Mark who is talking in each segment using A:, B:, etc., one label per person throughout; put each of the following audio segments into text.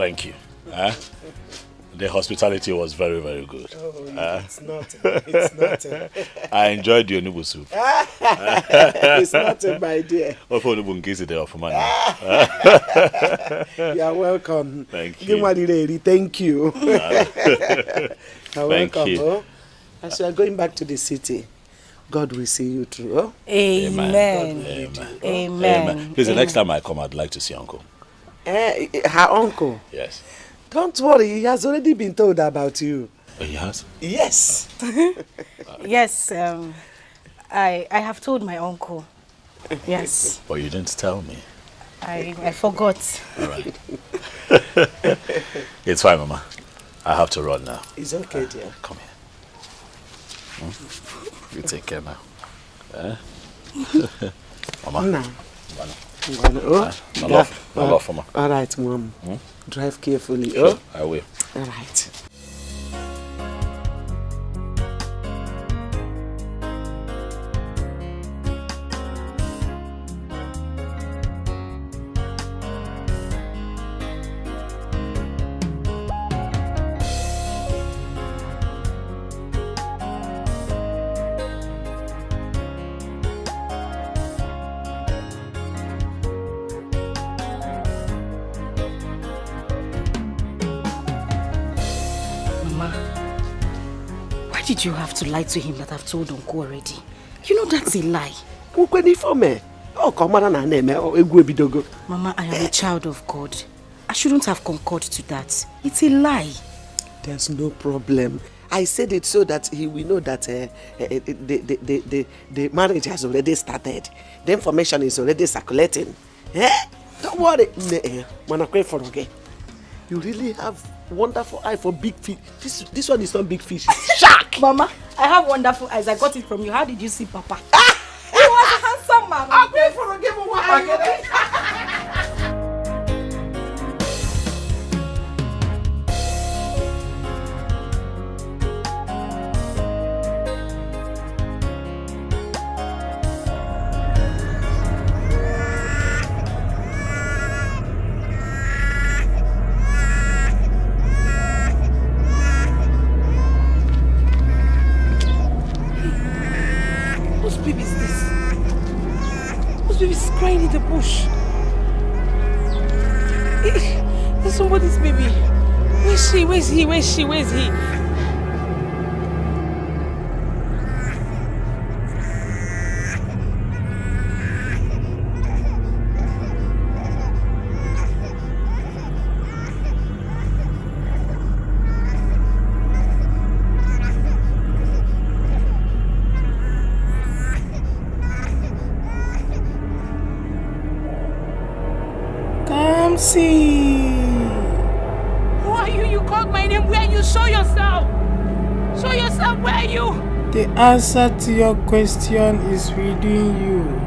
A: Thank you. The hospitality was very, very good.
B: Oh, it's not. It's not.
A: I enjoyed your noodle soup.
B: It's not, my dear.
A: You
B: are welcome.
A: Thank you.
B: Thank you. You're
A: Thank
B: welcome.
A: you.
B: Oh? As you are going back to the city, God will see you through. Oh?
C: Amen.
A: Amen.
C: Amen.
A: Please, the next time I come, I'd like to see Uncle.
B: Her uncle?
A: Yes.
B: Don't worry, he has already been told about you.
A: Oh, he has?
B: Yes.
C: Yes, I have told my uncle. Yes.
A: But you didn't tell me.
C: I forgot.
A: All right. It's fine, Mama. I have to run now.
B: It's okay, dear.
A: Come here. You take care now. Mama.
B: No.
A: My love, Mama.
B: All right, Mom. Drive carefully.
A: Sure,
B: Oh?
A: I will.
B: All right.
C: Why did you have to lie to him that I've told Uncle already? You know that's a lie.
B: Mama,
C: I am a child of God. I shouldn't have concurred to that. It's a lie.
B: There's no problem. I said it so that he will know that the marriage has already started. The information is already circulating. Don't worry. You really have wonderful eye for big fish. This one is not big fish, it's shark.
C: Mama, I have wonderful eyes. I got it from you. How did you see Papa? He was a handsome man.
B: I'll pay for a game of one.
C: Whose baby is this? Whose baby is crying in the bush? There's somebody's baby. Where's she? Where's he? Where's she? Where's he?
D: See.
C: Who are you? You called my name. Where are you? Show yourself. Show yourself. Where are you?
D: The answer to your question is within you.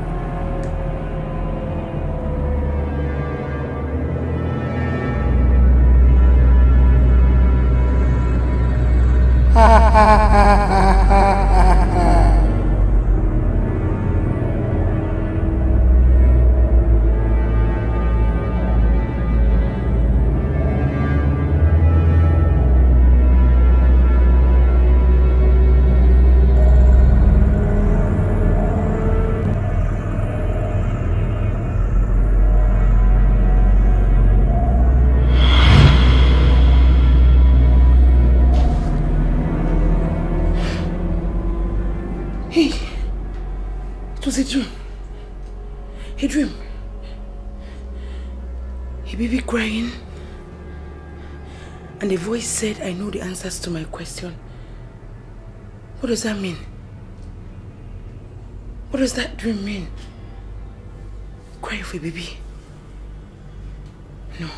C: A dream. A dream. A baby crying. And the voice said, I know the answers to my question. What does that mean? What does that dream mean? Crying for a baby? No.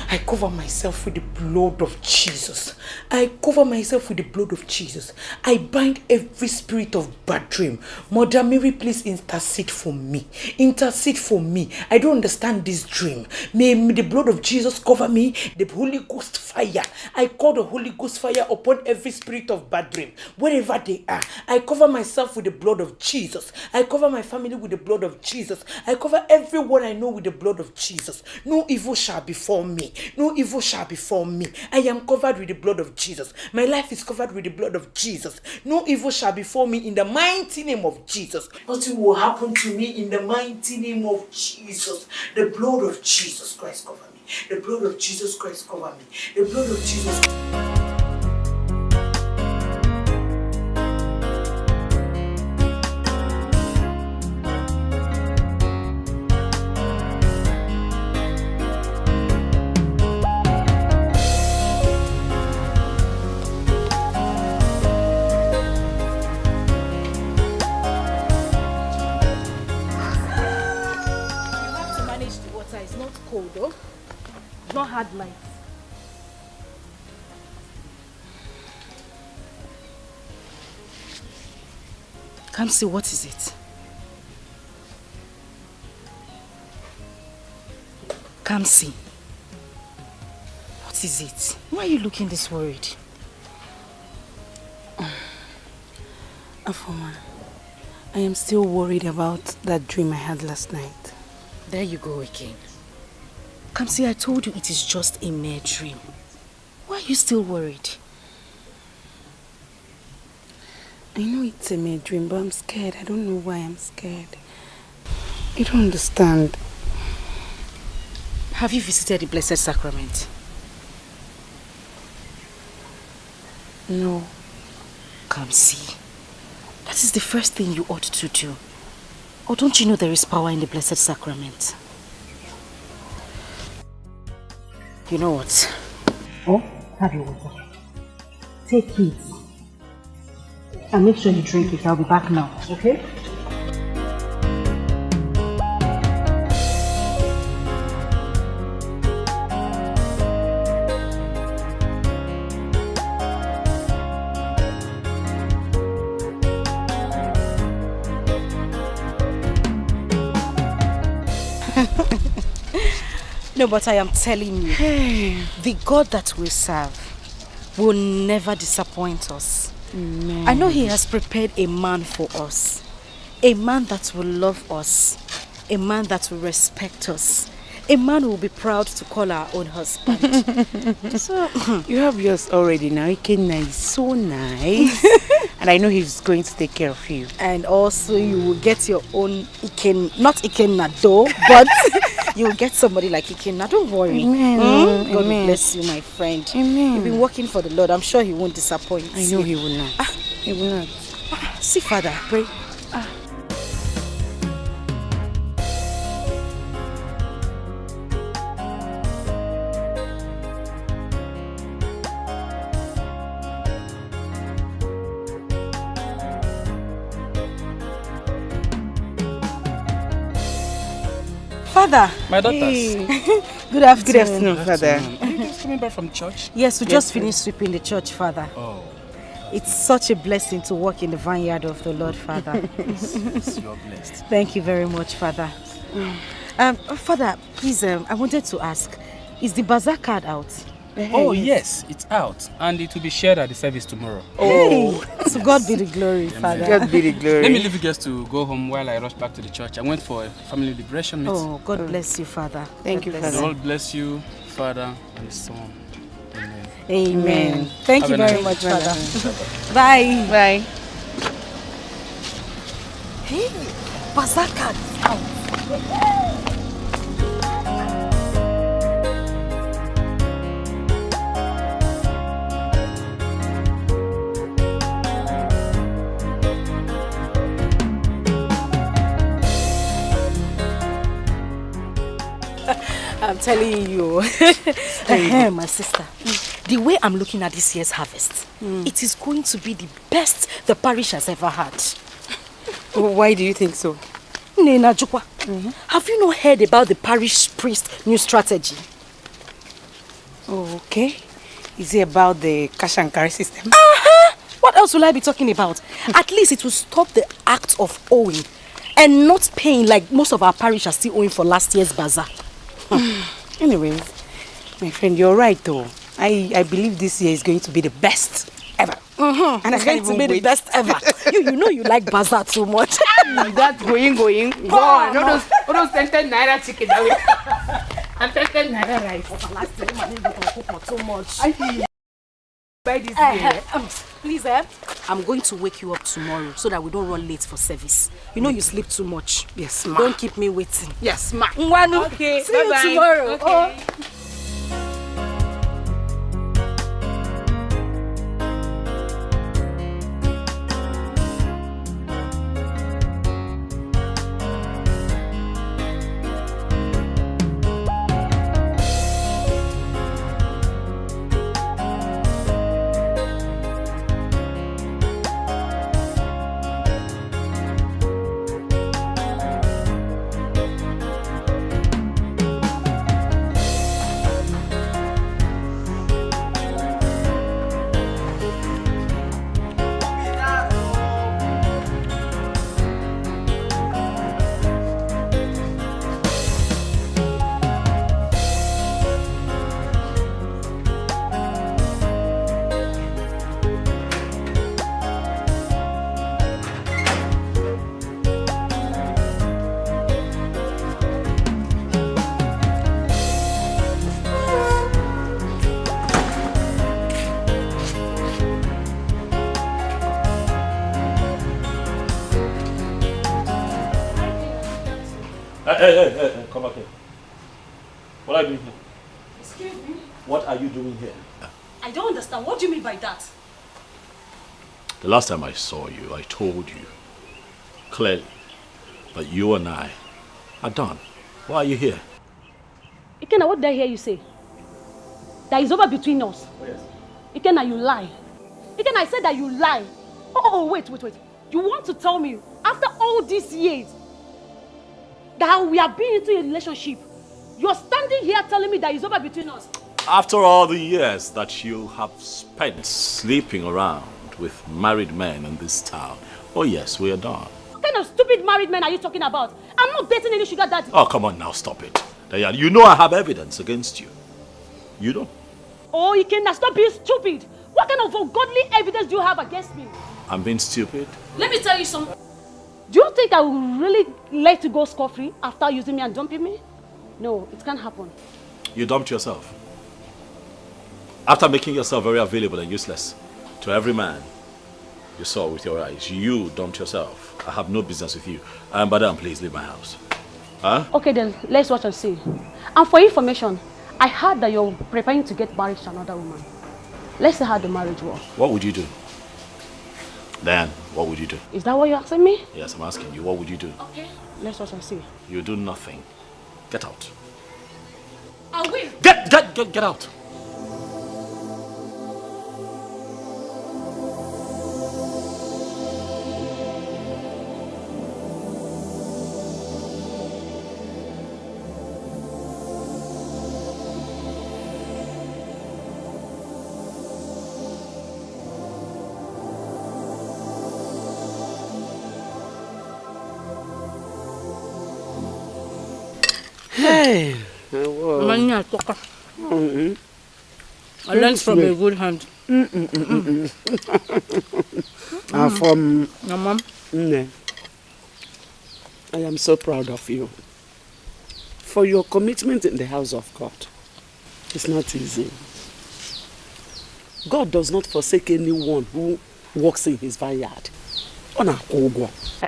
C: I cover myself with the blood of Jesus. I cover myself with the blood of Jesus. I bind every spirit of bad dream. Mother Mary, please intercede for me. Intercede for me. I don't understand this dream. May the blood of Jesus cover me. The Holy Ghost fire. I call the Holy Ghost fire upon every spirit of bad dream. Wherever they are. I cover myself with the blood of Jesus. I cover my family with the blood of Jesus. I cover everyone I know with the blood of Jesus. No evil shall befall me. No evil shall befall me. I am covered with the blood of Jesus. My life is covered with the blood of Jesus. No evil shall befall me in the mighty name of Jesus. Nothing will happen to me in the mighty name of Jesus. The blood of Jesus Christ cover me. The blood of Jesus Christ cover me. The blood of Jesus.
E: Not hard light.
F: Come see, what is it? Come see. What is it? Why are you looking this worried?
E: Afoma, I am still worried about that dream I had last night.
F: There you go again. Come see, I told you it is just a mere dream. Why are you still worried?
E: I know it's a mere dream, but I'm scared. I don't know why I'm scared. You don't understand.
F: Have you visited the Blessed Sacrament?
E: No.
F: Come see. That is the first thing you ought to do. Or don't you know there is power in the Blessed Sacrament? You know what?
E: Oh, have your water. Take it. And make sure you drink it. I'll be back now, okay?
F: No, but I am telling you, the God that we serve will never disappoint us.
E: Amen.
F: I know He has prepared a man for us. A man that will love us. A man that will respect us. A man who will be proud to call our own husband.
E: So, you have yours already now. Ikenna is so nice. And I know he's going to take care of you.
F: And also you will get your own Ikenna, not Ikenna though, but you will get somebody like Ikenna. Don't worry.
E: Amen.
F: God will
E: Amen.
F: bless you, my friend.
E: Amen.
F: You've been working for the Lord. I'm sure He won't disappoint you.
E: I know He will not. He will not.
F: See, Father, pray. Father.
G: My daughters.
F: Hey. Good afternoon.
E: Good afternoon, Father.
G: Are you guys coming back from church?
F: Yes, we just finished sweeping the church, Father.
G: Oh.
F: It's such a blessing to work in the vineyard of the Lord, Father.
G: Yes, you're blessed.
F: Thank you very much, Father. Father, please, I wanted to ask, is the bazaar card out?
G: Oh, yes, it's out. And it will be shared at the service tomorrow.
F: Hey, to God be the glory, Father.
E: God be the glory.
G: Let me leave you guys to go home while I rush back to the church. I went for a family liberation meeting.
F: Oh, God bless you, Father.
E: Thank you,
F: God
G: The
F: bless
E: Father.
G: Lord bless you, Father and Son. Amen.
F: Amen. Thank you
G: Have a
F: very
G: nice
F: much, Father. Bye.
E: Bye.
F: Hey, bazaar card is out. I'm telling you, my sister, the way I'm looking at this year's harvest, it is going to be the best the parish has ever had.
E: Why do you think so?
F: Nena Jukwa, have you not heard about the parish priest new strategy?
E: Oh, okay. Is it about the cash and carry system?
F: What else will I be talking about? At least it will stop the act of owing and not paying like most of our parish are still owing for last year's bazaar.
E: Anyways, my friend, you're right though. I believe this year is going to be the best ever.
F: And it's going to be the best ever. You know you like bazaar too much.
E: That's going. Go on. All those 10 naira chicken.
C: Affected Naira rice.
F: Too much.
C: Buy this here.
F: Please, I'm going to wake you up tomorrow so that we don't run late for service. You know you sleep too much.
C: Yes, ma.
F: Don't keep me waiting.
C: Yes, ma.
F: Nwanu.
C: Okay,
F: See you tomorrow.
C: Okay.
F: Oh.
A: Hey, come back here. What are you doing here?
F: Excuse me?
A: What are you doing here?
F: I don't understand. What do you mean by that?
A: The last time I saw you, I told you clearly that you and I are done. Why are you here?
H: Ikenna, what did I hear you say? That is over between us.
A: Oh, yes.
H: Ikenna, you lie. Ikenna, I said that you lie. Oh, wait. You want to tell me, after all these years, that we have been into a relationship, you're standing here telling me that it's over between us?
A: After all the years that you have spent sleeping around with married men in this town, oh yes, we are done.
H: What kind of stupid married men are you talking about? I'm not dating any sugar daddy.
A: Oh, come on now, stop it. Diane, you know I have evidence against you. You know?
H: Oh, Ikenna, stop being stupid. What kind of ungodly evidence do you have against me?
A: I'm being stupid?
H: Let me tell you something. Do you think I will really let you go scot-free after using me and dumping me? No, it can't happen.
A: You dumped yourself. After making yourself very available and useless to every man you saw with your eyes, you dumped yourself. I have no business with you. Madam, please leave my house. Huh?
H: Okay then, let's watch and see. And for information, I heard that you're preparing to get married to another woman. Let's see how the marriage works.
A: What would you do? Dan, what would you do?
H: Is that what you're asking me?
A: Yes, I'm asking you. What would you do?
H: Okay, let's watch and see.
A: You do nothing. Get out.
H: I will.
A: Get out.
B: Hey,
C: I learned from a good hand.
B: From
C: Your mom?
B: I am so proud of you for your commitment in the house of God. It's not easy. God does not forsake anyone who walks in his vineyard.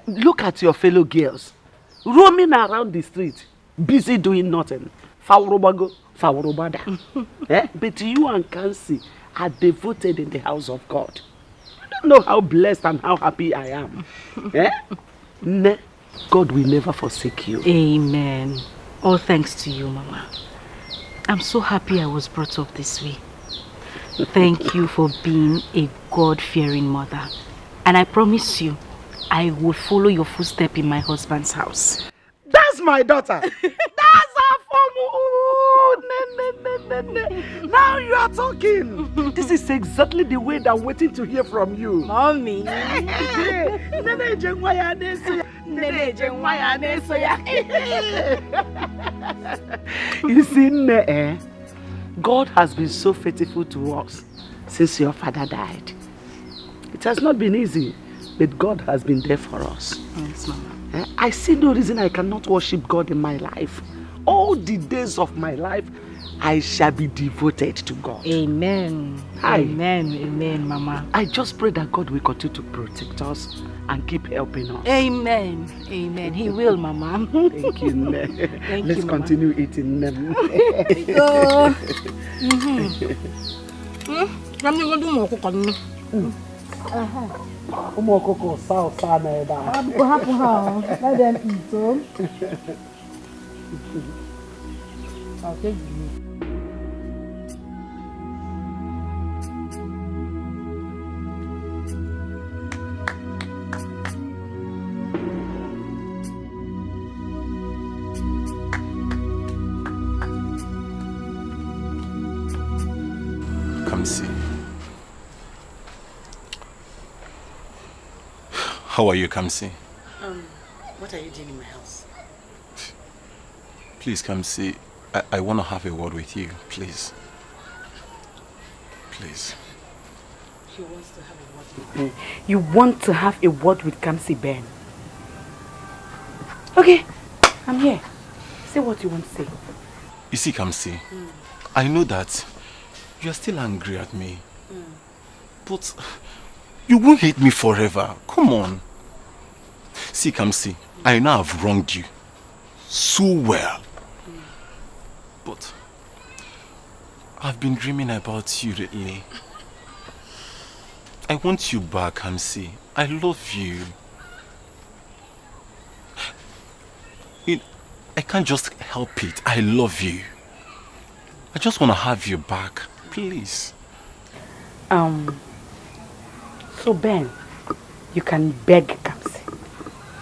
B: Look at your fellow girls roaming around the street, busy doing nothing. But you and Kansi are devoted in the house of God. You don't know how blessed and how happy I am. God will never forsake you.
F: Amen. All thanks to you, Mama. I'm so happy I was brought up this way. Thank you for being a God-fearing mother. And I promise you, I will follow your footsteps in my husband's house.
B: That's my daughter. That's our form. Now you are talking. This is exactly the way that I'm waiting to hear from you.
F: Mommy.
B: You see, God has been so faithful to us since your father died. It has not been easy, but God has been there for us.
F: Yes, Mama.
B: I see no reason I cannot worship God in my life. all the days of my life, I shall be devoted to God.
F: Amen. Amen. Amen, Mama.
B: I just pray that God will continue to protect us and keep helping us.
F: Amen. Amen. He will, Mama.
B: Thank you, Ne. Let's continue eating them.
E: Let them eat them. I'll take you.
I: Kamsi. How are you, Kamsi?
C: What are you doing in my house?
I: Please, Kamsi, I want to have a word with you, please. Please.
C: He wants to have a word with me. You want to have a word with Kamsi Ben? Okay, I'm here. Say what you want to say.
I: You see, Kamsi, I know that you're still angry at me. But you won't hate me forever. Come on. See, Kamsi, I know I've wronged you so well. But I've been dreaming about you lately. I want you back, Kamsi. I love you. I can't just help it. I love you. I just want to have you back. Please.
C: So Ben, you can beg Kamsi.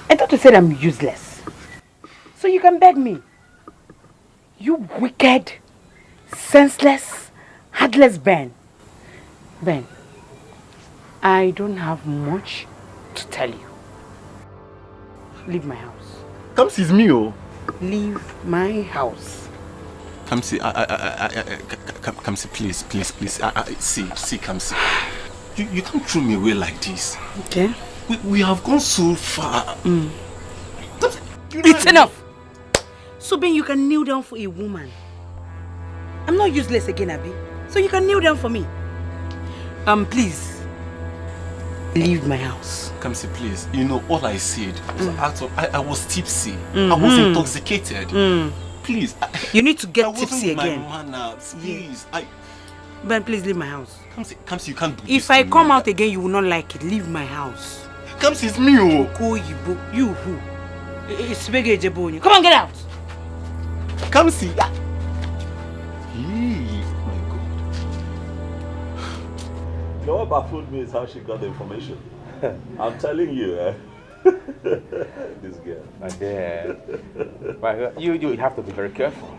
C: I thought you said I'm useless. So you can beg me. You wicked, senseless, heartless Ben. Ben, I don't have much to tell you. Leave my house.
I: Kamsi, it's me, oh.
C: Leave my house.
I: Kamsi, Kamsi, please. See, Kamsi. You can't throw me away like this.
C: Okay.
I: We have gone so far.
C: It's enough. So Ben, you can kneel down for a woman. I'm not useless again, Abby. So you can kneel down for me. Please. Leave my house.
I: Kamsi, please. You know, all I said was I was tipsy. I was intoxicated. Please.
C: You need to get tipsy again.
I: My manners. Please.
C: Ben, please leave my house.
I: Kamsi, you can't do this.
C: If I come out again, you will not like it. Leave my house.
I: Kamsi, it's me, oh.
C: You who? It's Bege Jebonyi. Come on, get out.
I: Kamsi.
A: You know what baffled me is how she got the information. I'm telling you, this girl.
J: My dear. But you have to be very careful.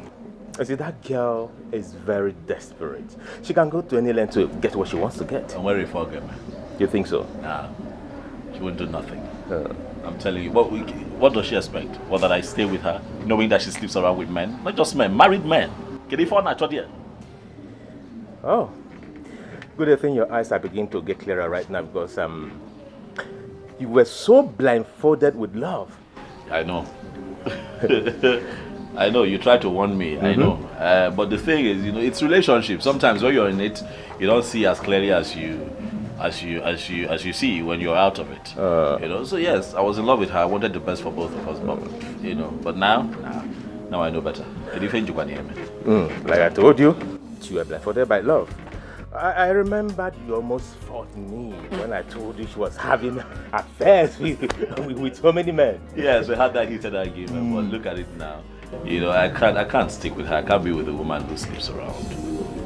J: You see, that girl is very desperate. She can go to any length to get what she wants to get.
A: I'm worried for her, man.
J: You think so?
A: Nah, she won't do nothing. I'm telling you, what does she expect? What, that I stay with her, knowing that she sleeps around with men? Not just men, married men. Can you find that?
J: Oh. Good thing your eyes are beginning to get clearer right now because you were so blindfolded with love.
A: I know. I know, you try to warn me, I know. But the thing is, you know, it's relationship. Sometimes when you're in it, you don't see as clearly as you see when you're out of it. You know, so yes, I was in love with her. I wanted the best for both of us, but now I know better.
J: Like I told you, you were blindfolded by love. I remembered you almost fought me when I told you she was having affairs with so many men.
A: Yes, we had that heated argument, but look at it now. You know, I can't stick with her. I can't be with a woman who sleeps around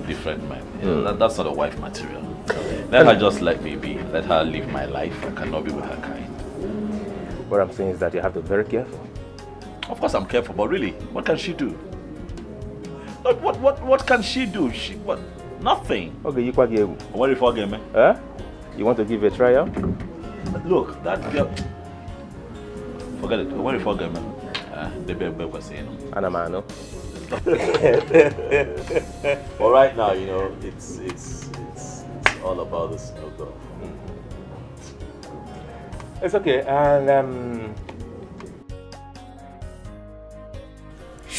A: different men. You know, that's not a wife material. Let her just let me be. Let her live my life. I cannot be with her kind.
J: What I'm saying is that you have to be very careful.
A: Of course I'm careful, but really, what can she do? What can she do? What? Nothing.
J: Okay, you quite give.
A: What if I get me?
J: You want to give it a trial?
A: Look, that girl. Forget it. What if I get me? The baby was saying.
J: Anamano.
A: But right now, you know, it's all about the snooker.
J: It's okay, and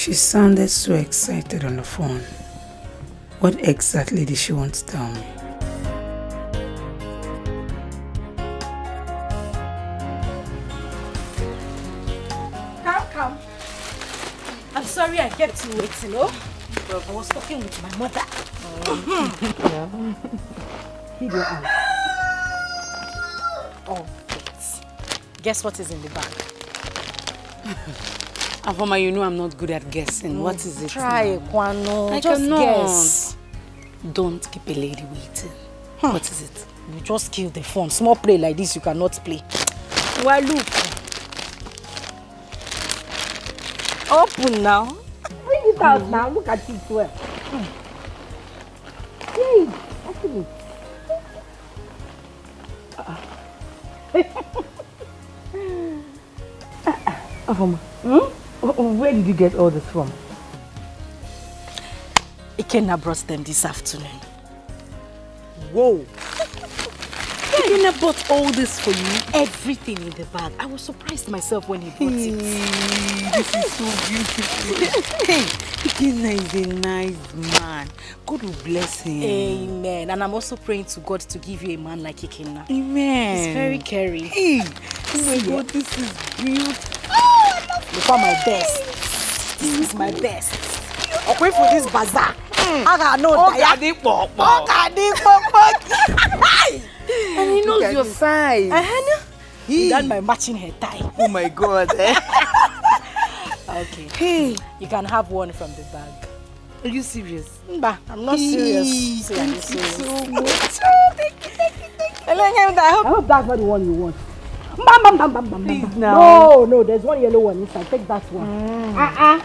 C: She sounded so excited on the phone. What exactly did she want to tell me?
F: Come. I'm sorry I kept you waiting, oh? I was talking with my mother.
E: Keep your eyes.
F: Oh, wait. Guess what is in the bag?
C: Afoma, you know I'm not good at guessing. What is it?
F: Try, Kwano.
C: I
F: Just
C: cannot.
F: guess.
C: Don't keep a lady waiting. What is it?
F: You just kill the phone. Small play like this, you cannot play.
E: Well, look.
F: Open now.
E: Bring it out now. Look at it well. Hey, open it. Afoma, where did you get all this from?
F: Ikenna brought them this afternoon.
E: Whoa.
F: Ikenna bought all this for you. Everything in the bag. I was surprised myself when he brought it.
C: This is so beautiful. Hey, Ikenna is a nice man. God will bless him.
F: Amen. And I'm also praying to God to give you a man like Ikenna.
C: Amen.
F: He's very caring.
C: Hey, oh my God, this is beautiful.
F: Look at my best. This is my best. I'll wait for this bazaar. I got no
C: And he knows your size.
F: That's my matching hair tie.
C: Oh my God.
F: Okay.
C: Hey,
F: you can have one from the bag.
C: Are you serious?
F: Mba, I'm not serious.
C: Thank you so much.
E: I hope that's not the one you want.
C: Please now.
E: No, there's one yellow one inside. Take that one.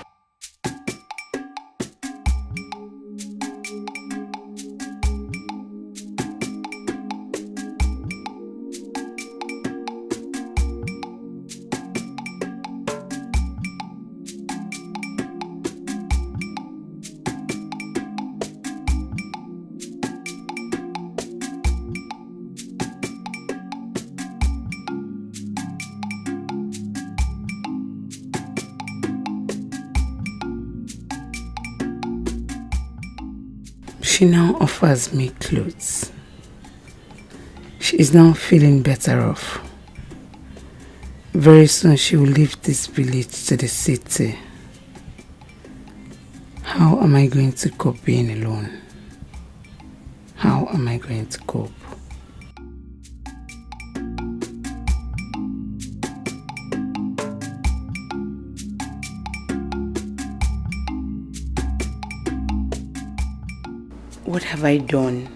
C: She now offers me clothes. She is now feeling better off. Very soon she will leave this village to the city. How am I going to cope being alone? How am I going to cope? What have I done?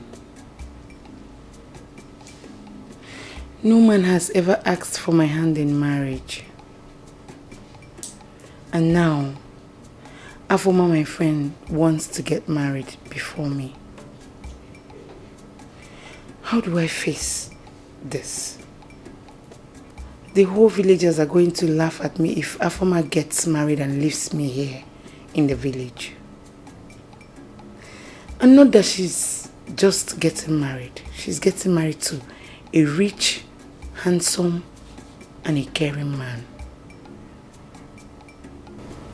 C: No man has ever asked for my hand in marriage. And now, Afoma, my friend, wants to get married before me. How do I face this? The whole villagers are going to laugh at me if Afoma gets married and leaves me here in the village. And not that she's just getting married. She's getting married to a rich, handsome, and a caring man.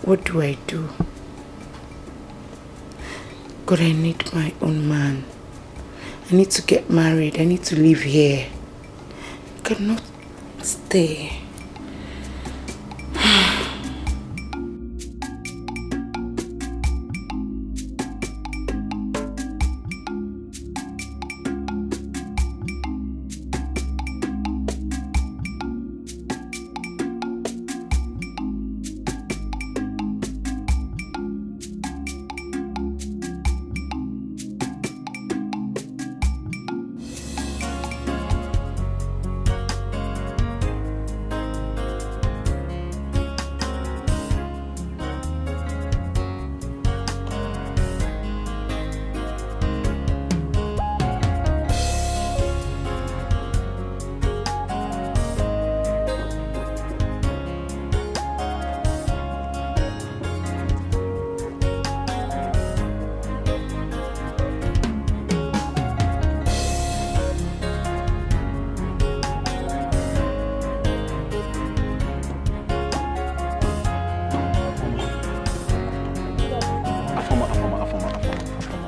C: What do I do? God, I need my own man. I need to get married. I need to live here. I cannot stay.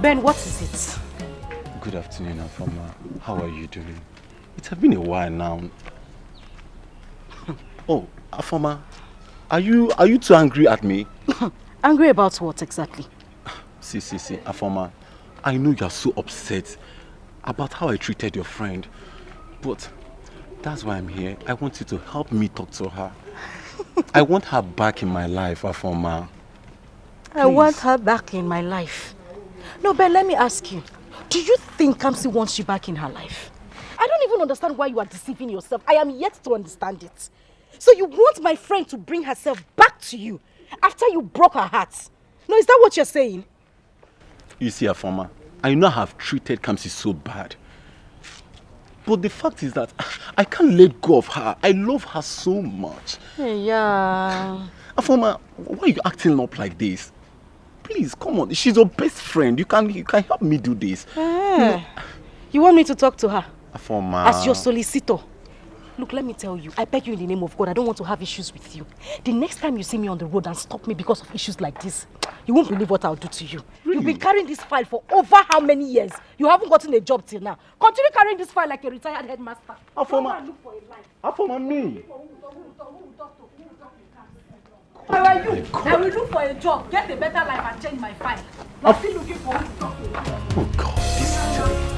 F: Ben, what is it?
I: Good afternoon, Afoma. How are you doing? It has been a while now. Oh, Afoma, are you too angry at me?
F: Angry about what exactly?
I: See, Afoma, I know you're so upset about how I treated your friend, but that's why I'm here. I want you to help me talk to her. I want her back in my life, Afoma. Please.
F: I want her back in my life. No, Ben, let me ask you. Do you think Kamsi wants you back in her life? I don't even understand why you are deceiving yourself. I am yet to understand it. So you want my friend to bring herself back to you after you broke her heart? No, is that what you're saying?
I: You see, Afoma, I know I have treated Kamsi so bad. But the fact is that I can't let go of her. I love her so much.
F: Yeah.
I: Afoma, why are you acting up like this? Please, come on. She's your best friend. You can help me do this.
F: You want me to talk to her?
I: Afoma.
F: As your solicitor. Look, let me tell you, I beg you in the name of God, I don't want to have issues with you. The next time you see me on the road and stop me because of issues like this, you won't believe what I'll do to you. Really? You've been carrying this file for over how many years? You haven't gotten a job till now. Continue carrying this file like a retired headmaster.
I: Afoma.
F: Look for a life.
I: Afoma, me.
F: Where are you? I will look for a job, get a better life and change my file. I'm still looking for who to talk to.
I: Oh God, this is terrible.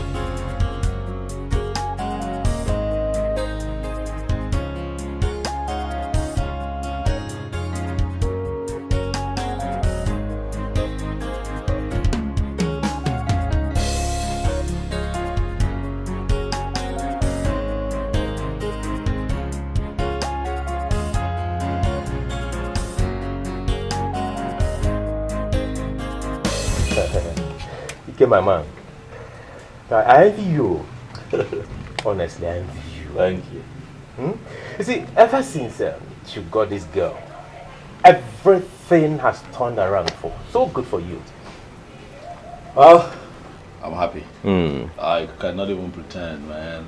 J: My man, I envy you. Honestly, I envy you.
A: Thank you.
J: You see, ever since you got this girl, everything has turned around for so good for you.
A: Well, I'm happy. I cannot even pretend, man.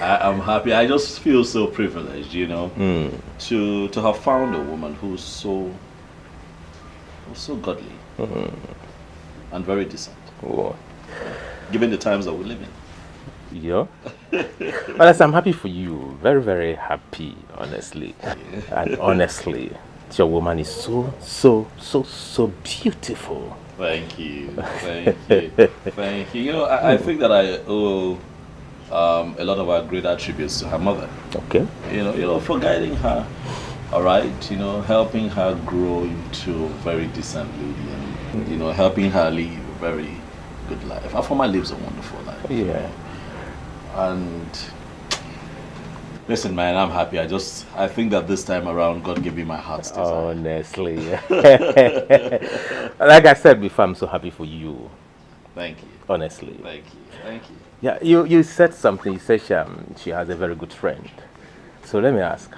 A: I'm happy. I just feel so privileged, you know, to have found a woman who's so godly. And very decent.
J: Oh.
A: Given the times that we live in.
J: Yeah. Well, I'm happy for you. Very, very happy, honestly. And honestly, your woman is so beautiful.
A: Thank you. Thank you. You know, I think that I owe a lot of our great attributes to her mother.
J: Okay.
A: You know, for guiding her, all right, you know, helping her grow into a very decent lady and, you know, helping her live a very good life. Afoma lives a wonderful life.
J: Yeah.
A: And listen, man, I'm happy. I think that this time around, God gave me my heart's desire.
J: Honestly. Like I said before, I'm so happy for you.
A: Thank you.
J: Honestly.
A: Thank you.
J: Yeah, you said something. You said she has a very good friend. So let me ask.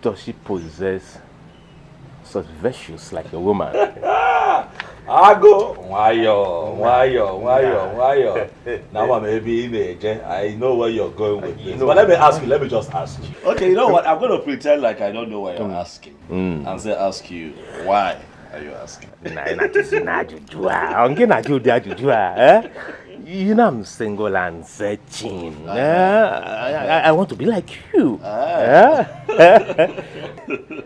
J: Does she possess such virtues like a woman?
A: Ago, why now maybe I know where you're going with this. But let me just ask you. Okay, you know what? I'm going to pretend like I don't know why you're asking. And ask you, why are you asking?
J: You know I'm single and searching. I want to be like you.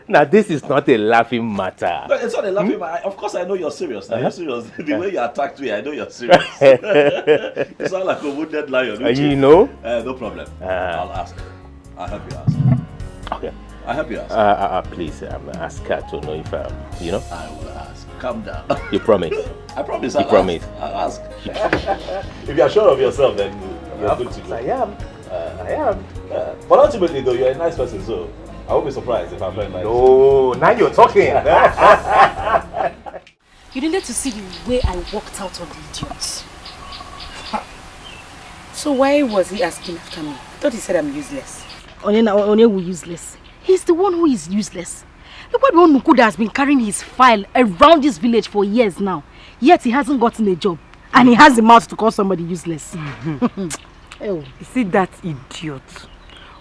J: Now this is not a laughing matter.
A: No, it's not a laughing matter. Of course I know you're serious. Now you're serious. The way you attacked me, I know you're serious. You sound like a wounded lion.
J: You know?
A: No problem. I'll ask. I'll help you ask.
J: Okay.
A: I'll help you ask.
J: Please, ask her to know if you know.
A: I will ask. Calm down.
J: You promise?
A: I promise.
J: You promise?
A: I'll ask. If you're sure of yourself, then you're good to go.
J: I am.
A: But ultimately, though, you're a nice person, so I won't be surprised if I'm very nice.
J: No, now you're talking.
F: You needed to see the way I walked out on the idiots.
C: So why was he asking after me? I thought he said I'm useless.
F: Onye useless. He's the one who is useless. Look what one Nukuda has been carrying his file around this village for years now. Yet he hasn't gotten a job. And he has the mouth to call somebody useless.
C: Oh, you see that idiot?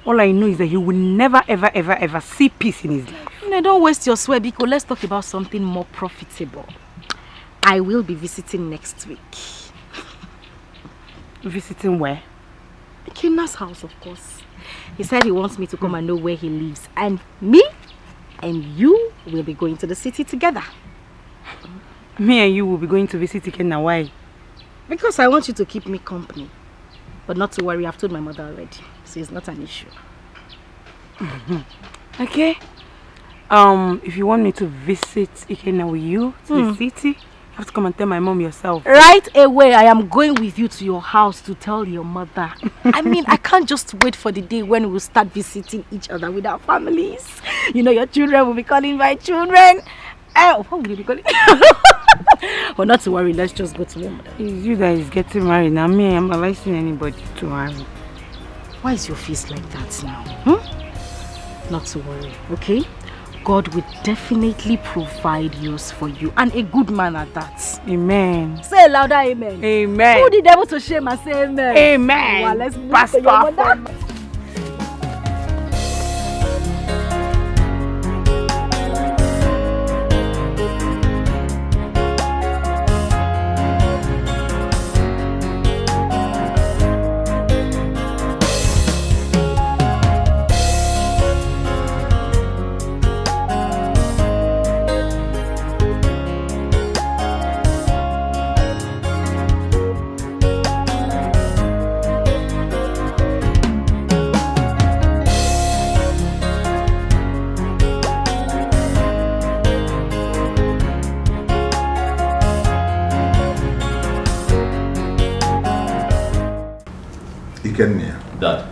C: All I know is that he will never, ever see peace in his life.
F: No, don't waste your swear, because let's talk about something more profitable. I will be visiting next week.
E: Visiting where?
F: Ikenna's house, of course. He said he wants me to come and know where he lives. And me and you will be going to the city together.
E: Me and you will be going to visit Ikenna. Why?
F: Because I want you to keep me company. But not to worry, I've told my mother already. So it's not an issue.
E: Okay. If you want me to visit Ikenna with you to the city, you have to come and tell my mom yourself.
F: Right away, I am going with you to your house to tell your mother. I mean, I can't just wait for the day when we'll start visiting each other with our families. You know, your children will be calling my children. Oh, what will you be calling? But not to worry, let's just go to your mother.
E: It's you that is getting married. Now me, I'm advising anybody to marry.
F: Why is your face like that now? Not to worry, okay? God will definitely provide yours for you, and a good man at that.
E: Amen.
F: Say a louder amen.
E: Amen.
F: Put the devil to shame and say amen.
E: Amen.
F: Well, let's pass to your mother.
A: Dad.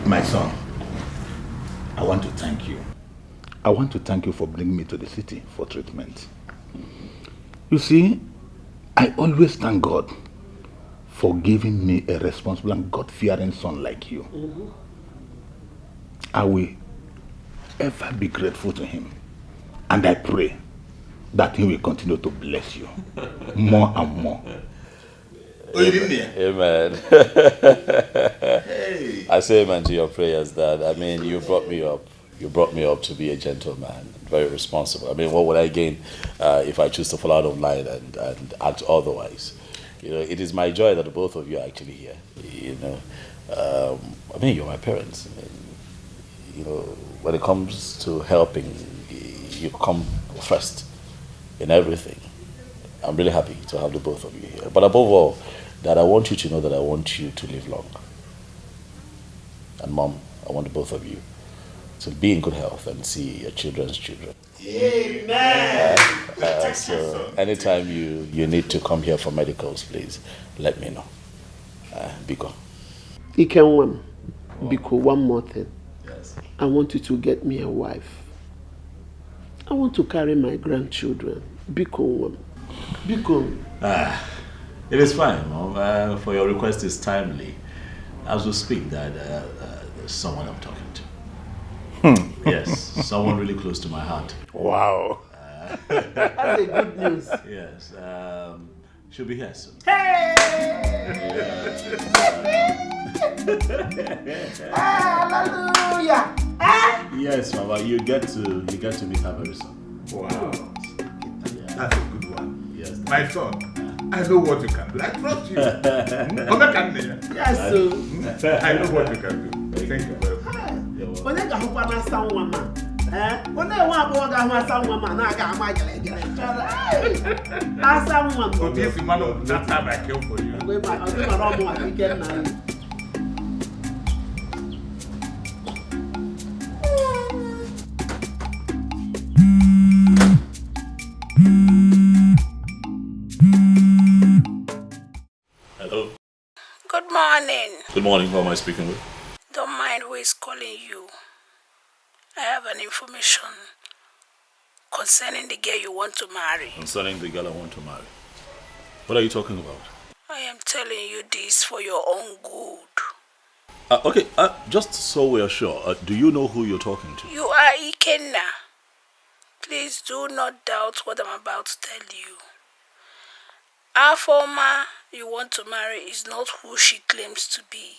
K: My son, I want to thank you. I want to thank you for bringing me to the city for treatment. You see, I always thank God for giving me a responsible and God-fearing son like you. I will ever be grateful to him. And I pray that he will continue to bless you more and more.
A: Amen. Hey. I say amen to your prayers, Dad. I mean, you brought me up. You brought me up to be a gentleman, very responsible. I mean, what would I gain if I choose to fall out of line and act otherwise? You know, it is my joy that both of you are actually here. You know, I mean, you're my parents. I mean, you know, when it comes to helping, you come first in everything. I'm really happy to have the both of you here. But above all, Dad, I want you to know that I want you to live long. And Mom, I want the both of you to be in good health and see your children's children.
K: Amen.
A: So anytime you need to come here for medicals, please let me know. Biko.
B: Ikenwam, Biko, one more thing. Yes. I want you to get me a wife. I want to carry my grandchildren. Biko. Biko.
A: It is fine, Mom. For your request is timely. As we speak, Dad, there's someone I'm talking to. Yes, someone really close to my heart.
K: Wow.
B: That's a good news.
A: Yes. She'll be here soon.
B: Hey! Hallelujah!
A: Yes, Mama, you get to meet her very soon.
K: Wow. That's a good one. Yes. My son, I know what you can do. I trust you.
B: Yes, sir.
K: I know what you can do. Thank you very much.
B: When I go to some woman, when I want to go to some woman, I got my someone.
K: So this man of that time I kill for you.
A: Hello.
C: Good morning.
A: Good morning. Who am I speaking with?
C: Don't mind who is calling you. I have an information concerning the girl you want to marry.
A: Concerning the girl I want to marry. What are you talking about?
C: I am telling you this for your own good.
A: Okay, just so we are sure, do you know who you're talking to?
C: You are Ikenna. Please do not doubt what I'm about to tell you. Our former you want to marry is not who she claims to be.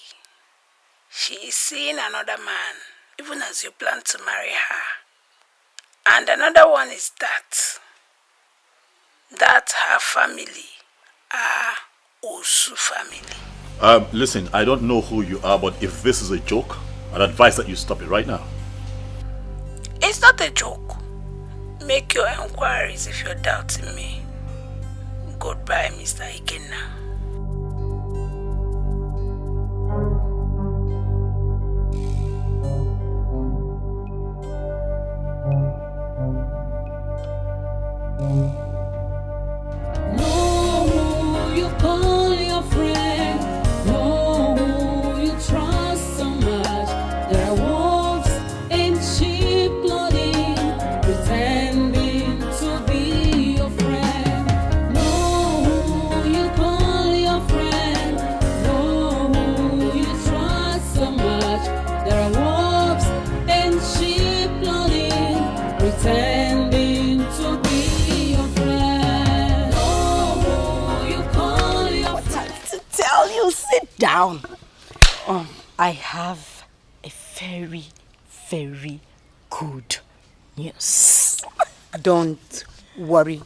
C: She is seeing another man, even as you plan to marry her. And another one is that that her family are Osu family.
A: Listen, I don't know who you are, but if this is a joke, I'd advise that you stop it right now.
C: It's not a joke. Make your inquiries if you're doubting me. Goodbye, Mr. Ikenna.
F: Down. I have a very, very good news.
C: Don't worry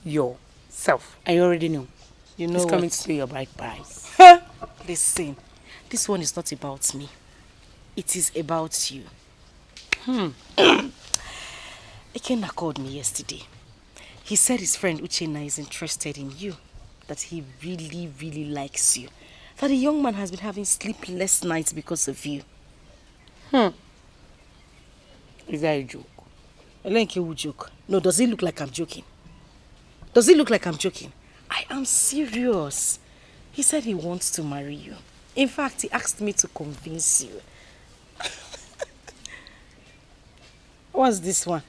C: yourself. I already know.
F: You know
C: it's
F: what?
C: Coming to see your bride price.
F: Listen, this one is not about me. It is about you. Ikenna called me yesterday. He said his friend Uchenna is interested in you. That he really, really likes you. That the young man has been having sleepless nights because of you.
C: Is that a joke?
F: Elenke will joke. No, does it look like I'm joking? Does it look like I'm joking? I am serious. He said he wants to marry you. In fact, he asked me to convince you. What's this one?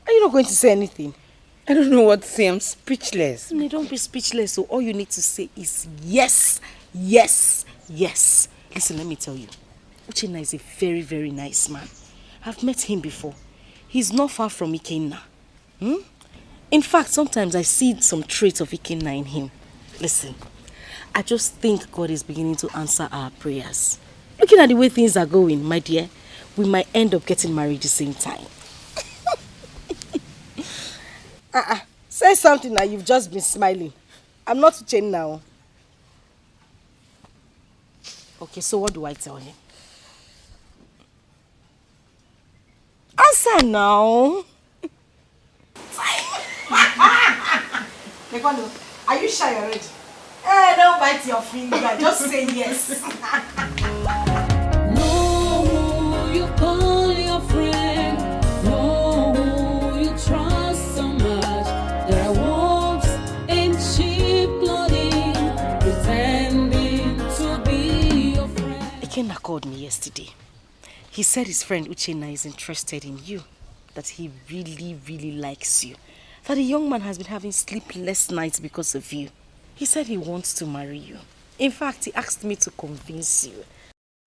F: Are you not going to say anything?
C: I don't know what to say. I'm speechless.
F: No, don't be speechless. So all you need to say is yes, yes, yes. Listen, let me tell you. Uchenna is a very, very nice man. I've met him before. He's not far from Ikenna. In fact, sometimes I see some traits of Ikenna in him. Listen, I just think God is beginning to answer our prayers. Looking at the way things are going, my dear, we might end up getting married the same time. Say something now, you've just been smiling. I'm not Uchenna now. Okay, so what do I tell him? Answer now. Are you shy already? Hey, don't bite your finger. Just say yes.
L: No, you call your friend. No, you trust so much. There are wolves in sheep clothing, pretending to be your friend.
F: Ikenna called me yesterday. He said his friend Uchenna is interested in you. That he really, really likes you. That the young man has been having sleepless nights because of you. He said he wants to marry you. In fact, he asked me to convince you.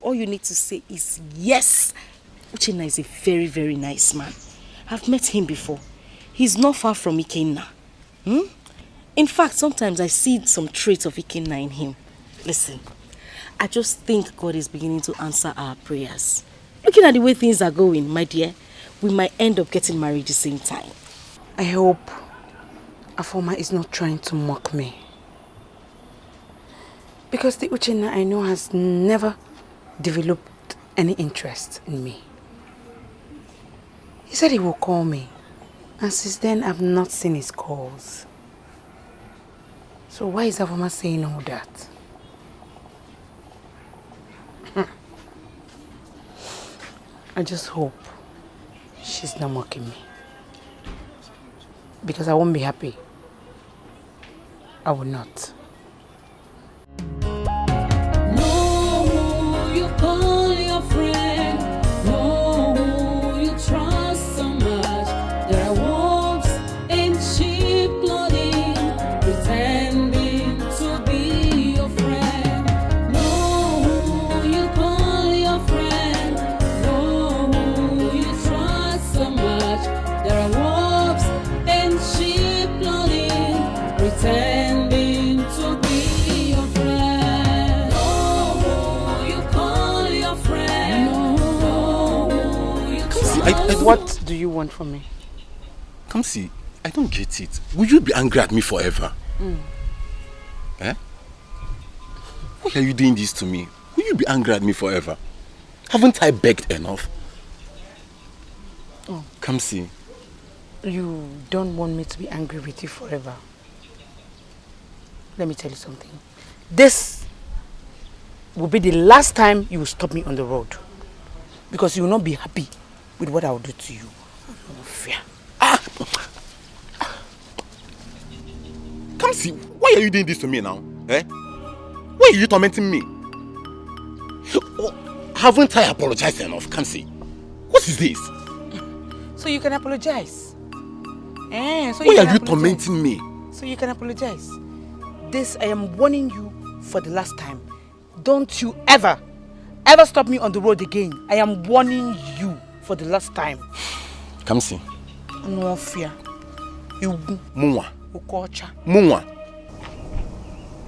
F: All you need to say is yes. Uchenna is a very, very nice man. I've met him before. He's not far from Ikenna. In fact, sometimes I see some traits of Ikenna in him. Listen, I just think God is beginning to answer our prayers. Looking at the way things are going, my dear, we might end up getting married the same time.
C: I hope Afoma is not trying to mock me. Because the Uchenna I know has never developed any interest in me. He said he will call me. And since then, I've not seen his calls. So why is Afoma saying all that? I just hope she's not mocking me. Because I won't be happy. I will not.
L: No, you call your friend. No, you trust so much. There are wolves in sheep clothing, pretending to be your friend. No, you call your friend. No, you trust so much. There are wolves in sheep clothing, pretending to be your friend. No, you call your friend. No, you trust.
C: What do you want from me?
I: Come see, I don't get it. Will you be angry at me forever? Eh? Why are you doing this to me? Will you be angry at me forever? Haven't I begged enough?
C: Oh.
I: Come see.
C: You don't want me to be angry with you forever. Let me tell you something. This will be the last time you will stop me on the road. Because you will not be happy with what I will do to you. No fear.
I: Come see, why are you doing this to me now? Eh? Why are you tormenting me? Oh, haven't I apologized enough? Come see. What is this?
C: So you can apologize.
I: Why are you tormenting me?
C: So you can apologize. This, I am warning you for the last time. Don't you ever stop me on the road again. I am warning you for the last time.
I: Come see.
C: No fear. You
I: Mwa.
C: Ukocha.
I: Mwa.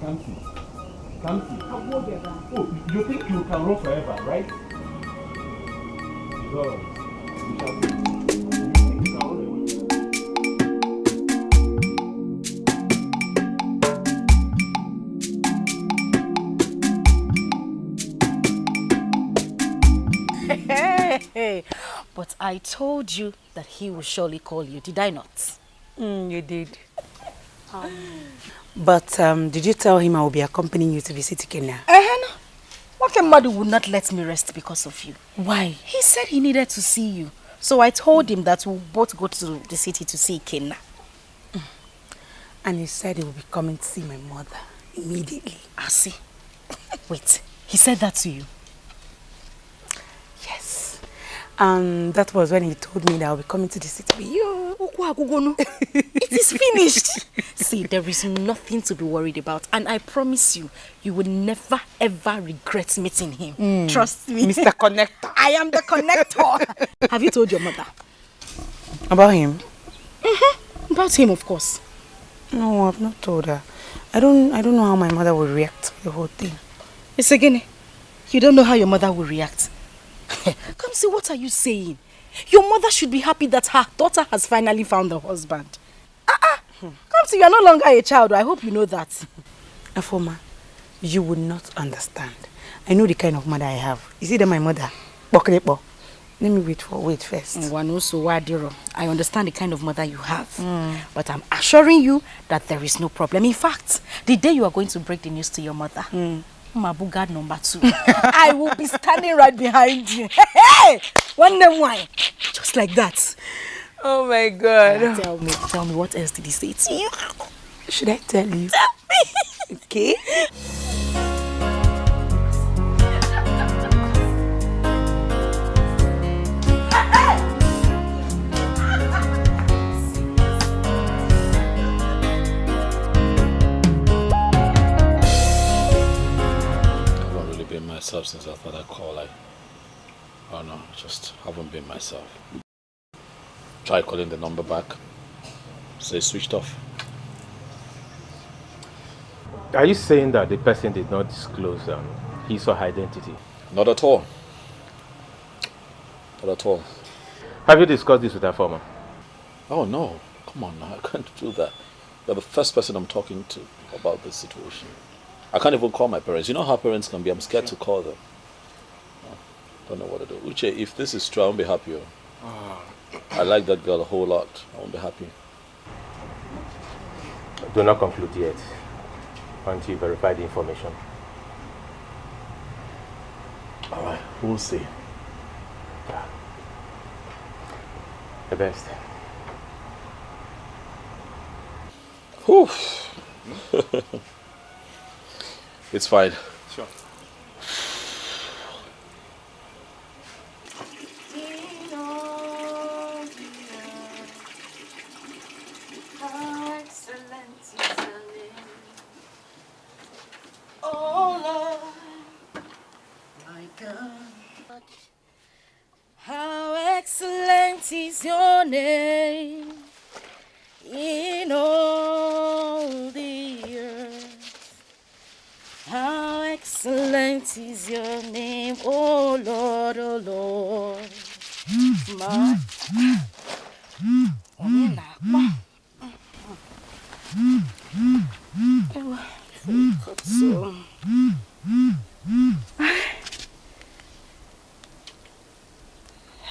K: Come see. Oh, you think you can run forever, right?
F: Hey, but I told you that he will surely call you, did I not?
C: You did. But did you tell him I will be accompanying you to visit Kenya?
F: No. Wakemadu would not let me rest because of you.
C: Why?
F: He said he needed to see you. So I told him that we'll both go to the city to see Kenya.
C: And he said he will be coming to see my mother immediately.
F: I see. Wait, he said that to you?
C: Yes. That was when he told me that I'll be coming to the city with you.
F: It is finished. See, there is nothing to be worried about. And I promise you, you will never ever regret meeting him. Trust me.
C: Mr. Connector.
F: I am the connector. Have you told your mother?
C: About him?
F: About him, of course.
C: No, I've not told her. I don't know how my mother will react to the whole thing.
F: It's again. You don't know how your mother will react. Come see, what are you saying? Your mother should be happy that her daughter has finally found a husband. Come see, you are no longer a child. I hope you know that.
C: Afoma, you would not understand. I know the kind of mother I have. Is it that my mother? Let me wait first.
F: I understand the kind of mother you have. But I'm assuring you that there is no problem. In fact, the day you are going to break the news to your mother, Mabugad number 2, I will be standing right behind you. Hey! One name why? Just like that.
C: Oh my God.
F: Tell me, what else did he say to you?
C: Should I tell you?
F: Okay.
A: Myself since I thought I'd call. Oh no, just haven't been myself. Try calling the number back. Say switched off.
J: Are you saying that the person did not disclose his or her identity?
A: Not at all. Not at all.
J: Have you discussed this with her former?
A: Oh no, come on now, I can't do that. You're the first person I'm talking to about this situation. I can't even call my parents. You know how parents can be. I'm scared to call them. Don't know what to do. Uche, if this is true, I won't be happy. I like that girl a whole lot. I won't be happy.
J: Do not conclude yet until you verify the information.
A: Alright, we'll see.
J: Yeah. The best.
A: Whew. It's fine.
J: Sure.
F: How excellent is your name in all the earth. How excellent is your name, oh Lord, oh Lord.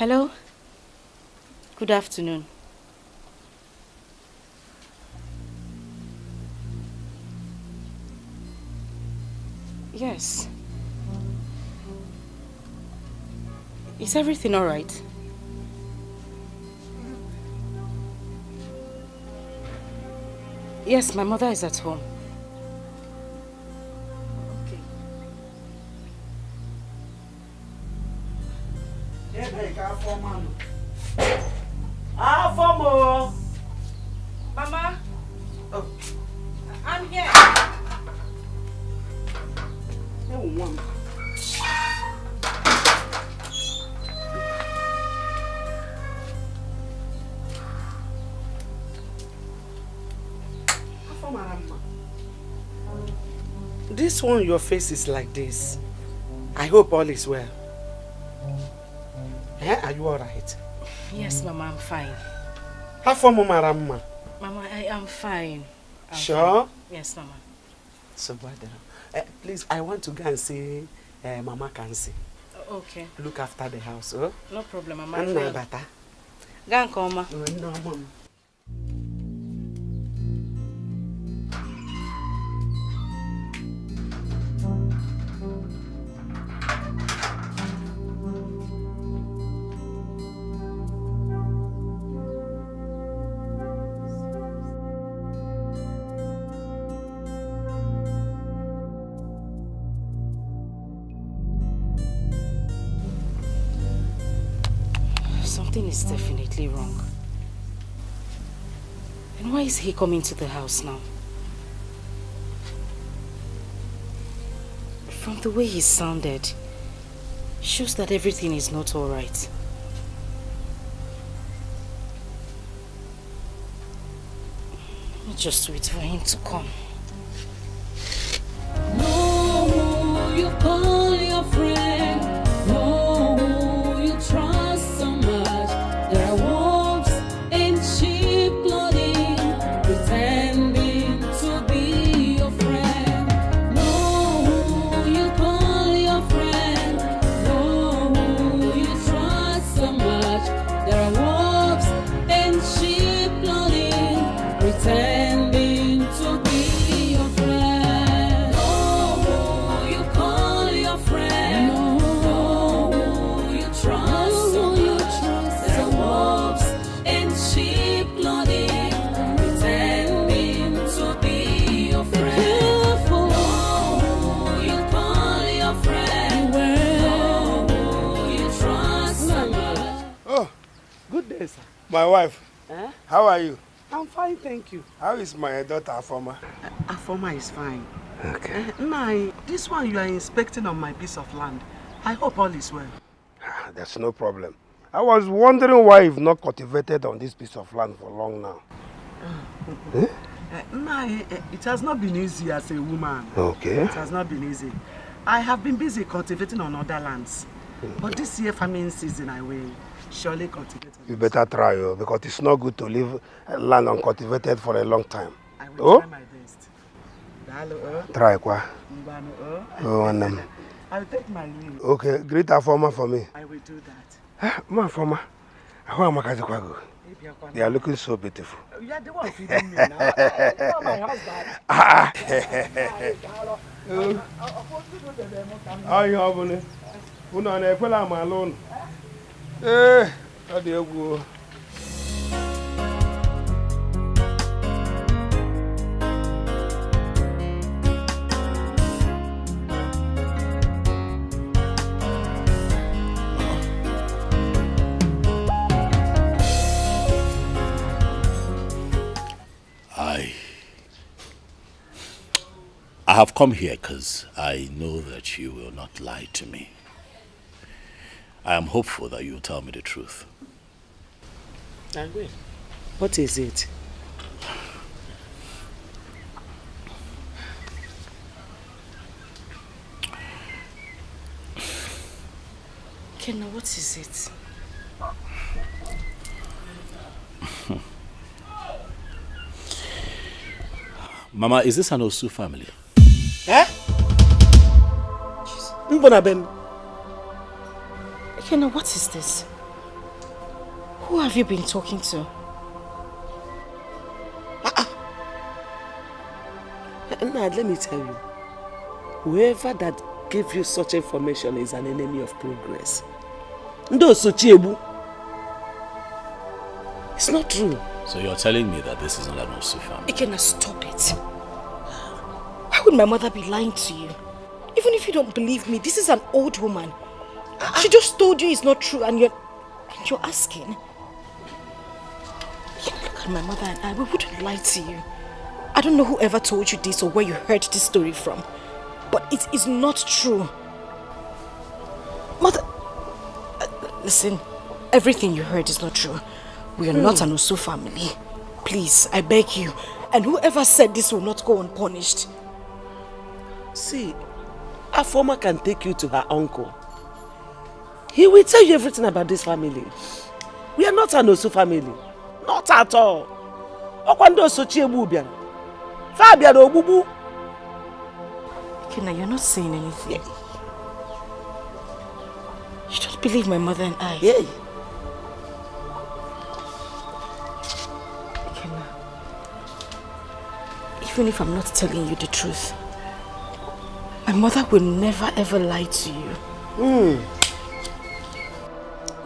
F: Hello? Good afternoon. Yes. Is everything all right? Yes, my mother is at home. Mama? Oh, I'm here.
B: This one, your face is like this. I hope all is well. Are you alright?
F: Yes, Mama, I'm fine.
B: How far, Mama?
F: Mama, I am fine. I'm
B: sure?
F: Fine. Yes, Mama.
B: So, please, I want to go and see Mama Kansi.
F: Okay.
B: Look after the house, oh?
F: No problem, Mama.
B: Anna Bata.
F: Go and call, Ma.
B: No, Mom.
F: Something is definitely wrong. And why is he coming to the house now? From the way he sounded, shows that everything is not all right. I'll just wait for him to come.
L: Know who you call your friend. Know who you trust so much. There are wolves in sheep clothing, pretending to be your friend. Know who you call your friend. Know who you trust so much. There are wolves in sheep clothing, pretending to be your friend. Know who you call your friend. Know who you trust so much. There are wolves in sheep clothing, pretending to be your friend. Know who you call your friend. Know who you trust so much.
M: Oh,
B: Good day, sir.
M: my wife.
B: Eh?
M: How are you?
B: I'm fine, thank you.
M: How is my daughter Afoma?
B: Afoma is fine.
M: Okay.
B: Nai, this one you are inspecting on my piece of land. I hope all is well.
M: There's no problem. I was wondering why you've not cultivated on this piece of land for long now.
B: Nai, it has not been easy as a woman.
M: Okay.
B: It has not been easy. I have been busy cultivating on other lands. But this year farming season I will surely cultivate.
M: You better try, because it's not good to leave land uncultivated for a long time.
B: I will try my best.
M: Try, kwa. Oh,
B: I will take my leave.
M: okay, greet Afoma for me.
B: I will do that.
M: Ma Afoma, how am I? They are looking so beautiful.
B: You are the one feeding me now. You are my husband.
M: How you having? Una na ekwela am alone. Eh, that dey go.
A: I have come here because I know that you will not lie to me. I am hopeful that you will tell me the truth.
B: I will. What is it?
F: Kenna, what is it?
A: Mama, is this an Osu family?
B: Eh? Mbona Ben?
F: Kenna, what is this? Who have you been talking to?
B: Now, let me tell you. Whoever that gave you such information is an enemy of progress. It's not true.
A: So you're telling me that this is not an Osu family?
F: Ikena, stop it. Why would my mother be lying to you? Even if you don't believe me, this is an old woman. She just told you it's not true and you're asking. Ikena, look at my mother and I. We wouldn't lie to you. I don't know whoever told you this or where you heard this story from. But it is not true. Mother, listen, everything you heard is not true. We are not an Osu family. Please, I beg you. And whoever said this will not go unpunished.
B: See, Afoma can take you to her uncle. He will tell you everything about this family. We are not an Osu family. Not at all. Okwando Sochi Ebubian. Fabian Obubu.
F: Kena, you're not saying anything. You don't believe my mother and I.
B: Yeah.
F: Kena, even if I'm not telling you the truth, my mother will never ever lie to you.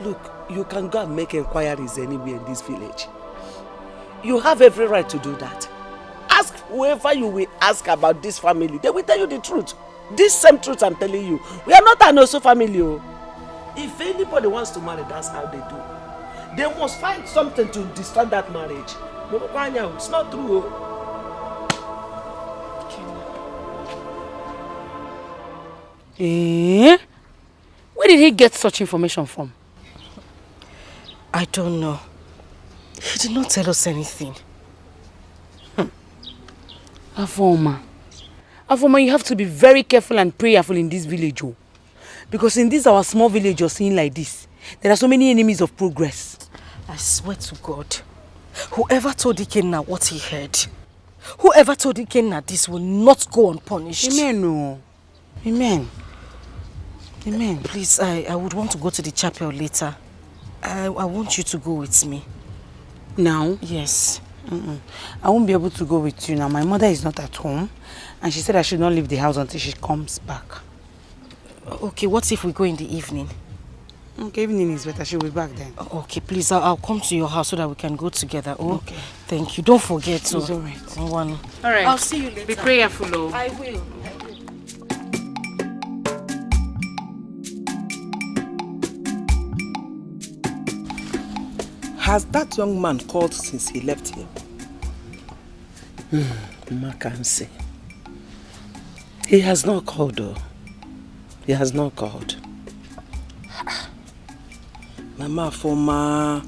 B: Look, you can go and make inquiries anywhere in this village. You have every right to do that. Ask whoever you will ask about this family. They will tell you the truth. This same truth I'm telling you. We are not an Osu family. If anybody wants to marry, that's how they do. They must find something to destroy that marriage. It's not true.
C: Where did he get such information from?
F: I don't know. He did not tell us anything.
C: Afoma, you have to be very careful and prayerful in this village. Because in this our small village you're seeing like this, there are so many enemies of progress.
F: I swear to God, whoever told Dikeh what he heard, whoever told Dikeh this will not go unpunished.
C: Amen. Amen. Amen.
F: Please, I would want to go to the chapel later. I want you to go with me.
C: Now?
F: Yes.
C: I won't be able to go with you now. My mother is not at home and she said I should not leave the house until she comes back.
F: Okay, what if we go in the evening?
C: Okay, evening is better. She'll be back then.
F: Okay, please, I'll come to your house so that we can go together. Oh, okay. Thank you. Don't forget.
C: It's all right.
F: All
C: right.
F: I'll see you later.
C: Be prayerful, oh.
F: I will.
B: Has that young man called since he left here? I can't say. He has not called though. He has not called. Mama Foma,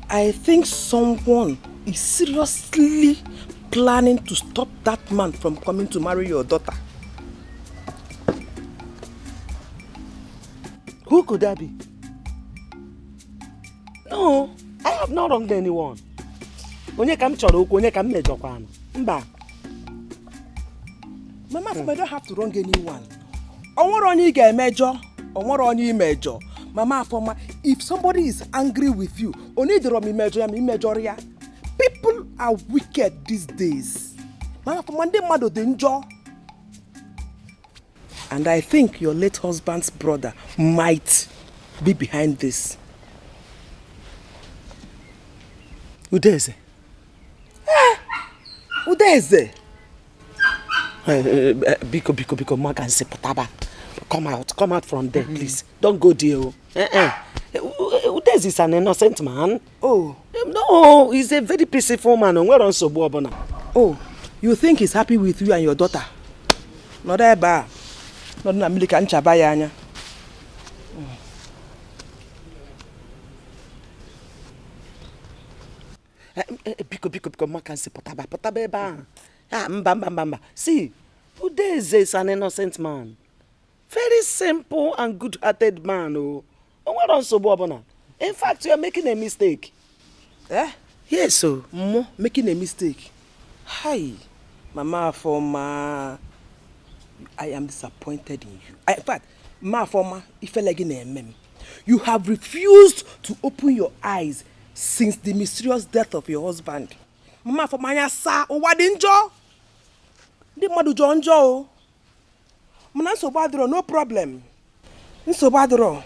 B: I think someone is seriously planning to stop that man from coming to marry your daughter. Who could that be? No, I have not wronged anyone. Onye kam choro okwu, onye kam mejokwana. Mba.
N: Mama, I don't have to wrong anyone. Onwere onye ga emejo, onwere onye imejo. Mama, if somebody is angry with you, only the wrong imejo ya. People are wicked these days. Mama, Monday mado danger. And I think your late husband's brother might be behind this.
B: Udeze.
N: Udeze.
B: Biko, Morgan, say potaba. Come out from there, please. Don't go there. Udeze is an innocent man.
N: Oh.
B: No, he's a very peaceful man.
N: Oh, you think he's happy with you and your daughter? Not that bad. Not na milika nchabaya anya.
B: Biko, Morgan, say potaba eba. Mba. See, Udeze is an innocent man. Very simple and good-hearted man. In fact, you are making a mistake.
N: Eh?
B: Yes, so.
N: Making a mistake. Hi, Mama Foma. I am disappointed in you. In fact, Mama Foma, if I like in You have refused to open your eyes since the mysterious death of your husband. Mama for my sa o wadinjo. Di madu jonjo. Mana so badro no problem. So badro.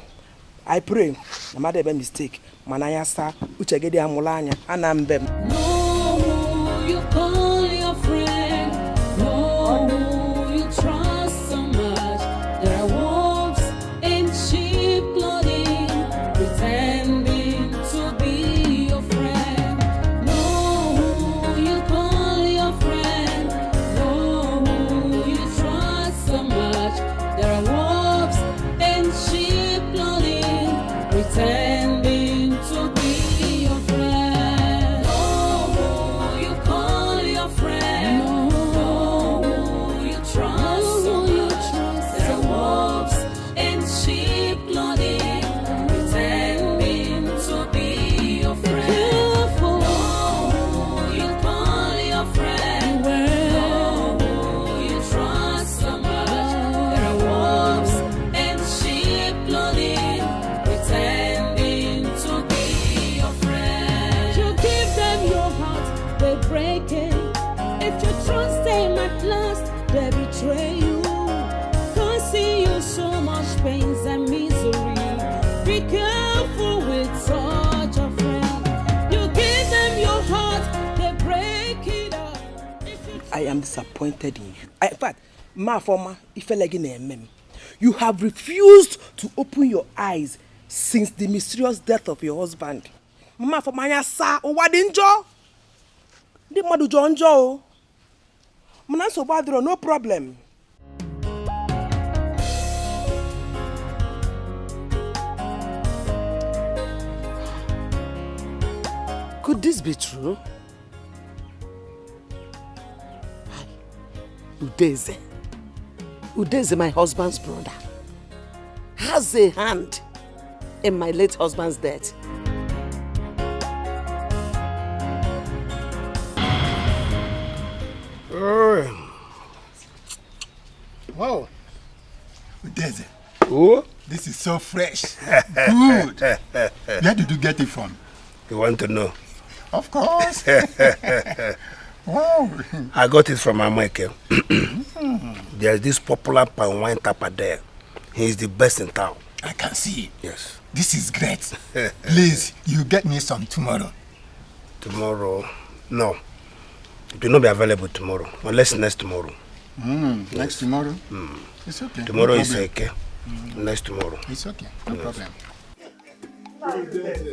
N: I pray. Na made be mistake. Manaya sa uchegede amulanya anambem.
L: Know who you call your friend. Know who you trust so much. There are wolves in sheep clothing, pretending to be your friend. Know who you call your friend. Know who you trust so much. There are wolves in sheep clothing, pretending to be your friend. Know who you call your friend. Know who you trust so much. There are wolves in sheep clothing, pretending to be your friend. Know who you call your friend. Know who you trust so much. There are wolves in sheep clothing, pretending to be your friend. You give them your heart, they break it. If you trust them at last, they betray you, causing you so much pains and misery. Be careful with such a friend. You give them your heart, they break it up.
N: I am disappointed in you. In fact, ma forma ifelegin. You have refused to open your eyes since the mysterious death of your husband. Mama for my sa o wadinjo. Di madu jonjo. Mana so badro no problem.
B: Could this be true? Udeze, my husband's brother, has a hand in my late husband's death.
O: Wow. Udeze. Oh, this is so fresh. Good. Where did you get it from?
P: You want to know?
O: Of course. Wow.
P: I got it from Ameke. There's this popular palm wine tapper there. He's the best in town.
O: I can see.
P: Yes.
O: This is great. Please, you get me some tomorrow.
P: Tomorrow? No. It will not be available tomorrow. Unless next tomorrow.
O: Yes. Next tomorrow? It's okay.
P: Tomorrow
O: no
P: is okay. Next tomorrow.
O: It's okay. No problem.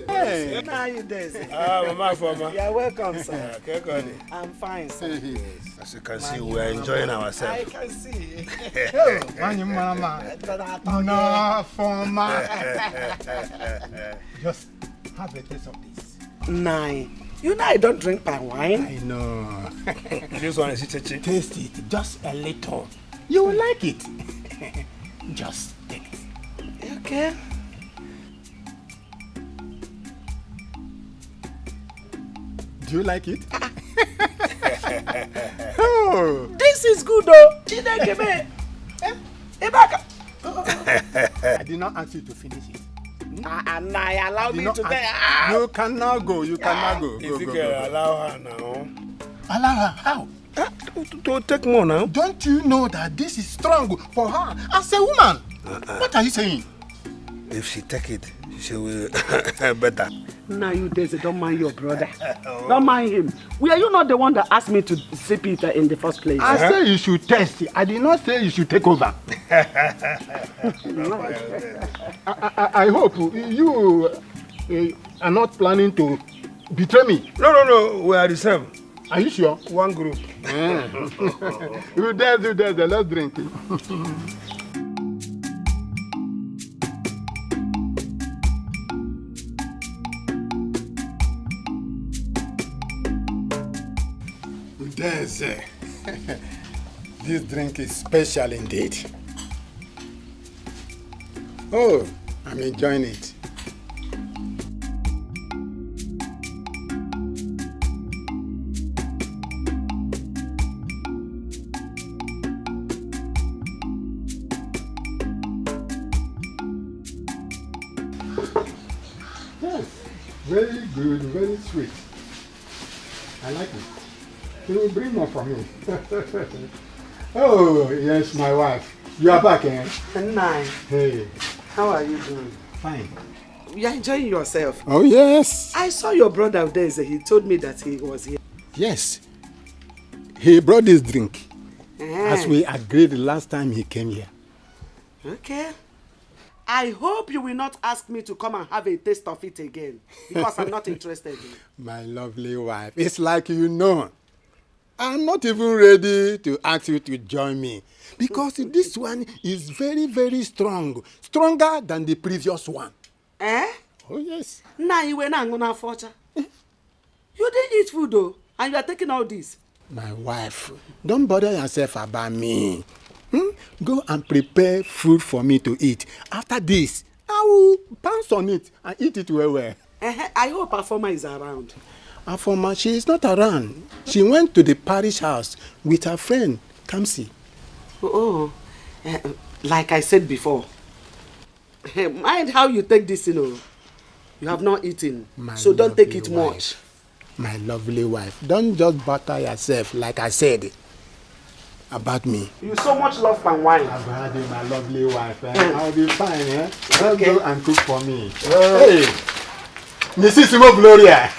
B: Hey, how are you doing?
P: Mama Foma.
B: You're welcome, sir.
P: Okay,
B: I'm fine, sir.
P: As you can see, we are enjoying ourselves.
B: I can see.
O: No, Foma. Just have a taste of this.
B: Nine. You know I don't drink palm wine.
O: I know.
P: This one is chichi.
O: Taste it, just a little. You will like it. Just take it.
B: Okay.
O: Do you like it? Oh.
B: This is good though.
O: I did not ask you to finish it.
B: And I allow me to take.
O: You cannot go. You cannot go.
P: If you can allow her now.
O: Allow her? How?
P: To take more now.
O: Don't you know that this is strong for her as a woman? What are you saying?
P: If she take it, she will better.
B: Now you Daisy, don't mind your brother. Don't mind him. Were you not the one that asked me to see Peter in the first place?
O: I said you should test it. I did not say you should take over. I hope you are not planning to betray me.
P: No. We are the same.
O: Are you sure?
P: One group.
O: You dare, let's drink it. This drink is special indeed. Oh, I'm enjoying it. Very good, very sweet. I like it. You will bring more for me. Oh, yes, my wife. You are back, eh?
B: Nine.
O: Hey.
B: How are you doing?
O: Fine.
B: You are enjoying yourself.
O: Oh, yes.
B: I saw your brother there. He told me that he was here.
O: Yes. He brought this drink. As we agreed the last time he came here.
B: Okay. I hope you will not ask me to come and have a taste of it again. Because I'm not interested.
O: My lovely wife, it's like you know. I'm not even ready to ask you to join me. Because this one is very, very strong. Stronger than the previous one.
B: Eh?
O: Oh, yes.
B: Now you were not gonna fortune. You didn't eat food though, and you are taking all this.
O: My wife, don't bother yourself about me. Go and prepare food for me to eat. After this, I will pounce on it and eat it well.
B: I hope Afoma is around.
O: Afoma, she is not around. She went to the Parish house with her friend, Kamsi.
B: Like I said before, mind how you take this, you have not eaten, so don't take it much.
O: My lovely wife, don't just butter yourself like I said about me.
B: You so much love and wine.
O: About my lovely wife, I'll be fine, eh? Just go and cook for me.
B: Hey,
O: Mrs. Gloria.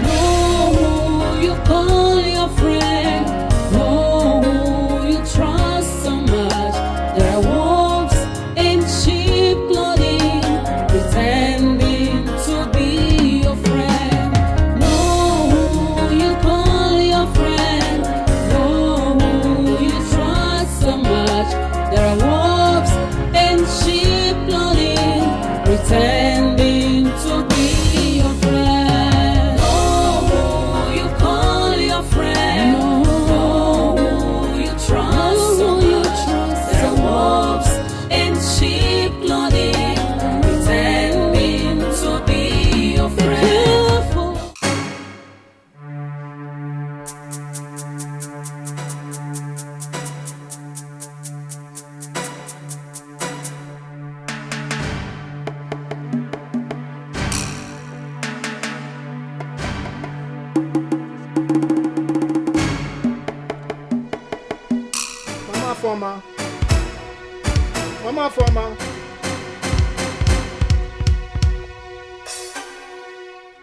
L: Know who you call your friend. Know who you trust so much. There are wolves in sheep clothing, pretending to be your friend. Know who you call your friend. Know who you trust so much. There are wolves in sheep clothing, pretending to be your friend. Know who you call your friend. Know who you trust so much. There are wolves in sheep clothing, pretending to be your friend.
O: Mama Foma.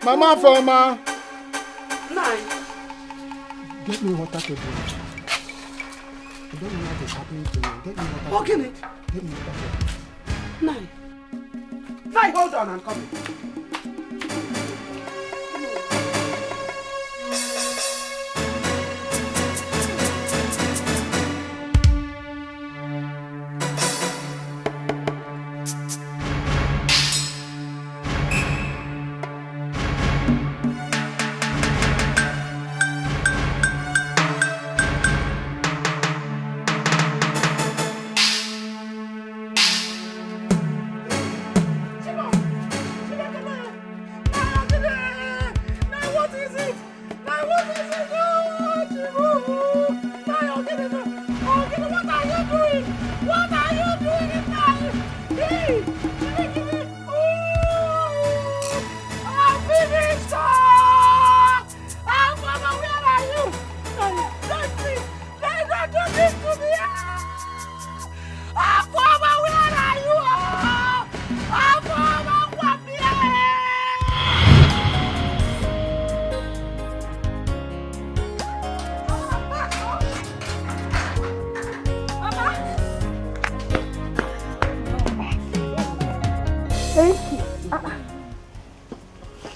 O: Mama Foma.
B: Nine.
O: Get me water to drink. I don't know what is happening to me. Get me water.
B: Okay.
O: Get me water.
B: Nine. Nine, hold on, I'm coming.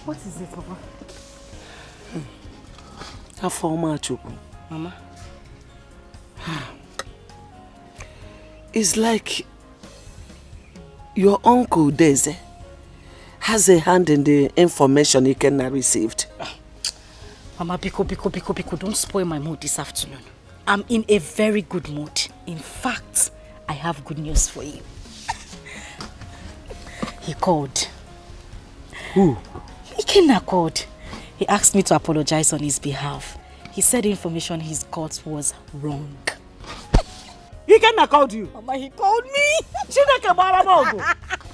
F: What is it, Papa?
B: Mama. It's like your uncle Deze has a hand in the information Ikenna received.
F: Mama, Biko, don't spoil my mood this afternoon. I'm in a very good mood. In fact, I have good news for you. He called.
B: Who?
F: Ikenna called. He asked me to apologize on his behalf. He said the information he got was wrong.
B: Ikenna called you?
F: Mama, he called me.
B: Chineke Baramogo.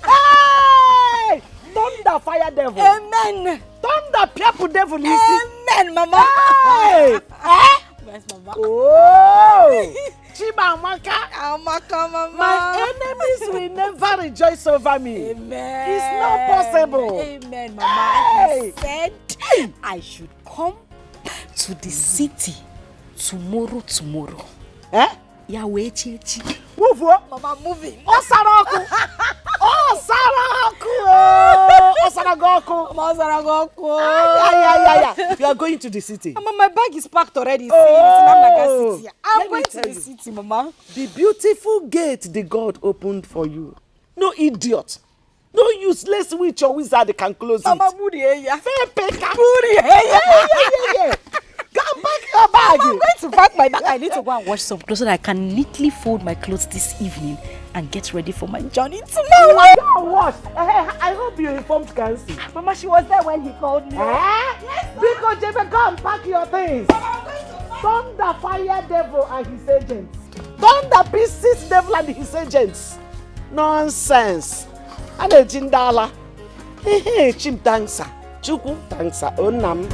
B: Hey!
N: Thunder fire devil.
E: Amen.
N: Thunder people devil.
E: Amen, Mama.
N: Hey.
E: Where's Mama?
N: Oh. Chiba
E: Amaka, Mama.
N: My enemies will never rejoice over me.
E: Amen.
N: It's not possible.
E: Amen, Mama. Hey. I said I should come to the city tomorrow.
N: Eh?
E: Yahweh Chichi.
N: Move what?
E: Mama, moving.
N: Osaraku. Osaragoku. Yeah. You are going to the city.
E: Mama, my bag is packed already.
N: Oh.
E: I'm going to the city, Mama.
N: The beautiful gate the God opened for you. No idiot. No useless witch or wizard can close it.
E: Mama, yeah.
N: Yeah. Come back your bag.
E: Mama, I'm going to pack my bag. I need to go and wash some clothes so that I can neatly fold my clothes this evening and get ready for my journey tomorrow.
N: Wash. I hope you informed Counsel.
E: Mama, she was there when he called me.
N: Yes, because Jebe, go and pack your things. Thunder fire devil and his agents. Thunder pieces devil and his agents. Nonsense. And a jindala. Chim tangsa. Chuku tangsa. Onam.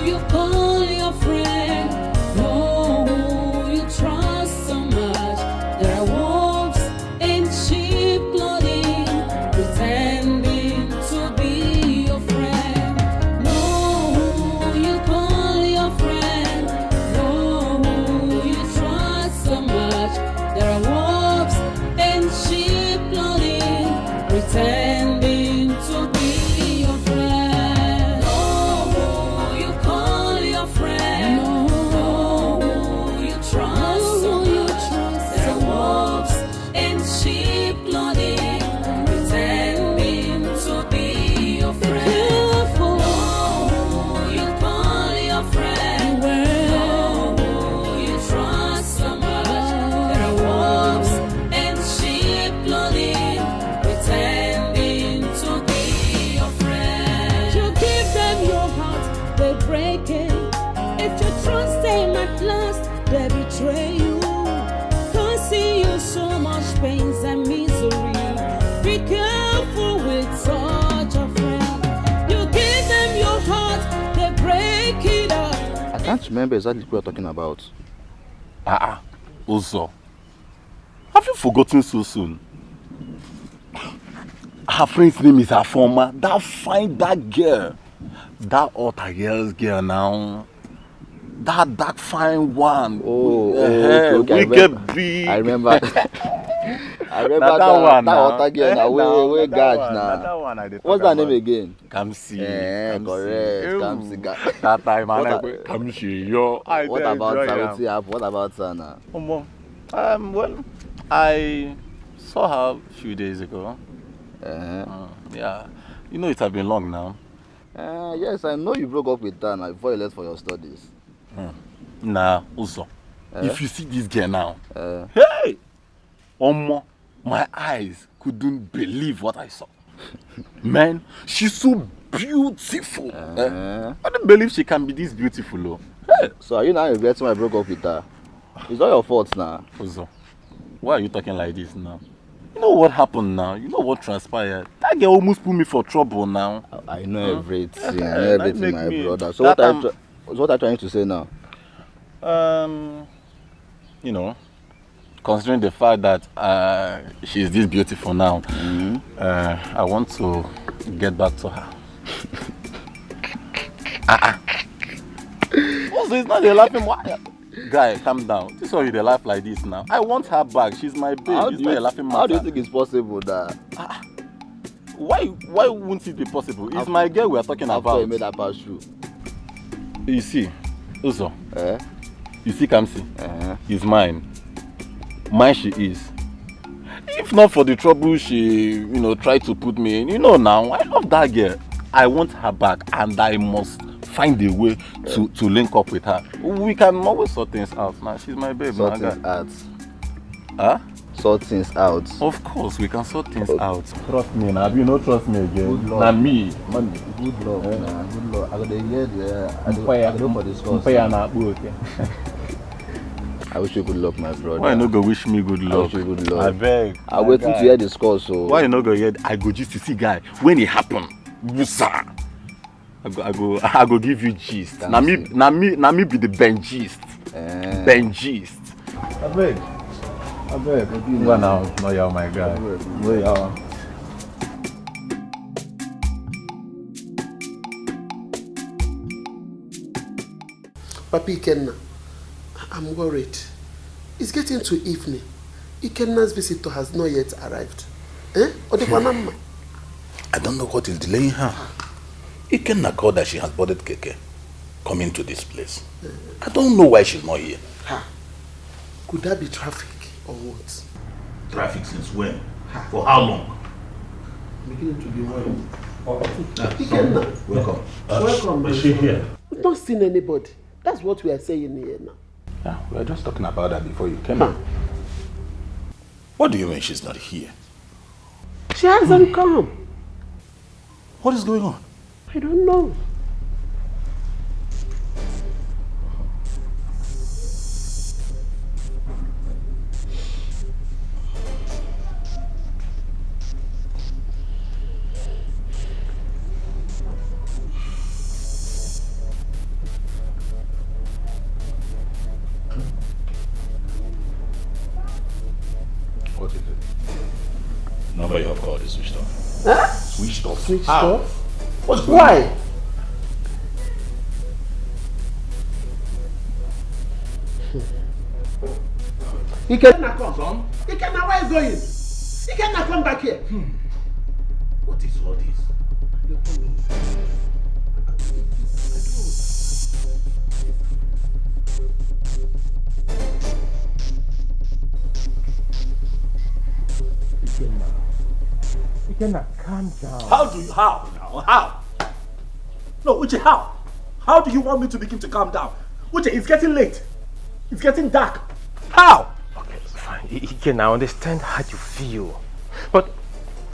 L: You call your friend, know who you trust so much. There are wolves in sheep clothing, pretending to be your friend. Know who you call your friend, know who you trust so much. There are wolves in sheep clothing, pretending to be your friend. They betray you, causing you so much pains and misery. Be careful with such a friend. You give them your heart, they break it up.
Q: I can't remember exactly what you're talking about.
I: Uzo, have you forgotten so soon? Her friend's name is Afoma. That girl. That other girl now. That fine one.
Q: Okay. I remember. I remember that other girl now. We got now. What's that name again?
I: Kamsi.
Q: Correct. Kamsi.
I: That time, Kamsi.
Q: What about her? What about her now?
I: Well, I saw her a few days ago. Yeah. You know it has been long now.
Q: Yes, I know you broke up with her now before you left for your studies.
I: Nah, also, if you see this girl now, hey, my eyes couldn't believe what I saw. Man, she's so beautiful. I don't believe she can be this beautiful, though.
Q: Hey. So are you now regretting why I broke up with her? It's all your fault now.
I: Also, why are you talking like this now? You know what happened now? You know what transpired? That girl almost put me for trouble now.
Q: I know everything. I know everything, my brother. So what are you trying to say now?
I: You know, considering the fact that she's this beautiful now, I want to get back to her. Also, it's not a laughing. Guy, calm down. This is why you laugh like this now. I want her back. She's my babe. It's not a laughing matter.
Q: How do you think it's possible that?
I: Why wouldn't it be possible? It's my girl we are talking about.
Q: After you made that pass through.
I: You see, Uzo. You see Kamsi? He's mine. Mine she is. If not for the trouble she, tried to put me in, now, I love that girl. I want her back and I must find a way to link up with her. We can always sort things out now. She's my babe.
Q: Sort things out.
I: Huh?
Q: Sort things out.
I: Of course, we can sort things out. Trust me now. You don't trust me again. Now me. Money.
Q: Good luck. Good luck. I got the head. I go for this course. I wish you good luck, my brother.
I: Why you no go wish me good luck?
Q: I wish you good luck.
I: I beg.
Q: I waiting to hear the score, so.
I: Why you no go hear? I go just to see guy when it happen. Busa. I go give you gist. Na me be the Benjist. Benjist.
K: I beg. Go now, no ya my guy. No ya.
B: Papi Ikenna, I'm worried. It's getting to evening. Ikenna's visitor has not yet arrived. I
K: don't know what is delaying her. Ikenna called that she has boarded Keke coming to this place. I don't know why she's not here.
B: Could that be traffic or what?
K: Traffic since when? For how long?
B: Beginning to be worried.
K: Ikenna, welcome.
B: Welcome.
K: Is she here?
B: We've not seen anybody. That's what we are saying here now.
K: Yeah, we were just talking about that before you came in. What do you mean she's not here?
B: She hasn't come.
K: What is going on?
B: I don't know.
K: What is it? Number you have called is switched off.
B: Huh?
K: Switched off?
B: Switched
K: How?
B: off?
K: What's going on?
B: Why? Ikenna come.
K: Son?
B: Ikenna, where are you going? Ikenna, come back here.
K: What is all this?
J: Ikenna, calm down.
A: How? No, Uche, how? How do you want me to begin to calm down? Uche, it's getting late. It's getting dark. How?
J: Okay, fine. Ikenna, I understand how you feel. But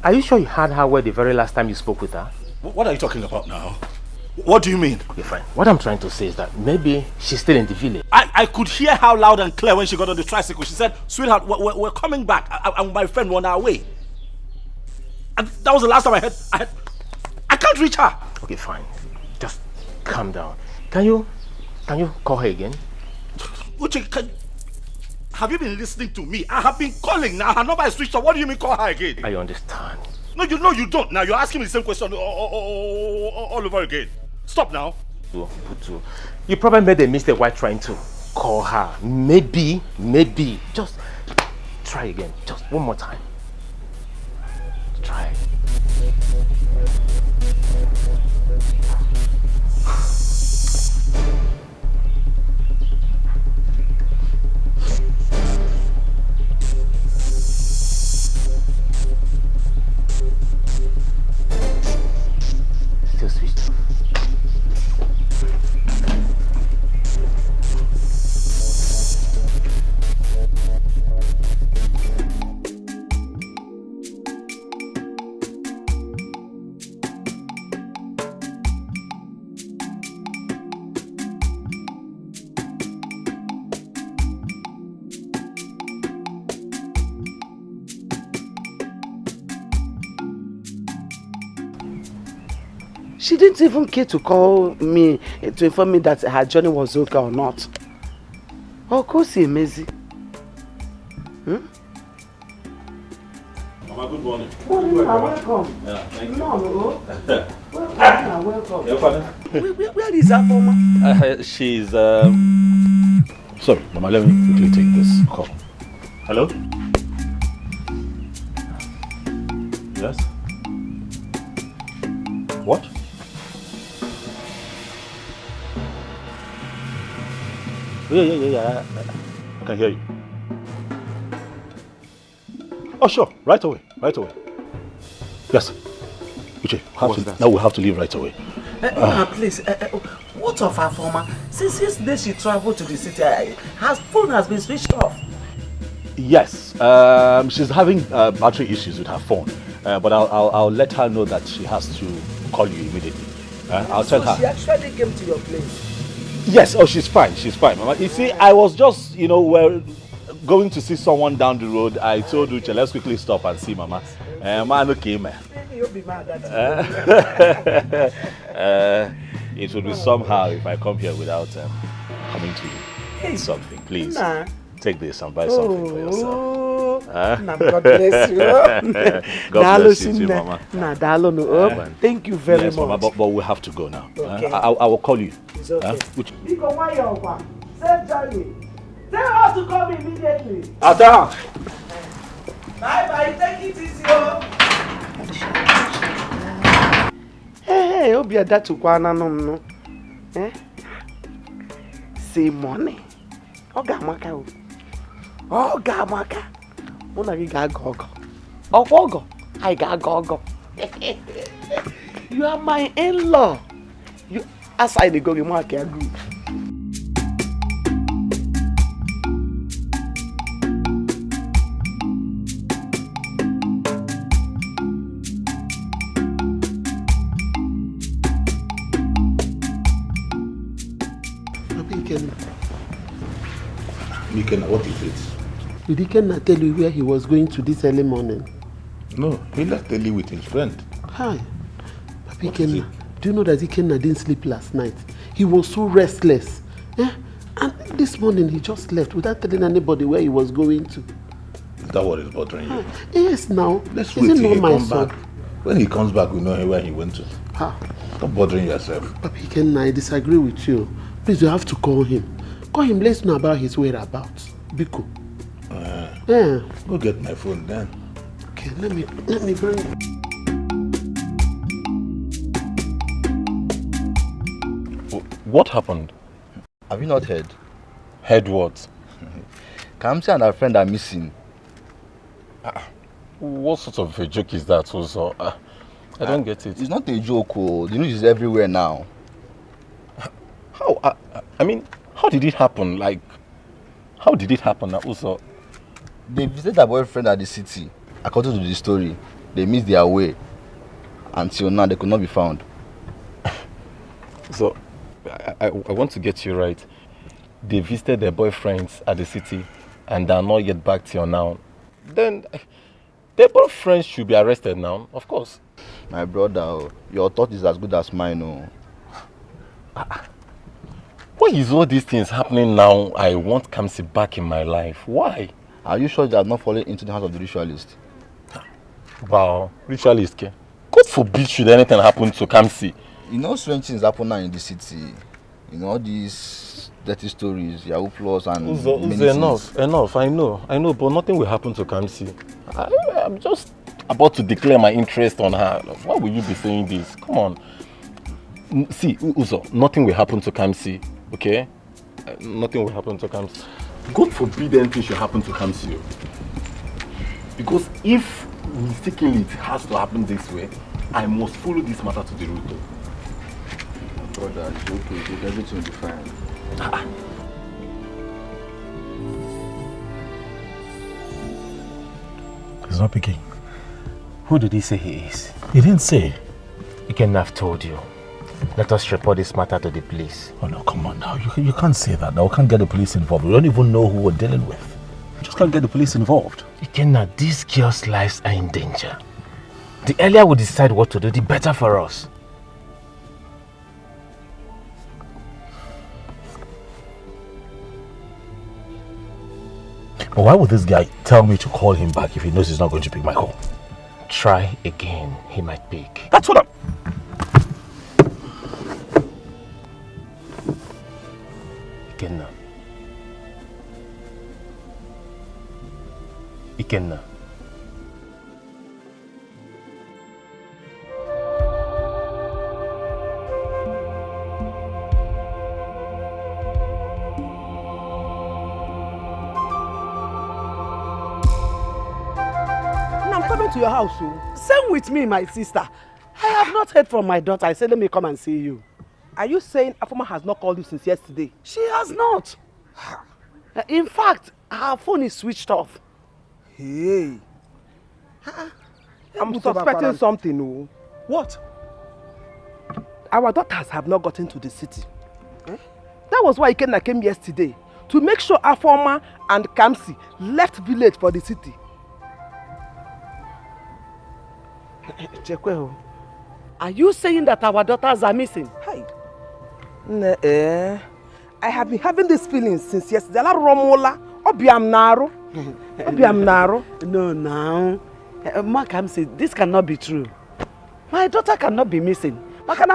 J: are you sure you heard her well the very last time you spoke with her?
A: What are you talking about now? What do you mean?
J: Okay, fine. What I'm trying to say is that maybe she's still in the village.
A: I could hear her loud and clear when she got on the tricycle. She said, sweetheart, we're coming back. I and my friend were on our way. And that was the last time I can't reach her.
J: Okay, fine. Just calm down. Can you call her again?
A: Uche, have you been listening to me? I have been calling now. Her number is switched off. What do you mean call her again?
J: I understand.
A: No, you don't. Now you're asking me the same question all over again. Stop now.
J: Putu, you probably made a mistake while trying to call her. Maybe. Just try again. Just one more time. Try. Still switched off.
B: She didn't even care to call me to inform me that her journey was okay or not. Of course, it's amazing.
A: Mama, good morning.
B: Welcome.
A: Yeah, thank you.
B: Welcome.
A: Your father?
B: Where is her mama?
A: She's sorry, Mama, let me quickly take this call. Hello? Yes? What? Yeah. I can hear you. Oh, sure. Right away. Yes. Uche, now we have to leave right away.
B: Please, what of her former? Since yesterday she traveled to the city, her phone has been switched off.
A: Yes. She's having battery issues with her phone. But I'll let her know that she has to call you immediately. I'll tell her.
B: She actually came to your place.
A: Yes, oh, she's fine, Mama. You see, I was just, we're going to see someone down the road. I told Uche, let's quickly stop and see Mama. Man, okay, man.
N: You'll be mad at
A: It would be somehow if I come here without coming to you. Hey, something, please.
N: Nah.
A: Take this and buy something for yourself.
N: God bless you.
A: God bless you too, Mama.
N: Thank you very much.
A: Mama, but we have to go now.
N: Okay.
A: I will call you.
N: It's okay.
A: Which?
N: Safe journey. Tell her to come immediately.
A: Ada!
N: Bye-bye. Take it easy. Hey, Obi ada to kwana no. Say money. Oga maka o. Oga maka. Una gi ga gogo. Ogogo. I ga gogo. You are my in-law. You aside the gogi maka good.
K: Ikenna, what is it?
B: Did Ikenna tell you where he was going to this early morning?
K: No, he left early with his friend.
B: Hi. Papa Ikenna, do you know that Ikenna didn't sleep last night? He was so restless. And this morning he just left without telling anybody where he was going to.
K: Is that what is bothering you?
B: Yes, now.
K: Let's wait till he comes back. When he comes back, we know where he went to. Stop bothering yourself.
B: Papa Ikenna, I disagree with you. Please, you have to call him. Call him, let's know about his whereabouts. Biko.
K: Go get my phone then.
B: Okay, let me bring it.
I: What happened?
Q: Have you not heard?
I: Heard what?
Q: Kamsi and her friend are missing.
I: What sort of a joke is that also? I don't get it.
Q: It's not a joke. The news is everywhere now.
I: How? I mean, how did it happen? Like, how did it happen also?
Q: They visited their boyfriend at the city. According to the story, they missed their way. Until now, they could not be found.
I: So, I want to get you right. They visited their boyfriends at the city and they are not yet back till now. Then, their boyfriends should be arrested now, of course.
Q: My brother, your thought is as good as mine.
I: Why is all these things happening now? I want Kamsi back in my life. Why?
Q: Are you sure they have not fallen into the hands of the ritualist?
I: Wow, ritualist? God forbid should anything happen to Kamsi.
Q: You know strange things happen now in the city. You know all these dirty stories, Yahoo Plus and
I: enough, I know, but nothing will happen to Kamsi. I'm just about to declare my interest on her. Why will you be saying this? Come on. See, Uzo, nothing will happen to Kamsi, okay? Nothing will happen to Kamsi. God forbid anything should happen to Kamsi. Because if mistakenly it has to happen this way, I must follow this matter to the root.
Q: Brother, it's okay, everything will be fine.
R: He's not picking.
S: Who did he say he is?
R: He didn't say.
S: He can have told you. Let us report this matter to the police.
R: Oh no, come on now. You can't say that now. We can't get the police involved. We don't even know who we're dealing with. We just can't get the police involved.
S: Ikenna, these girls' lives are in danger. The earlier we decide what to do, the better for us.
R: But why would this guy tell me to call him back if he knows he's not going to pick my call?
S: Try again. He might pick.
R: That's what I'm...
S: Ikenna. Ikenna.
B: I'm coming to your house. Same with me, my sister. I have not heard from my daughter. I said, let me come and see you.
N: Are you saying Afoma has not called you since yesterday?
B: She has not. In fact, her phone is switched off.
N: Hey. I'm suspecting something.
B: What?
N: Our daughters have not gotten to the city. That was why Ikenna came yesterday, to make sure Afoma and Kamsi left village for the city. Chekweho,
B: are you saying that our daughters are missing?
N: Hi. I have been having these feelings since yesterday. Obiam Naro.
B: No, now. Ma Kamsi, this cannot be true. My daughter cannot be missing. My daughter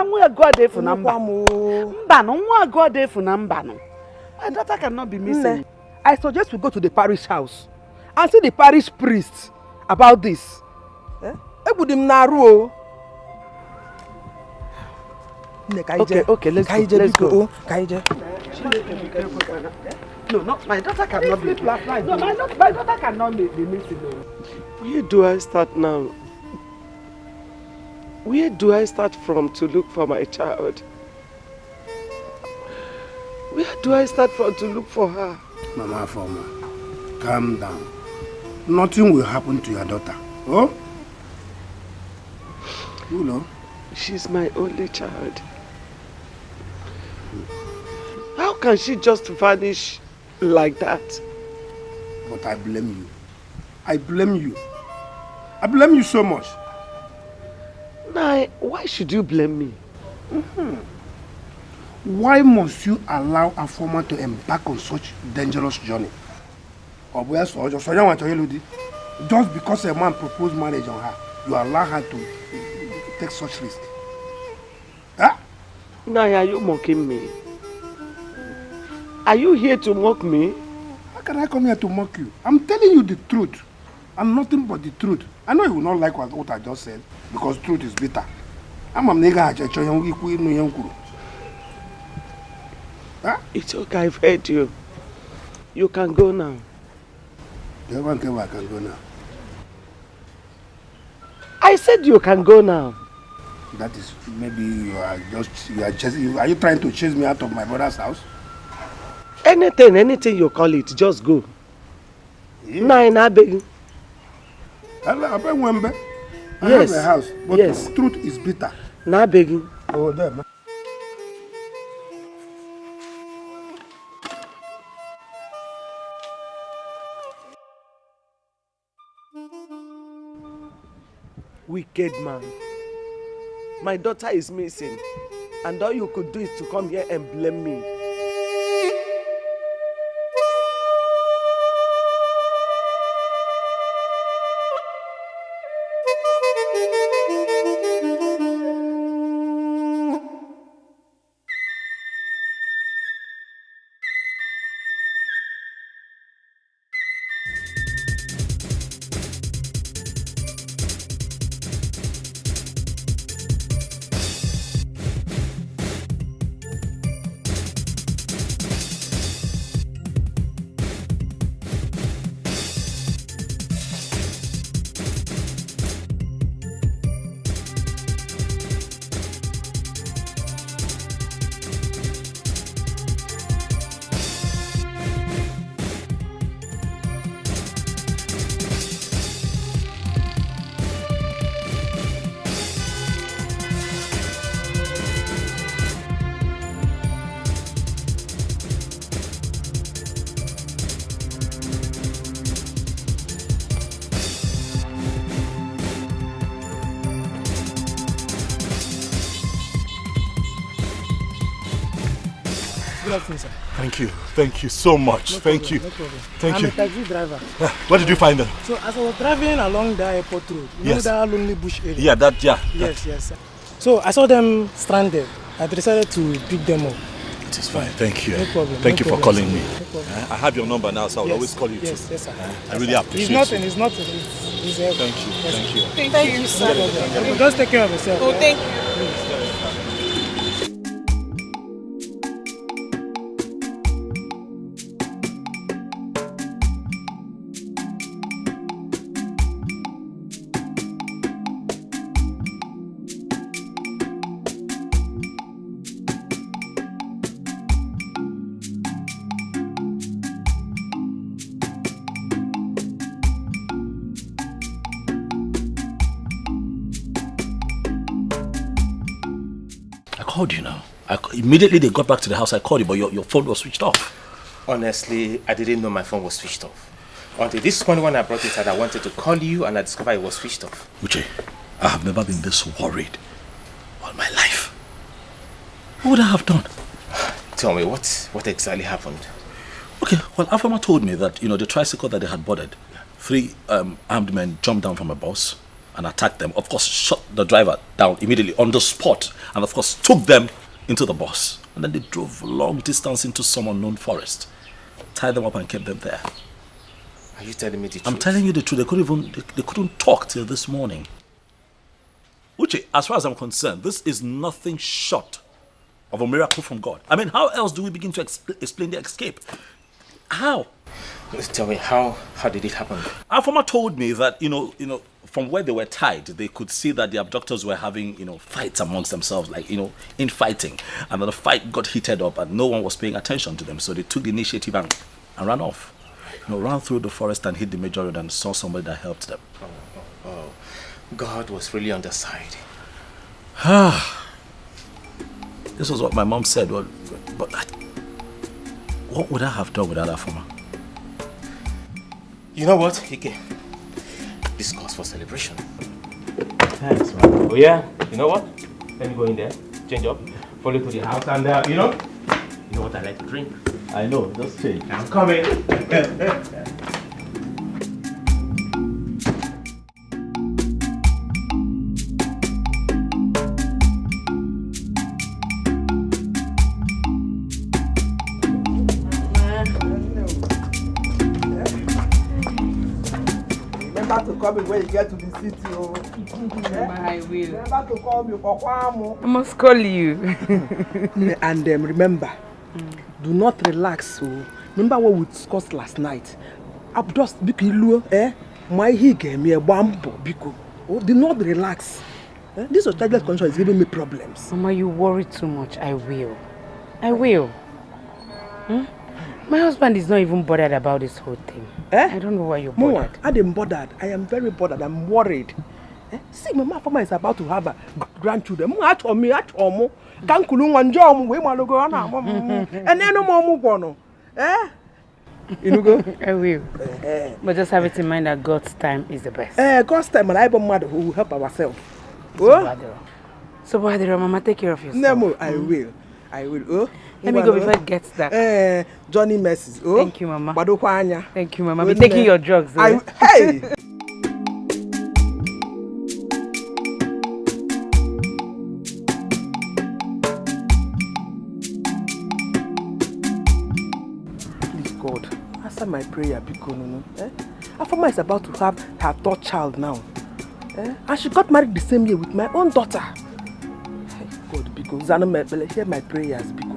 B: cannot be missing.
N: I suggest we go to the parish house and see the parish priest about this. Okay, let's go.
B: No, my daughter cannot be. No, my daughter cannot be missing.
T: Where do I start now? Where do I start from to look for my child? Where do I start from to look for her?
P: Mama Foma, calm down. Nothing will happen to your daughter. Oh? You know?
T: She's my only child. How can she just vanish like that?
P: But I blame you. I blame you. I blame you so much.
T: Nai, why should you blame me?
P: Why must you allow a former to embark on such dangerous journey? Just because a man proposed marriage on her, you allow her to take such risk? Huh?
T: Nai, are you mocking me? Are you here to mock me?
P: How can I come here to mock you? I'm telling you the truth. And nothing but the truth. I know you will not like what I just said, because truth is bitter.
T: It's okay, I've heard you. You can go now.
P: You don't care where I can go now.
T: I said you can go now.
P: That is, maybe are you trying to chase me out of my brother's house?
T: Anything you call it, just go. Nine, I beg you.
P: I have a house, but the truth is bitter.
T: Now begging.
P: Oh, there, man.
T: Wicked man. My daughter is missing, and all you could do is to come here and blame me.
A: Sir. Thank you so much.
D: No
A: Thank
D: problem,
A: you.
D: No problem.
A: Thank you.
D: I'm a taxi driver.
A: Where did you find them?
D: So as I was driving along the airport road, you know that lonely bush area?
A: Yeah,
D: Yes, sir. So I saw them stranded. I decided to pick them up.
A: It is fine. Thank you.
D: No problem.
A: Thank you for calling me.
D: No problem.
A: I have your number now, so I'll always call you too.
D: Yes, sir.
A: I really appreciate it.
D: It's nothing. It's helpful.
A: Thank you.
D: Yes,
A: Thank you.
H: Thank you, sir.
D: No problem. Just take care of yourself.
H: Oh, thank you.
R: I called you now.
A: Immediately they got back to the house, I called you, but your phone was switched off.
J: Honestly, I didn't know my phone was switched off. Until this morning when I brought it out, I wanted to call you and I discovered it was switched off.
A: Uche, I have never been this worried all my life. What would I have done?
J: Tell me, what exactly happened?
A: Okay, well, Afama told me that, the tricycle that they had boarded, 3 armed men jumped down from a bus and attacked them. Of course, shot the driver down immediately on the spot and, of course, took them into the bus. And then they drove a long distance into some unknown forest, tied them up and kept them there.
J: Are you telling me the truth?
A: I'm telling you the truth. They couldn't talk till this morning. Uche, as far as I'm concerned, this is nothing short of a miracle from God. I mean, how else do we begin to explain the escape? How?
J: Tell me, how did it happen?
A: Afama told me that, from where they were tied, they could see that the abductors were having, fights amongst themselves, like, infighting. And then the fight got heated up and no one was paying attention to them. So they took the initiative and ran off. Ran through the forest and hit the major road and saw somebody that helped them.
J: Oh. God was really on their side.
A: This was what my mom said. But what would I have done without Afama?
J: You know what, Dikeh? This calls for celebration.
T: Thanks, man. Oh yeah, you know what? Let me go in there, change up, follow to the house, and you know what I like to drink.
A: I know, just change.
T: I'm coming.
N: Remember to call me when you get to the city. Oh.
C: I will.
N: Remember to call me for Kwamo.
C: I must call you.
N: And remember, do not relax. So remember what we discussed last night. Just my he gave me a bumbo because do not relax. This childless condition is giving me problems.
C: Mama, you worry too much. I will. My husband is not even bothered about this whole thing. I don't know why you're bothered.
N: I am bothered. I am very bothered. I'm worried. See, my mama is about to have a grandchildren. And then no more. You go?
C: I will. But just have it in mind that God's time is the best.
N: God's time, and I am mother who will help ourselves.
C: So, Mama, take care of yourself.
N: No, I will. Oh.
C: Let me go before it gets dark.
N: Johnny messes. Oh.
C: Thank you, Mama. Thank you, Mama. Be taking your drugs.
N: Hey! Please, God, answer my prayer because Afama is about to have her third child now. And she got married the same year with my own daughter. Hey, God, because I hear my prayers because.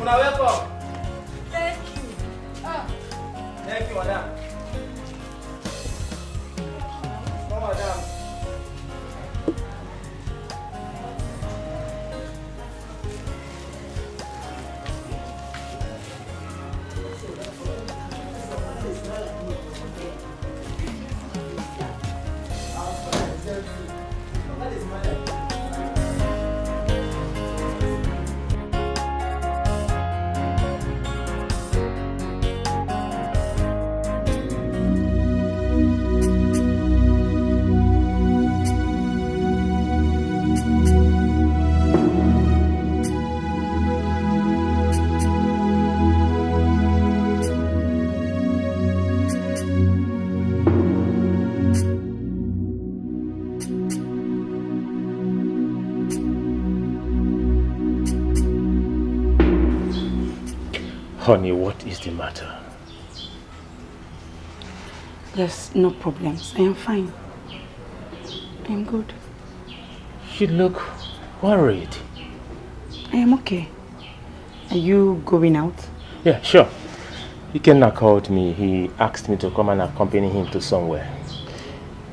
T: Una welcome.
C: Thank you.
T: Thank you, madam. No, madam. Honey, what is the matter?
C: There's no problems. I am fine. I am good.
T: You look worried.
C: I am okay. Are you going out?
T: Yeah, sure. Ikenna called me. He asked me to come and accompany him to somewhere.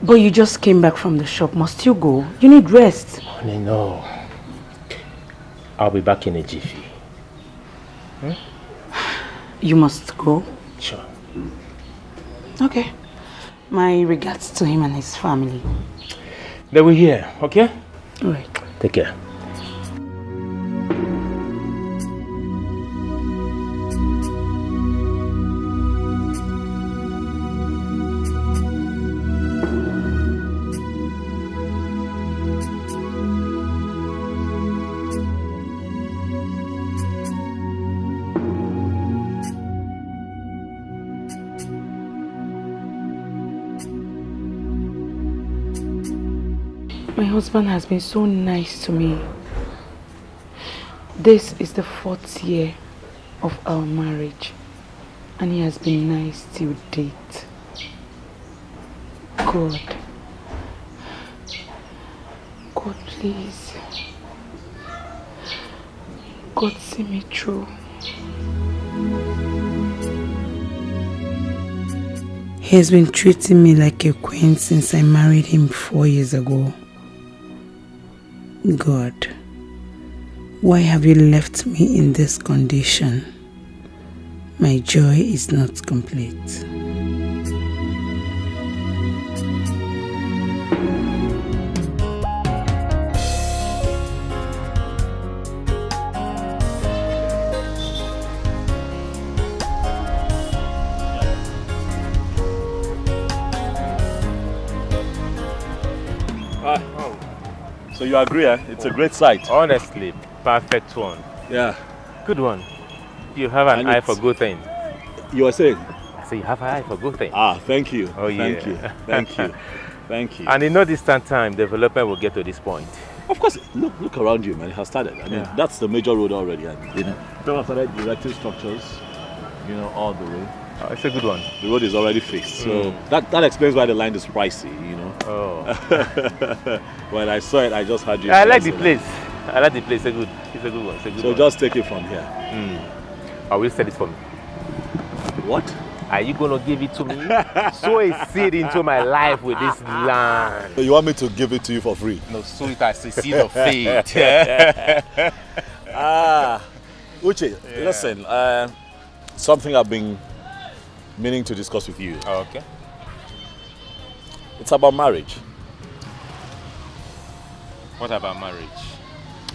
C: But you just came back from the shop. Must you go? You need rest.
T: Honey, no. I'll be back in a jiffy. Hmm?
C: You must go?
T: Sure.
C: Okay. My regards to him and his family.
T: They will hear, okay?
C: All right.
T: Take care.
C: My husband has been so nice to me. This is the 4th year of our marriage, and he has been nice till date. God, please. God, see me through. He has been treating me like a queen since I married him 4 years ago. God, why have you left me in this condition? My joy is not complete.
A: So you agree, eh? It's a great site.
T: Honestly, perfect one.
A: Yeah.
T: Good one. You have an eye for good things.
A: You are saying?
T: I say you have an eye for good things.
A: Ah, thank you.
T: Oh, yeah.
A: Thank you. Thank you. Thank you.
T: And in no distant time, development will get to this point.
A: Of course, look around you, man. It has started. I mean, that's the major road already. And, you know, people have started erecting structures, you know, all the way.
T: Oh, it's a good one.
A: The road is already fixed. So that explains why the land is pricey, you know.
T: Oh.
A: When I saw it, I just had you.
T: I like the place. I like the place. It's a good one. It's a good
A: so
T: one.
A: Just take it from here.
T: I will sell it for me.
A: What?
T: Are you going to give it to me? Sow a seed into my life with this land.
A: So you want me to give it to you for free?
T: No, sow it as a seed of faith.
A: Uche, listen. Something I've been meaning to discuss with you.
T: Oh, okay.
A: It's about marriage.
T: What about marriage?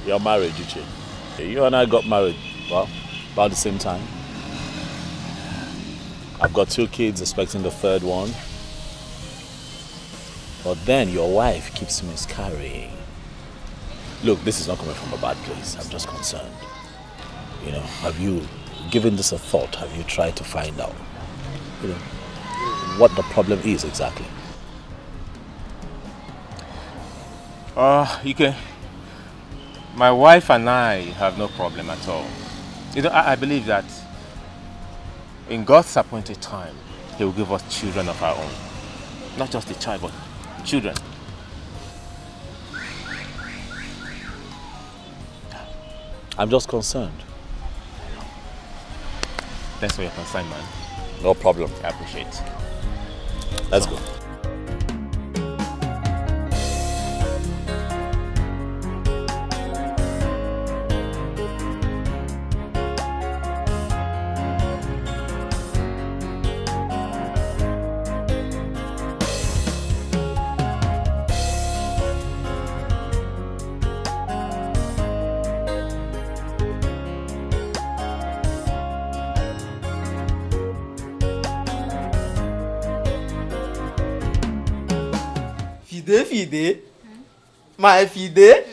A: Your marriage, Uche. You and I got married, well, about the same time. I've got 2 kids, expecting the 3rd one. But then your wife keeps miscarrying. Look, this is not coming from a bad place. I'm just concerned. You know, have you given this a thought? Have you tried to find out, you know, what the problem is exactly?
T: Okay. My wife and I have no problem at all. You know, I believe that in God's appointed time, He will give us children of our own. Not just a child, but children.
A: I'm just concerned.
T: Thanks for your concern, man.
A: No problem.
T: I appreciate it.
A: Let's go.
U: Fide, my Fide,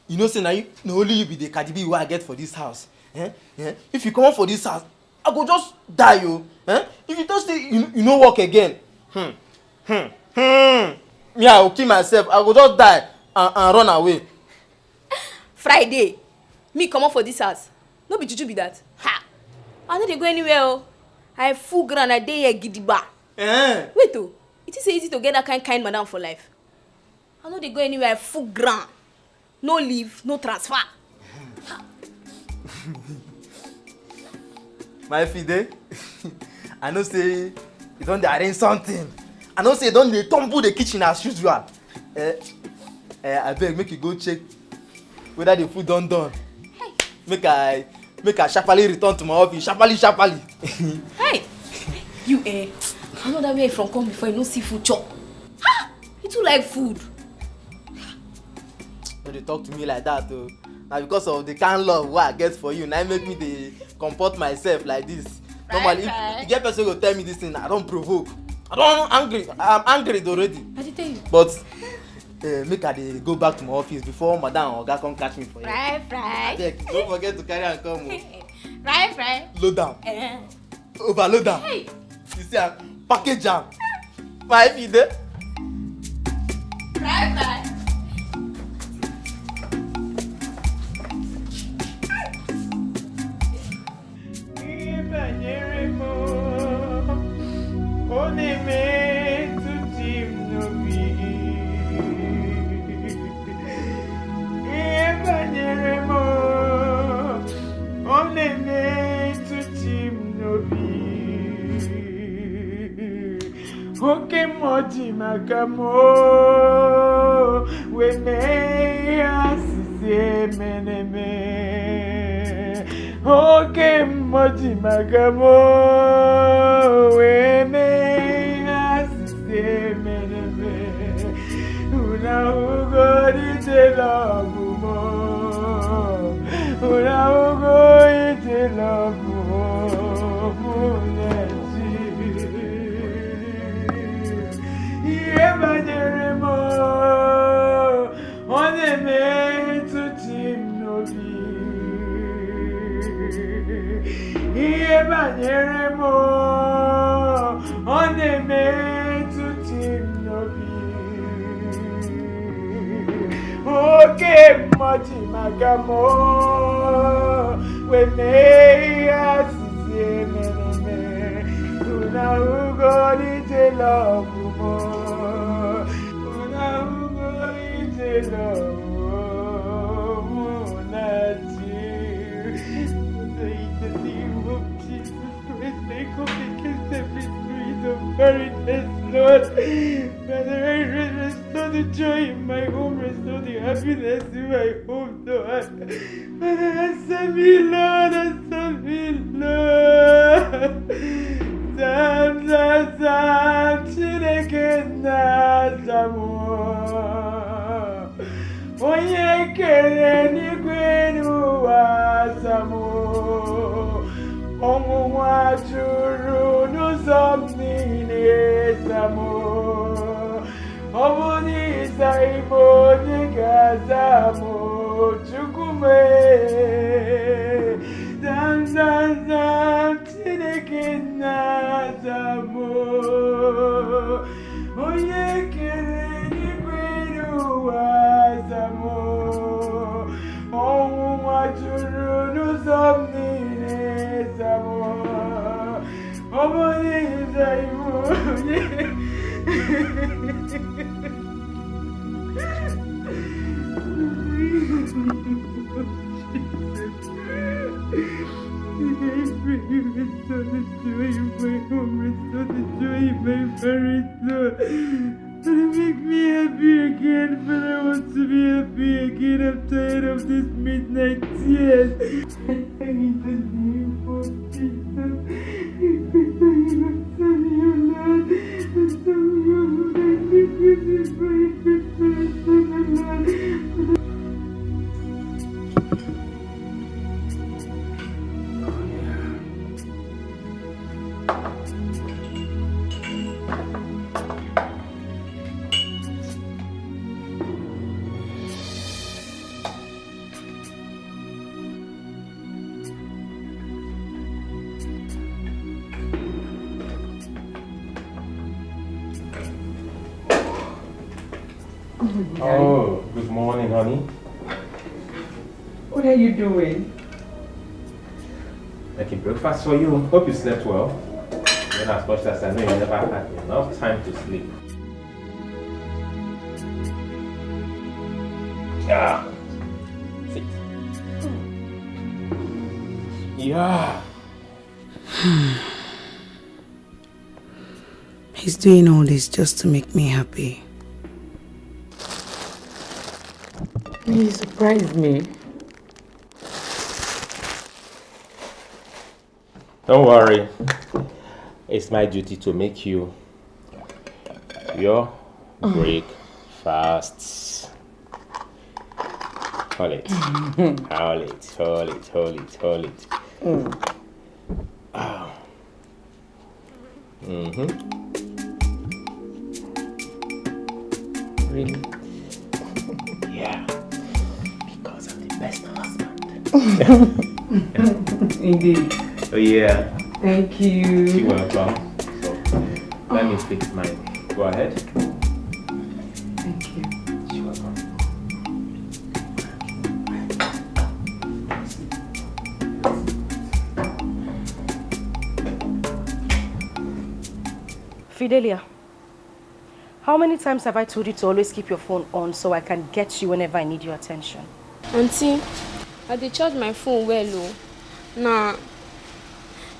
U: you know say na only you be the Cardi B wey I get for this house. If you come out for this house, I go just die yo. If you just say you no work again, me I go kill myself. I go just die and run away.
V: Friday, me come out for this house. No be juju be that. Ha! I no dey go anywhere oh. I full ground, I dey here gidigba. Wait oh, it is easy to get that kind madam for life. I know they go anywhere, full ground. No leave, no transfer.
U: My Fide, I know say you don't arrange something. I know say you don't tumble the kitchen as usual. I beg, make you go check whether the food done. Hey. Make I sharply return to my office. Sharply.
V: Hey, you I know that way from come before you no see food chop. Ha! You too like food.
U: No dey talk to me like that though. Na because of the kind love wey I get for you na make me dey comport myself like this. Normally if you get person go tell me this thing, I don provoke. I'm angry already.
V: I dey tell you.
U: But make I dey go back to my office before madam or oga come catch me for here.
V: Fry.
U: Don't forget to carry am come.
V: Fry.
U: Load down. Overload am.
V: Hey.
U: You see am, package am. My Fide.
V: Fry.
M: Oke moji makamo we me asise meneme. Oke moji makamo we me asise meneme. Una ugo ite love mo. Una ugo ite love mo. Evangelimo, on est meant to team novi. Evangelimo, on est meant to team novi. Okay, Mati Magamo, we may ask him. Una ugo di love. Lord, Father, restore the joy in my home, restore the happiness in my home, Lord. Father, answer me, Lord, answer me, Lord. Sam, Chineke na Samu. Onye kere n'igwe n'ụwa Samu. Ọnwụnwa juru n'ụzọ m niile Samu. Ọ bụ n'ịza ime onye ga-aza m Chukwu mee. Sam, Chineke na Samu. Onye kere n'igwe n'ụwa Samu. Ọnwụnwa juru n'ụzọ m niile Samu. Ọ bụ n'ịza ime onye But it make me happy again. But I want to be happy again. I'm tired of this midnight tears. I need the name of Jesus.
T: Oh, good morning, honey.
C: What are you doing?
T: Making breakfast for you. Hope you slept well. Not as much as I know you never had enough time to sleep. Yeah. Sit. Yeah.
C: He's doing all this just to make me happy. You surprised me.
T: Don't worry. It's my duty to make you your breakfasts. Hold it. Hold it. Hold it. Hold it. Hold it. Oh.
C: Really?
T: Yeah. Because I'm the best husband.
C: Indeed.
T: Oh yeah.
C: Thank you.
T: You're welcome. So let me fix mine. Go ahead.
C: Thank you.
T: You're welcome.
F: Fidelia, how many times have I told you to always keep your phone on so I can get you whenever I need your attention?
V: Auntie, I dey charge my phone well o.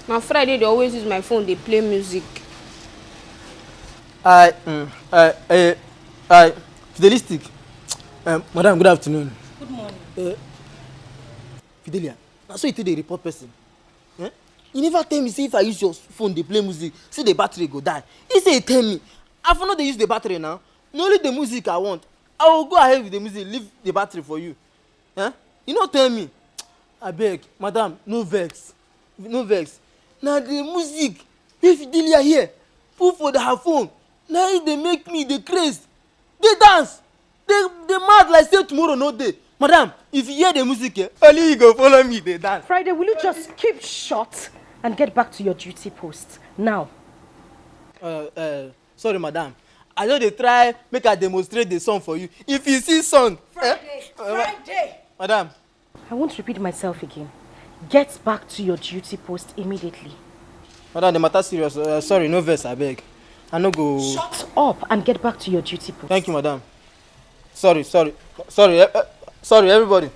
V: Na Friday they always use my phone, they play music.
U: Fidelistic. Madam, good afternoon.
F: Good morning.
U: Fidelia, that's why you take the report person. You never tell me, say if I use your phone, they play music, see the battery go die. You say, tell me, I know they use the battery now. Not only the music I want. I will go ahead with the music, leave the battery for you. You don't tell me. I beg, madam, no vex. No vex. Now the music, if Fidelia here, put for her phone. Now they make me, they crazy. They dance. They mad like say tomorrow no day. Madam, if you hear the music, only you go follow me, they dance.
F: Friday, will you just keep short and get back to your duty post now?
U: Sorry, madam. I know they try make I demonstrate the song for you. If you see song,
F: Friday.
U: Madam.
F: I won't repeat myself again. Get back to your duty post immediately.
U: Madam, the matter serious. Sorry, no verse, I beg. I no go.
F: Shut up and get back to your duty post.
U: Thank you, madam. Sorry, everybody.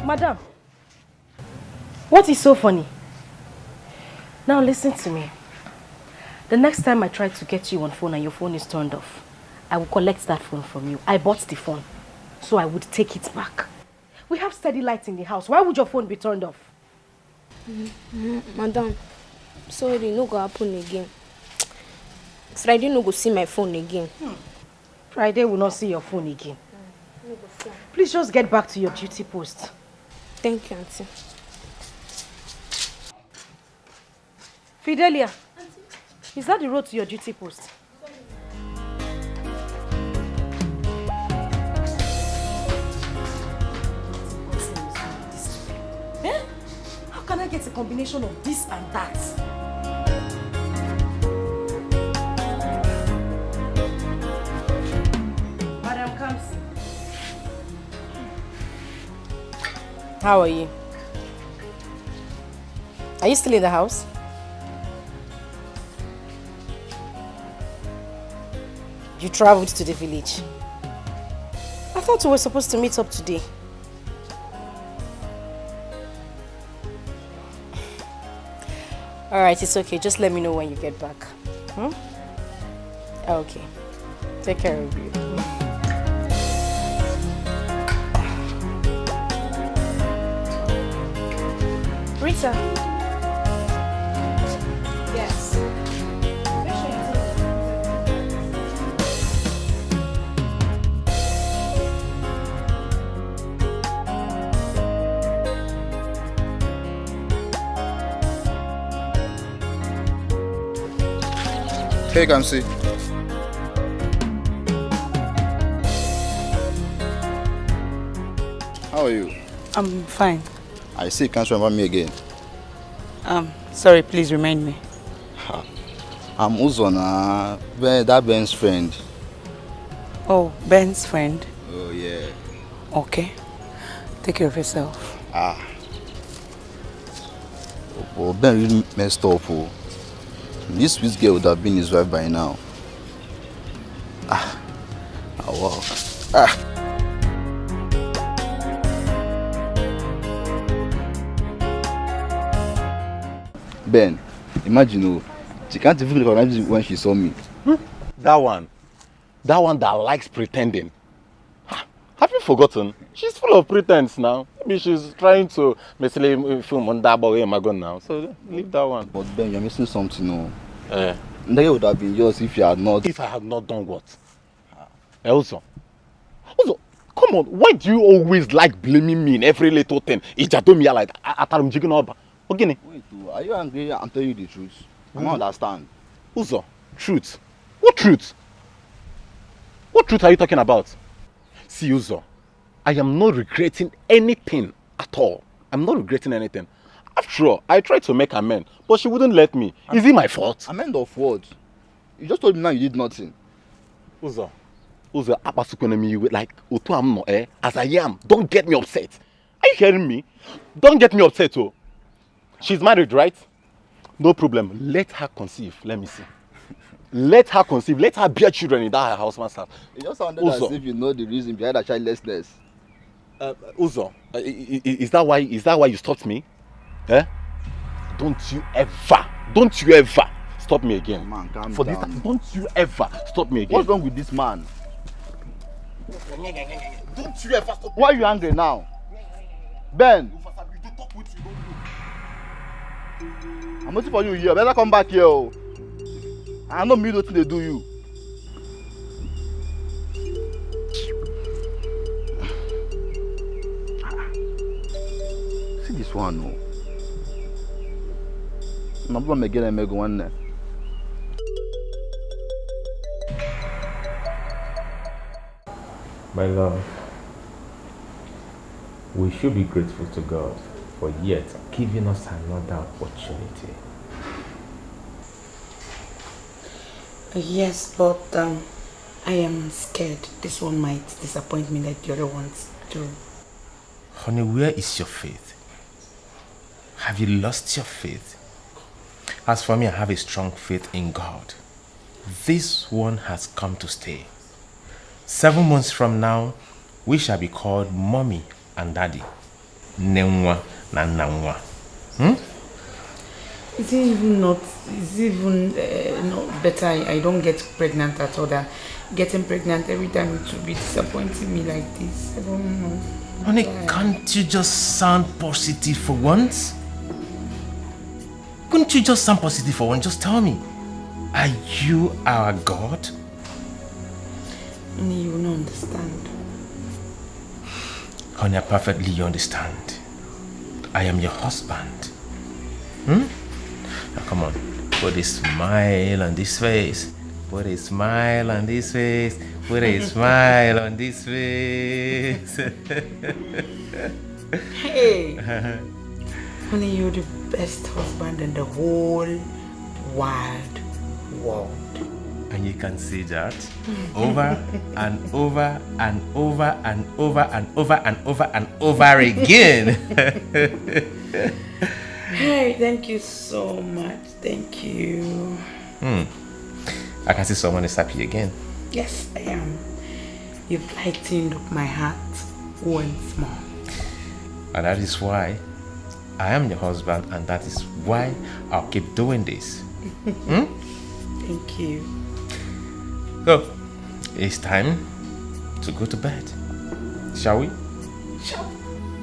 F: Madam, what is so funny? Now listen to me. The next time I try to get you on phone and your phone is turned off, I will collect that phone from you. I bought the phone, so I would take it back. We have steady lights in the house. Why would your phone be turned off?
V: Madam, sorry, no go happen again. Friday no go see my phone again.
F: Friday will not see your phone again. Please just get back to your duty post.
V: Thank you, Auntie.
F: Fidelia, is that the road to your duty post? How can I get a combination of this and that? Madam Kamsi.
G: How are you? Are you still in the house? You traveled to the village. I thought we were supposed to meet up today. Alright, it's okay. Just let me know when you get back. Hmm? Okay. Take care of you. Rita. Yes.
Q: Hey, Kamsi. How are you?
C: I'm fine.
Q: I see you can't remember me again.
C: Sorry, please remind me.
Q: I'm Uzona, that Ben's friend.
C: Oh, Ben's friend?
Q: Oh, yeah.
C: Okay. Take care of yourself.
Q: Oh, Ben really messed up. Oh. This sweet girl would have been his wife by now. Wow. Ben, imagine, she can't even recognize me when she saw me.
I: That one that likes pretending. Have you forgotten? She's full of pretense now. Maybe she's trying to film on that boy now. So leave that one.
Q: But Ben, you're missing something, no? That would have been yours if you had not.
I: If I had not done what? Also, come on. Why do you always like blaming me in every little thing? It's just me like I'm jigging up. Okay.
Q: Wait, are you angry? I'm telling you the truth. I don't understand.
I: Uzo, truth? What truth? What truth are you talking about? See, Uzo, I am not regretting anything at all. I'm not regretting anything. After all, I tried to make amends, but she wouldn't let me. Is it my fault?
Q: Amend of what? You just told me now you did nothing.
I: Uzo, like, as I am, don't get me upset. Are you hearing me? Don't get me upset, oh. She's married, right? No problem. Let her conceive. Let me see. Let her conceive. Let her bear children in that house myself.
Q: It just sounded as if you know the reason behind her childlessness.
I: Uzo, is that why you stopped me? Eh? Don't you ever stop me again.
Q: Man, calm
I: For
Q: down.
I: this, don't you ever stop me again.
Q: What's wrong with this man?
I: Don't you ever stop.
Q: Why are you angry now? Ben! I'm waiting for you here. Better come back here. Oh. I know me nothing they do you. See this one, no. I'm going to get a mega one there.
T: My love, we should be grateful to God for yet giving us another opportunity.
C: Yes, but I am scared this one might disappoint me like the other ones do.
T: Honey, where is your faith? Have you lost your faith? As for me, I have a strong faith in God. This one has come to stay. 7 months from now, we shall be called Mommy and Daddy. Nenwa na nanwa.
C: Is it even not better I don't get pregnant at all? That getting pregnant every time it will be disappointing me like this. I don't know.
T: Honey, can't you just sound positive for once? Couldn't you just sound positive for once? Just tell me, are you our God?
C: Honey, you will not understand.
T: Honey, I perfectly understand. I am your husband. Now come on, put a smile on this face. Put a smile on this face. Put a smile on this face.
C: Hey! Honey, you're the best husband in the whole wide world.
T: And you can see that over and over and over and over and over and over and over again.
C: Hey, thank you so much. Thank you.
T: I can see someone is happy again.
C: Yes, I am. You've lightened up my heart once more.
T: And that is why I am your husband, and that is why I'll keep doing this.
C: Thank you.
T: So, it's time to go to bed. Shall we?
J: Sure.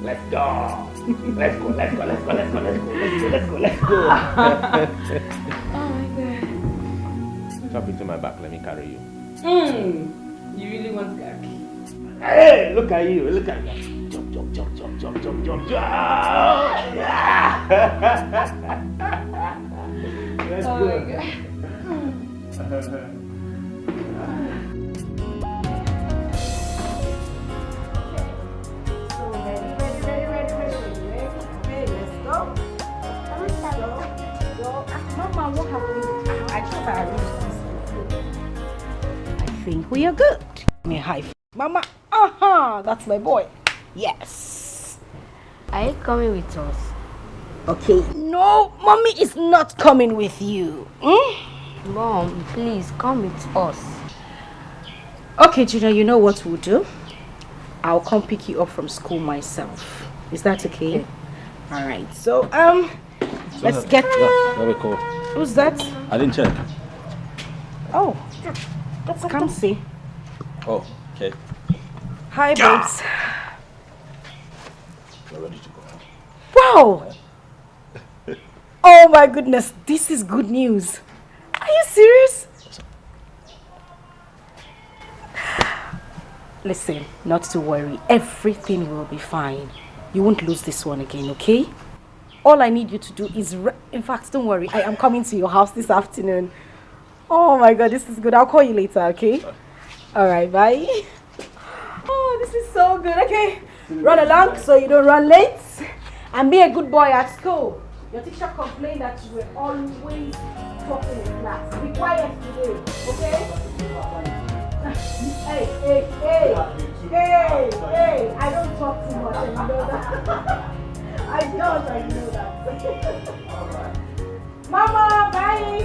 J: Let's go. Let's go, let's go, let's go, let's go, let's go, let's go, let's go, let's go.
V: Oh my god.
T: Jump into my back, let me carry you.
V: You really want gag?
J: Hey, look at you, look at you. Jump, jump, jump, jump, jump, jump, jump, jump. Yeah. Let's
V: oh
J: go.
V: My god.
H: Mama, what happened? I thought I arranged this. I think we are good. Give me a high five. Mama, that's my boy. Yes.
V: Are you coming with us?
H: Okay. No, mommy is not coming with you.
V: Mom, please come with us.
H: Okay, Gina, you know what we'll do? I'll come pick you up from school myself. Is that okay? All right. So, let's get...
A: Yeah, very cool.
H: Who's that?
A: I didn't check.
H: Oh, come see.
A: Oh, okay.
H: Hi, babes.
A: We're ready to go.
H: Wow! Oh my goodness, this is good news. Are you serious? Listen, not to worry. Everything will be fine. You won't lose this one again, okay? All I need you to do is... In fact, don't worry. I am coming to your house this afternoon. Oh my god, this is good. I'll call you later, okay? Alright, bye. Oh, this is so good. Okay, run along so you don't run late. And be a good boy at school. Your teacher complained that you were always talking in class. Be quiet today, okay? Hey, I don't talk too much, and you know that. I know that. Mama, bye!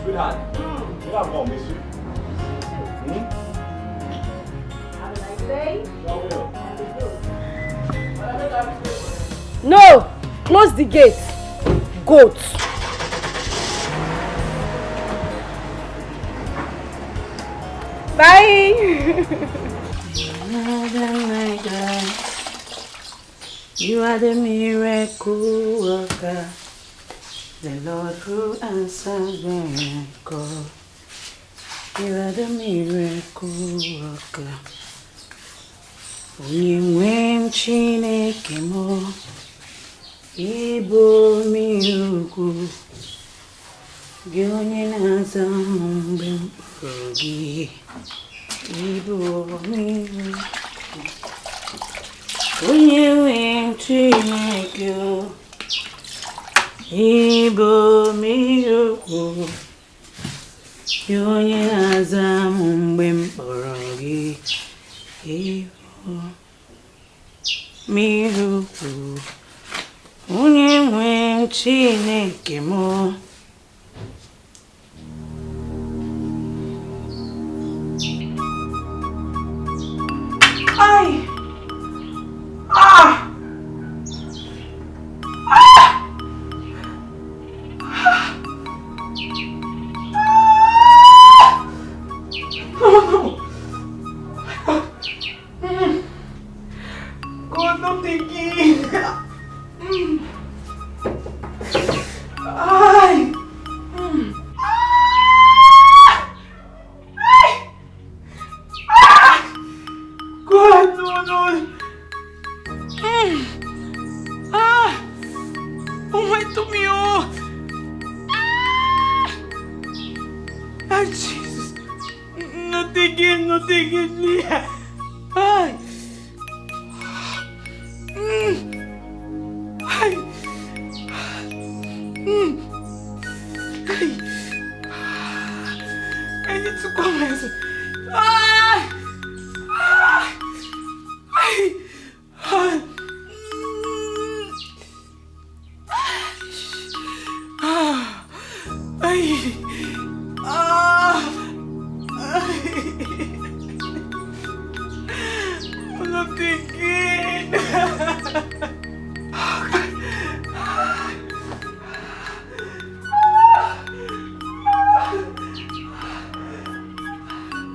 A: Sweetheart, you have more, miss you.
H: Have a nice day. No! Close the gate. Goat. Bye!
C: You are the miracle worker, the Lord who answers when I call. You are the miracle worker. Onye Chineke mo, Ibo miracle. Gị onye na-aza mgbe mkpụrụ gị, Ibo miracle. Onye nwe Chineke, Ibo miracle. Gị onye na-aza mgbe mkpụrụ gị, Ibo miracle. Onye nwe Chineke mo. Ay! Ah! Ah! God, not again. Ay! God, no. Oh my tummy, oh! Ah, Jesus! Not again, please! Ay! Ay! I need to go myself. Ay! Ay!
M: I'm not thinking.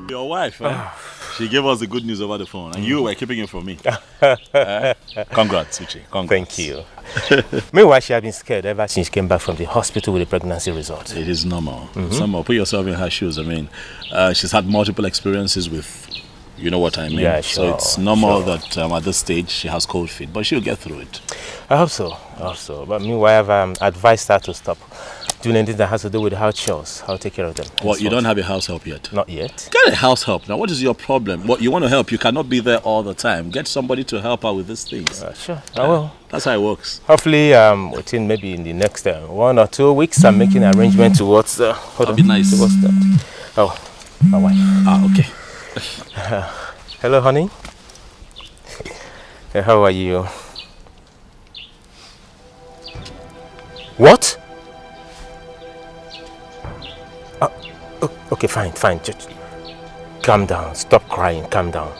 A: Your wife, eh? She gave us the good news over the phone, and you were keeping it from me. Congrats, Uche. Congrats.
T: Thank you. Meanwhile, she has been scared ever since she came back from the hospital with the pregnancy result.
A: It is normal. Normal. Put yourself in her shoes. I mean, she's had multiple experiences with, you know what I mean.
T: Yeah, sure.
A: So it's normal that at this stage she has cold feet, but she'll get through it.
T: I hope so. But meanwhile, I've advised her to stop doing anything that has to do with house chores. I'll take care of them.
A: What, you don't have a house help yet?
T: Not yet.
A: Get a house help. Now, what is your problem? What, you want to help, you cannot be there all the time. Get somebody to help her with these things.
T: Sure, I will.
A: That's how it works.
T: Hopefully, within maybe in the next 1 or 2 weeks, I'm making an arrangement towards... hold on.
A: Be nice.
T: Towards that. Oh, my wife.
A: Ah, okay.
T: Hello, honey. How are you? What? Okay, fine. Just calm down. Stop crying. Calm down.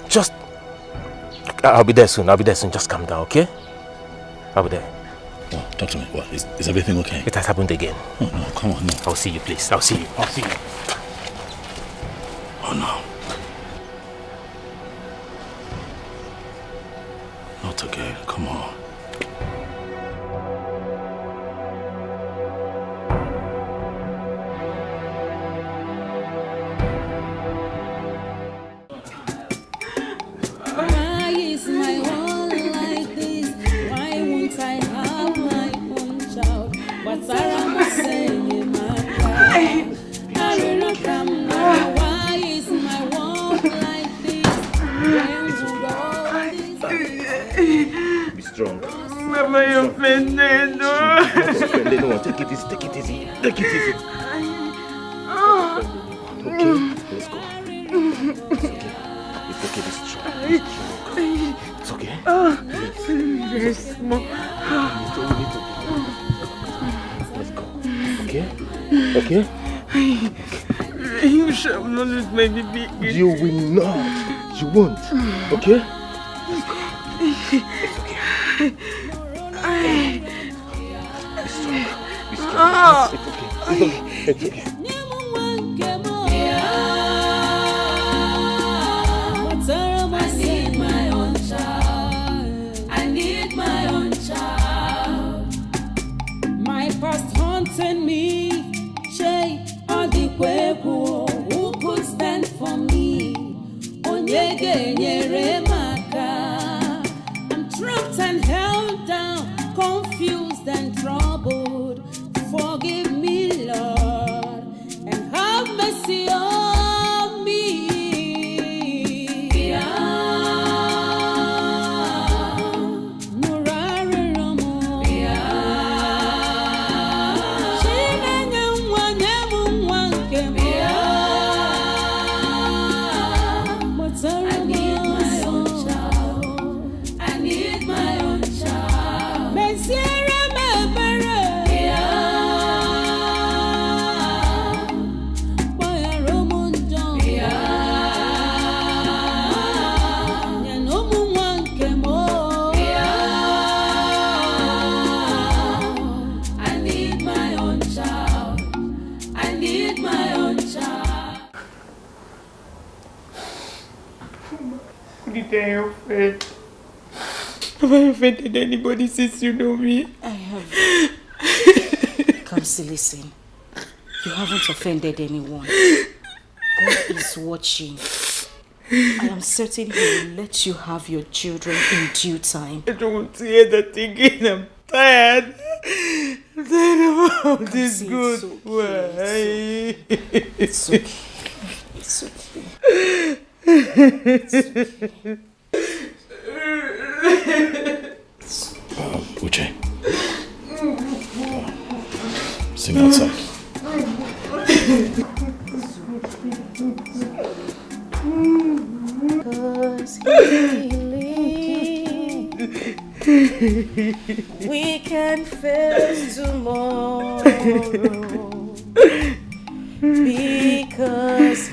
T: Just... I'll be there soon. Just calm down, okay? I'll be there.
A: Oh, talk to me. What? Is everything okay?
T: It has happened again.
A: Oh, no. Come on, no.
T: I'll see you, please. I'll see you.
A: Oh, no. Not again. Come on.
L: Why is my world like this? Why won't I have my own child? What's wrong saying my child? I will not come now. Why is my world like this?
K: Be strong.
M: Mama, you're offended.
K: No, take it easy. Take it easy. Okay, let's go. It's okay, be strong. It's okay.
M: Very small.
K: Let's go. Okay?
M: You shall not lose my baby.
K: You will not. You won't. Okay? It's okay. Be strong. It's okay.
L: Haunting me, Shay, or the Kweku, who could stand for me? Onyege nyere maka. I'm trapped and held down, confused and troubled. Forgive me, Lord, and have mercy on me.
M: Have I offended anybody since you know me?
F: I have. Kamsi, listen. You haven't offended anyone. God is watching. I am certain He will let you have your children in due time.
M: I don't want to hear that again. I'm tired. I'm tired of all this good. Why?
F: It's okay. It's okay.
A: Uche. Sing outside.
F: We can face tomorrow because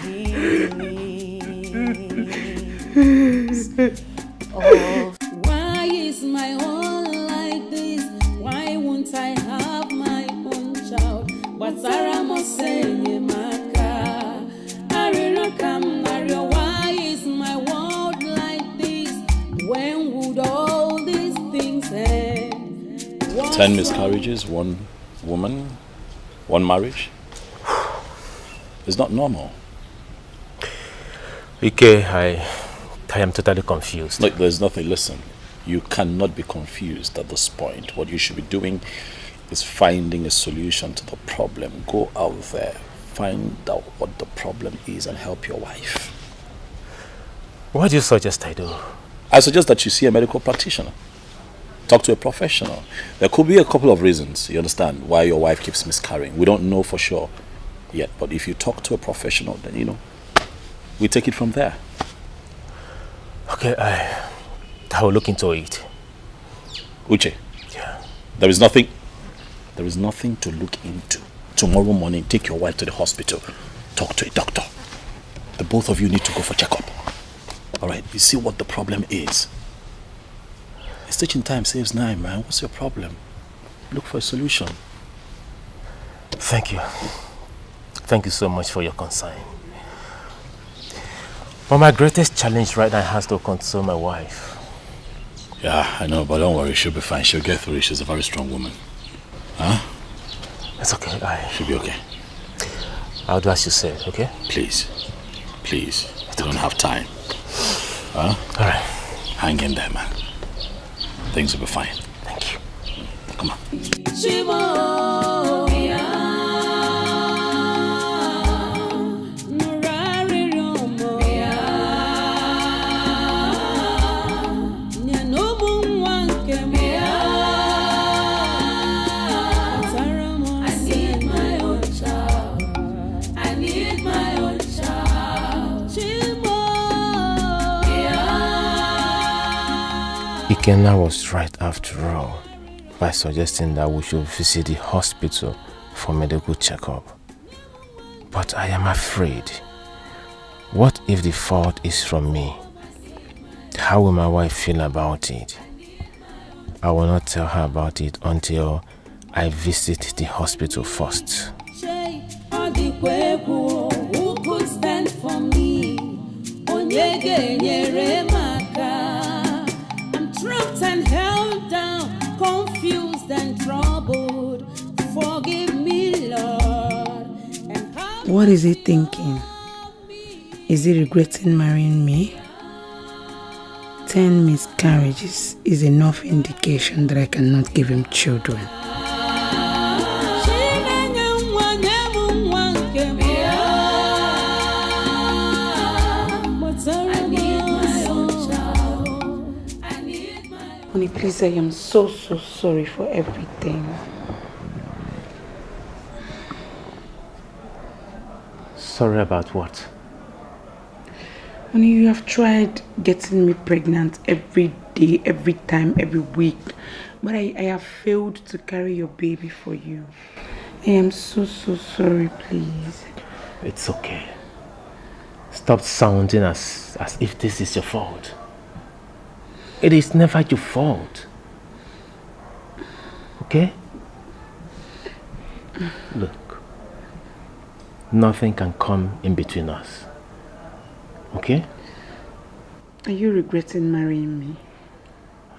A: 10 miscarriages, 1 woman, 1 marriage. It's not normal.
T: Okay, I am totally confused.
A: Look, there's nothing. Listen, you cannot be confused at this point. What you should be doing is finding a solution to the problem. Go out there, find out what the problem is and help your wife.
T: What do you suggest I do?
A: I suggest that you see a medical practitioner. Talk to a professional. There could be a couple of reasons, you understand, why your wife keeps miscarrying. We don't know for sure yet, but if you talk to a professional, then we take it from there.
T: Okay, I will look into it.
A: Uche.
T: Yeah.
A: There is nothing to look into. Tomorrow morning, take your wife to the hospital. Talk to a doctor. The both of you need to go for checkup. Alright, you see what the problem is. Stitching time saves 9, man. What's your problem? Look for a solution.
T: Thank you. Thank you so much for your concern. But my greatest challenge right now has to console my wife.
A: Yeah, I know, but don't worry. She'll be fine. She'll get through it. She's a very strong woman. Huh?
T: It's okay.
A: She'll be okay.
T: I'll do as you said, okay?
A: Please. Please. I don't have time. Huh?
T: Alright.
A: Hang in there, man. Things will be fine.
T: Thank you.
A: Come on.
T: Ikenna was right after all by suggesting that we should visit the hospital for medical checkup. But I am afraid. What if the fault is from me? How will my wife feel about it? I will not tell her about it until I visit the hospital first.
L: Who could stand for me? I'm trapped and held down, confused and troubled. Forgive me, Lord.
C: What is he thinking? Is he regretting marrying me? 10 miscarriages is enough indication that I cannot give him children. Honey, please, I am so sorry for everything.
T: Sorry about what?
C: Honey, you have tried getting me pregnant every day, every time, every week. But I have failed to carry your baby for you. I am so sorry, please.
T: It's okay. Stop sounding as if this is your fault. It is never your fault. Okay? Look. Nothing can come in between us. Okay?
C: Are you regretting marrying me?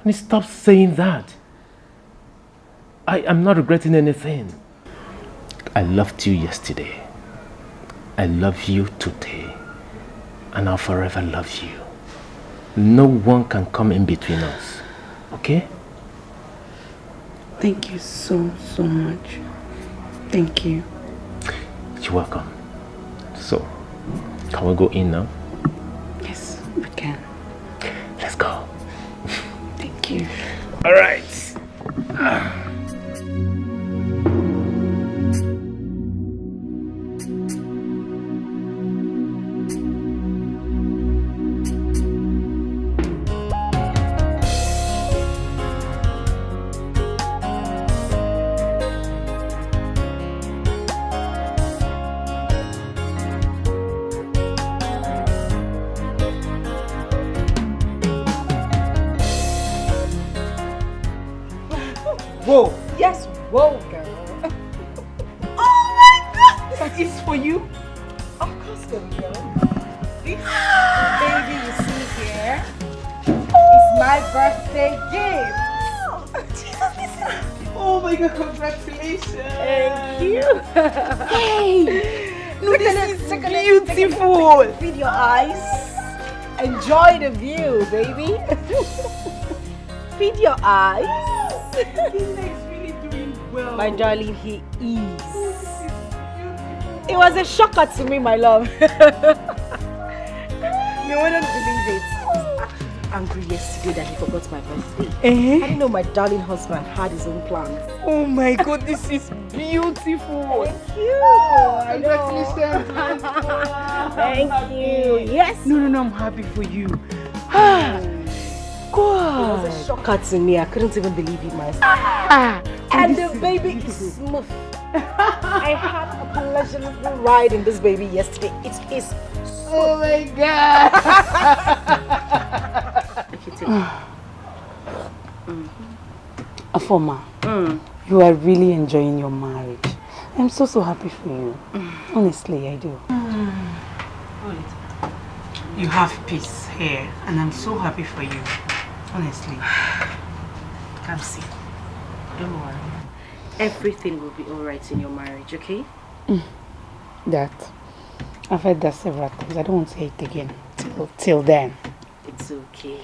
T: Honey, stop saying that. I am not regretting anything. I loved you yesterday. I love you today. And I'll forever love you. No one can come in between us. Okay?
C: Thank you so much. Thank you.
T: You're welcome. So, can we go in now?
C: Yes, we can.
T: Let's go.
C: Thank you.
T: All right.
N: Whoa. Yes, whoa, girl. Oh my God! This is for you. Of course, there we go. This baby you see here is my birthday gift.
L: Jesus, this is...
C: Oh my God, congratulations.
E: Thank you.
C: Hey, no, this is
E: beautiful. Feed your eyes. Enjoy the view, baby. Feed your eyes.
C: He's really doing well.
E: My darling, he is. It was a shocker to me, my love. You wouldn't believe it. I was actually angry yesterday that he forgot my birthday. I didn't know my darling husband had his own plans.
C: Oh my God, this is beautiful.
E: Thank you. Congratulations. Thank you. Yes.
C: No, I'm happy for you.
E: It was a shocker to me. I couldn't even believe it myself. And the baby is smooth. I had a pleasurable ride in this baby yesterday. It is smooth.
C: Oh my God.
O: Afoma, you are really enjoying your marriage. I'm so happy for you. Honestly, I do.
C: You have peace here, and I'm so happy for you. Honestly. Come see.
F: Don't worry. Everything will be alright in your marriage, okay?
O: That. I've heard that several times. I don't want to say it again. Till then.
F: It's okay.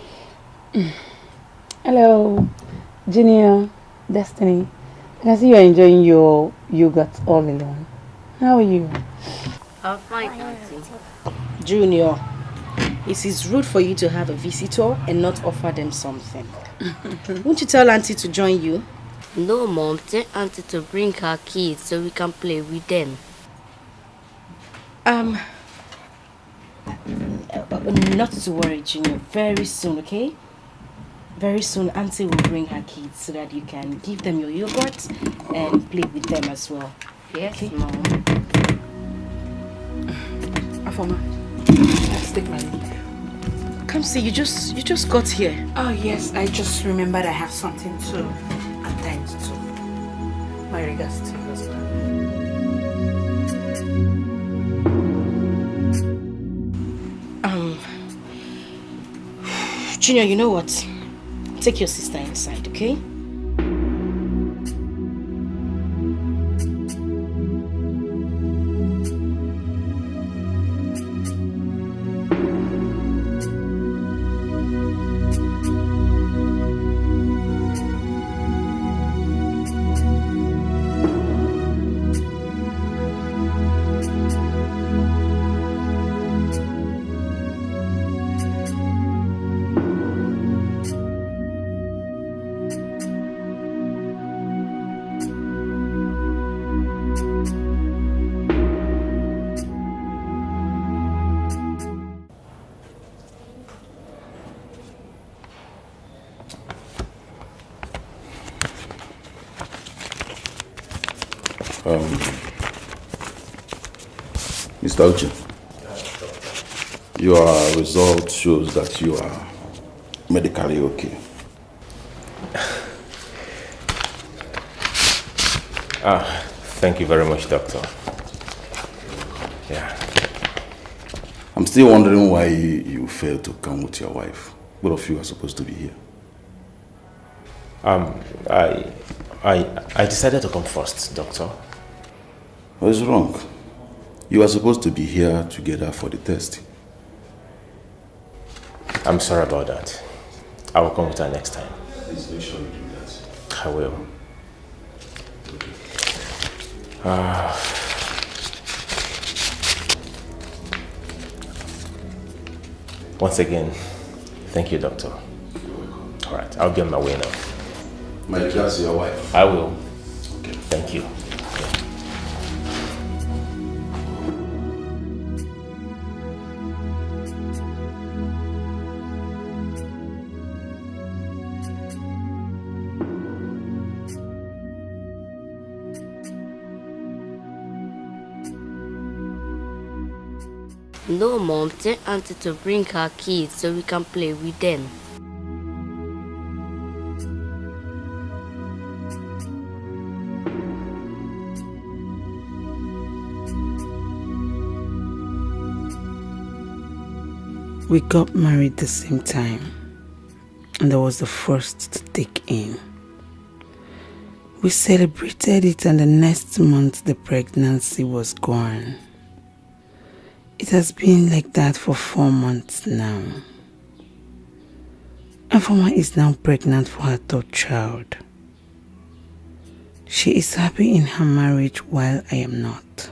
O: Hello, Junior, Destiny. I can see you are enjoying your yogurt all alone. How are you?
F: I'm fine, Auntie.
E: Junior, it is rude for you to have a visitor and not offer them something. Won't you tell Auntie to join you?
W: No, Mom. Tell Auntie to bring her kids so we can play with them.
E: Not to worry, Junior. Very soon, okay? Very soon, Auntie will bring her kids so that you can give them your yogurt and play with them as well.
F: Yes,
E: okay?
F: Mom.
E: Afoma, let's take my leave. Come see, you just got here.
C: Oh yes, I just remembered I have something to attend to. My regards to you as well.
E: Junior, you know what? Take your sister inside, okay?
K: Mr. Uche, your result shows that you are medically okay.
T: Thank you very much, Doctor. Yeah.
K: I'm still wondering why you failed to come with your wife. Both of you are supposed to be here.
T: I decided to come first, Doctor.
K: What's wrong? You are supposed to be here together for the test.
T: I'm sorry about that. I will come with her next time.
K: Please make sure you do that.
T: I will. Once again, thank you, Doctor. All right, I'll be on my way now.
K: My class, your wife.
T: I will.
K: Okay.
T: Thank you.
W: No, Mom. Tell Auntie to bring her kids so we can play with them.
O: We got married the same time, and I was the first to take in.
C: We celebrated it, and the next month the pregnancy was gone. It has been like that for 4 months now. Afoma is now pregnant for her 3rd child. She is happy in her marriage while I am not.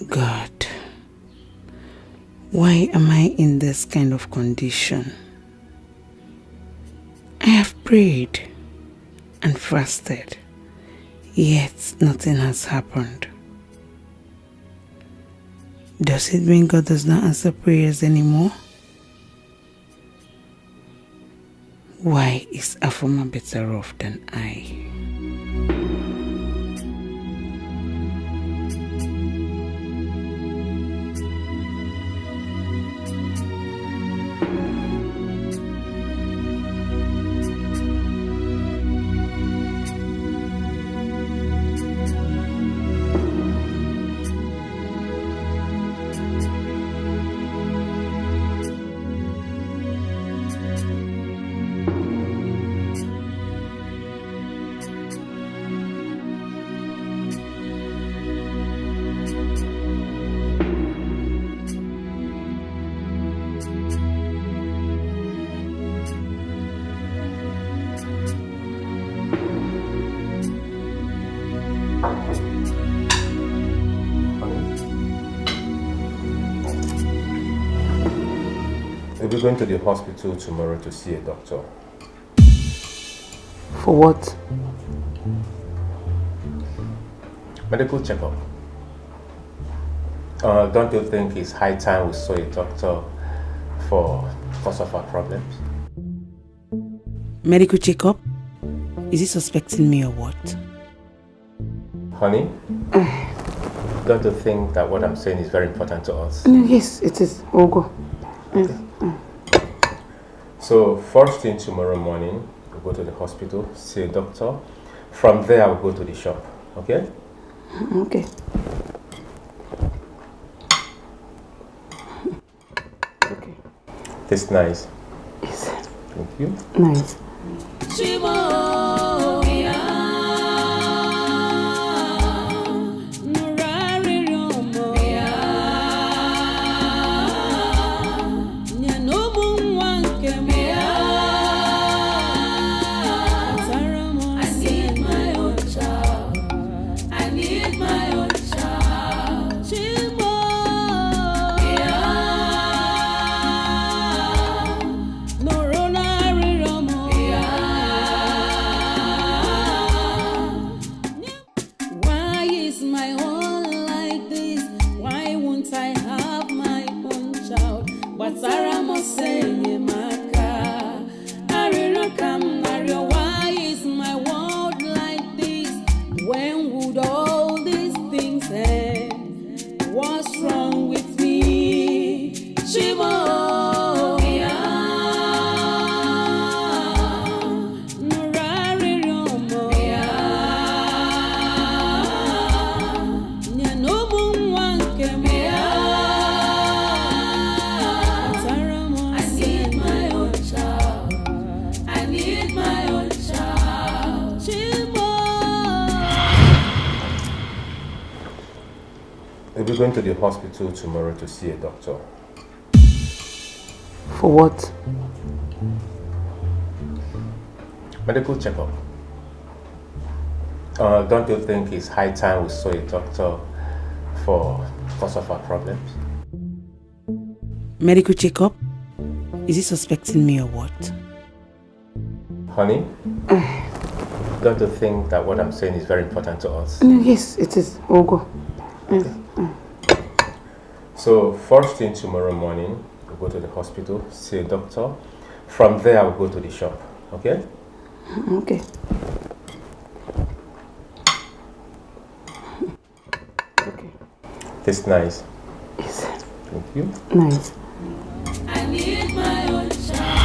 C: God, why am I in this kind of condition? I have prayed and fasted, yet nothing has happened. Does it mean God does not answer prayers anymore? Why is Afoma better off than I?
T: We'll be going to the hospital tomorrow to see a doctor.
O: For what?
T: Medical checkup. Don't you think it's high time we saw a doctor for cause of our problems?
C: Medical checkup? Is he suspecting me or what?
T: Honey, don't you think that what I'm saying is very important to us?
O: Yes, it is. We'll go. Yes.
T: So first thing tomorrow morning, we'll go to the hospital, see a doctor. From there, we'll go to the shop. Okay?
O: Okay.
T: Okay. Tastes nice.
O: Yes.
T: Thank you.
O: Nice.
T: We're going to the hospital tomorrow to see a doctor.
O: For what?
T: Medical checkup. Don't you think it's high time we saw a doctor for cause of our problems?
C: Medical checkup? Is he suspecting me or what?
T: Honey, don't you think that what I'm saying is very important to us?
O: Yes, it is. We'll go. Yes.
T: So first thing tomorrow morning, we'll go to the hospital, see a doctor. From there, we'll go to the shop. Okay?
O: Okay.
T: Okay. Tastes nice.
O: Yes.
T: Thank you.
O: Nice.
L: I need my own child.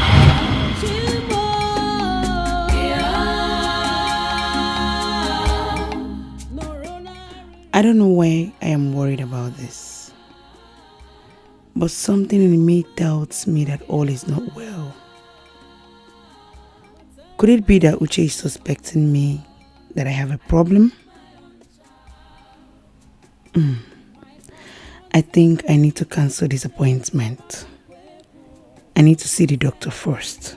C: I don't know why I am worried about this, but something in me tells me that all is not well. Could it be that Uche is suspecting me that I have a problem? I think I need to cancel this appointment. I need to see the doctor first.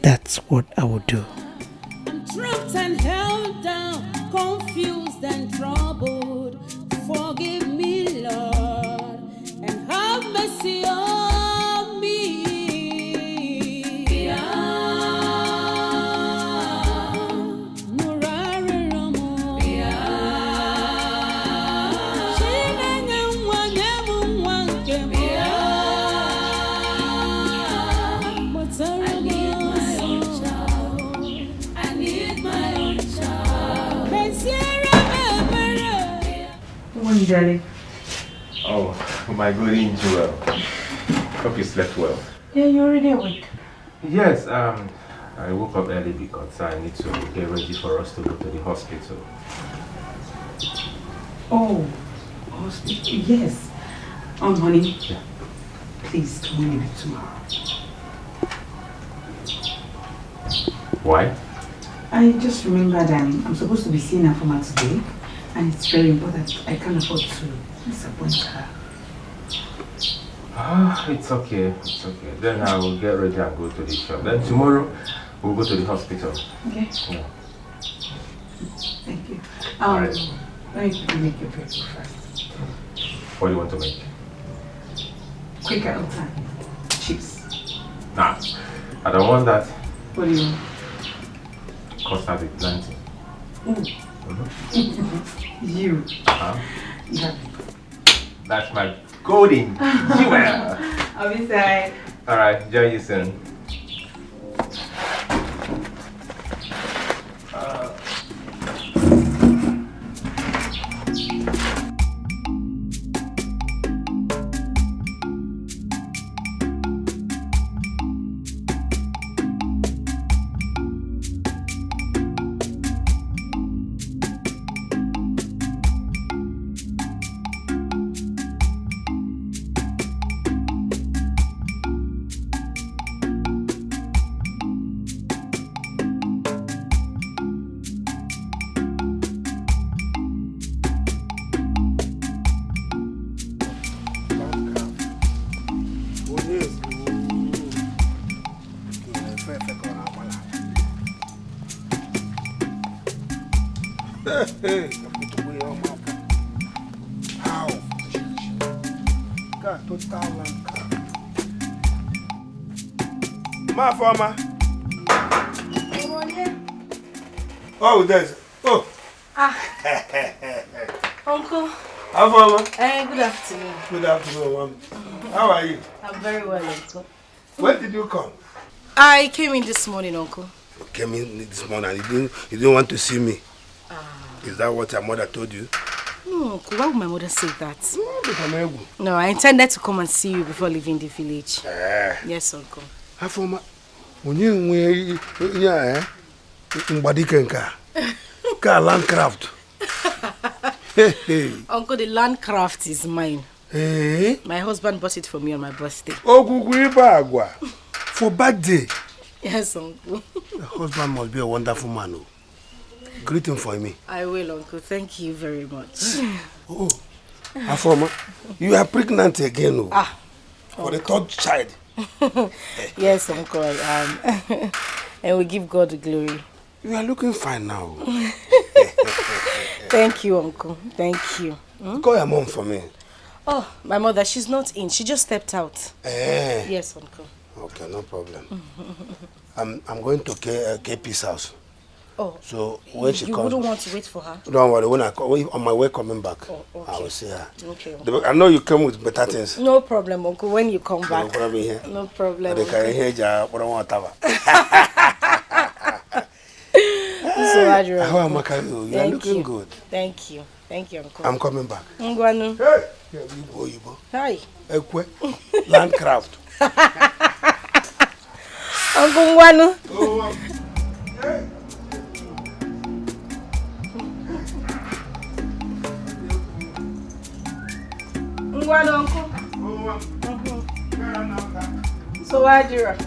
C: That's what I will do.
L: I'm trapped and held down, confused and troubled. Forgive me, Lord, and have mercy on me.
C: Morning, darling.
T: Oh, my good angel. Hope you slept well.
C: Yeah, you're already awake.
T: Yes, I woke up early because I need to get ready for us to go to the hospital.
C: Oh, hospital, yes. Honey, yeah. Please, can we leave it tomorrow?
T: Why?
C: I just remembered I'm supposed to be seeing her from her today, and it's very important. I can't afford to disappoint her.
T: It's okay. Then I will get ready and go to the shop. Then tomorrow, we'll go to the hospital.
C: Okay.
T: Yeah.
C: Thank you.
T: Alright.
C: Let me quickly make your breakfast first.
T: What do you want to make?
C: Quick out time. Chips.
T: Nah, I don't want that.
C: What do you want?
T: Custard with plenty.
C: You.
T: Huh?
C: You have it.
T: That's my golden jewel.
C: I'll be inside.
T: Alright, join you soon.
B: Hey, how? God, total Ma farmer. Oh, there's. Oh.
E: Uncle.
B: How farmer?
E: Good afternoon.
B: Good afternoon, Mom. How are you?
E: I'm very well, Uncle.
B: When did you come?
E: I came in this morning, Uncle.
B: You came in this morning. You didn't want to see me. Is that what your mother told you?
E: No, Uncle. Why would my mother say that? No, I intended to come and see you before leaving the village. Yes, Uncle.
B: How farmer? When you Dikeh landcraft.
E: Uncle, the landcraft is mine.
B: Hey?
E: My husband bought it for me on my birthday.
B: For birthday?
E: Yes, Uncle.
B: The husband must be a wonderful man. Oh. Greet him for me.
E: I will, Uncle. Thank you very much.
B: Oh, Afoma, you are pregnant again. Oh. For the third child.
E: Yes, Uncle, I am. And we give God the glory.
B: You are looking fine now.
E: Thank you, Uncle. Thank you.
B: Call your mom for me.
E: Oh, my mother, she's not in. She just stepped out. Yes, Uncle.
B: Okay, no problem. I'm going to KP's house.
E: Oh,
B: so when she comes,
E: you wouldn't want to wait for her?
B: Don't worry. When on my way coming back,
E: okay.
B: I will see her.
E: Okay.
B: I know you came with better things.
E: No problem, Uncle. When you come back.
B: No problem.
E: No problem.
B: They can hear you.
E: So, Adrian,
B: how am I? You are looking good.
E: Thank you. Thank you, Uncle.
B: I'm coming back.
E: Ngwanu.
B: Hey, you go.
E: Hi.
B: Landcraft.
E: Uncle Ngwanu.
B: Hey.
E: Ngwanu, Uncle. So, Adrian.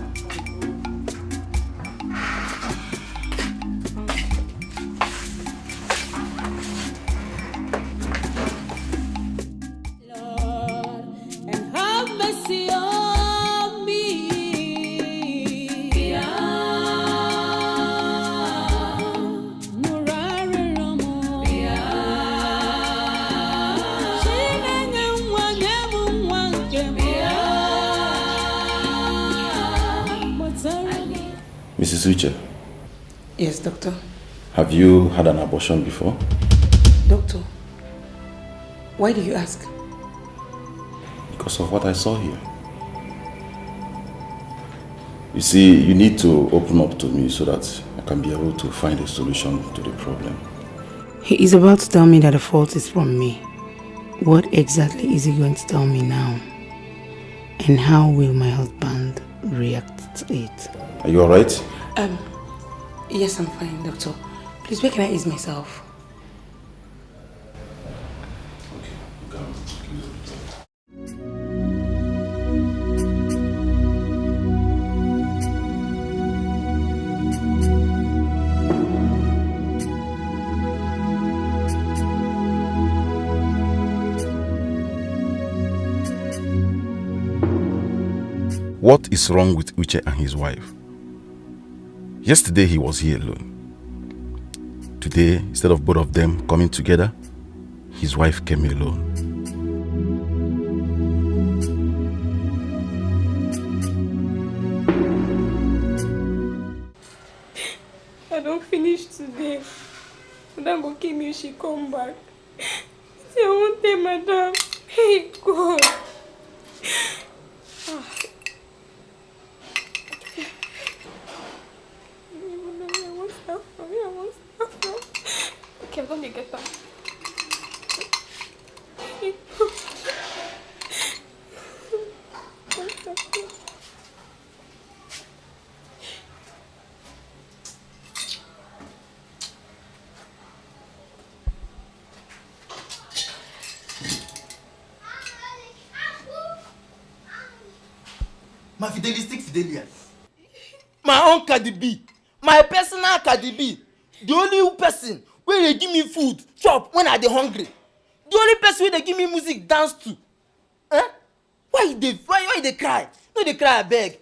A: Mrs. Uche.
C: Yes, doctor.
A: Have you had an abortion before?
C: Doctor, why do you ask?
A: Because of what I saw here. You see, you need to open up to me so that I can be able to find a solution to the problem.
C: He is about to tell me that the fault is from me. What exactly is he going to tell me now? And how will my husband react to it?
A: Are you alright?
C: Yes, I'm fine, doctor. Please, where can I ease myself?
I: What is wrong with Uche and his wife? Yesterday he was here alone. Today, instead of both of them coming together, his wife came alone.
V: I don't finish today. Madam go kill me if she come back. Say I won't tell madam. Hey God. Okay, I'm gonna get back.
U: My fidelistic Fidelia. My own Cardi B. My personal Cardi B. The only person where they give me food, chop when I dey hungry. The only person where they give me music, dance to. Eh? Why they cry? No, they cry, I beg.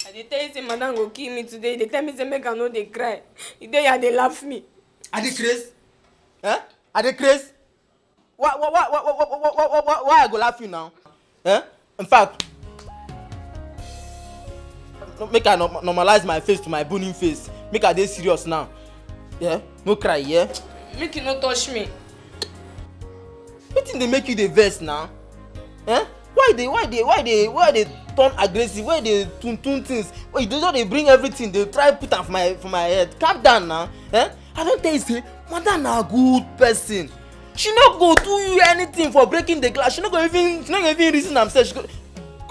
V: I dey tell you say madam go kill me today. They tell me say make I no dey cry. The day I dey laugh me.
U: Are they crazy? Eh? Are they crazy? Why I go laugh you now? Eh? In fact, make I normalize my face to my boning face. Make I dey serious now. Yeah? No cry, yeah?
V: Make you no touch me.
U: Wetin dey make you dey vex now? Eh? Why they turn aggressive? Why they tune things? Why they just dey bring everything? They try put am for my head. Calm down now. Eh? I don tell you say, madam na good person. She no go do you anything for breaking the glass. She no go even reason am say she go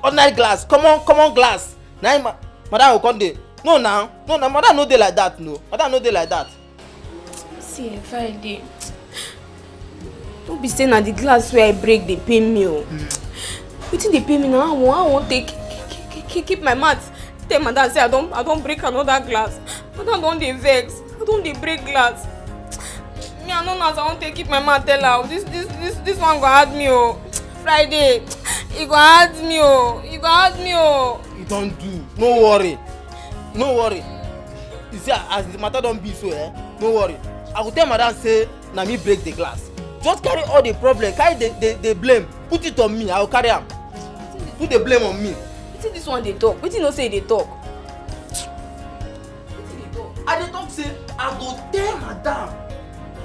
U: ordinary glass, common glass. Now madam go come dey. No, madam no dey like that. No, madam no dey like that.
V: See, Friday. Don't be saying na the glass where I break they pay me. Wetin dey pay me now? I won't keep my mouth. Tell madam say I don't break another glass. Madam don't dey vex. I don't dey break glass. Me I know now I won't keep my mouth tell her. This one go hard me Friday. He go hard me
U: You don't do. No worry. You see, as the matter don't be so, no worry. I will tell madam say na me break the glass. Just carry all the problem, carry the blame, put it on me. I will carry am. Put the blame on me.
V: Wetin this one dey talk? Wetin no say dey talk?
U: I dey talk say I go tell madam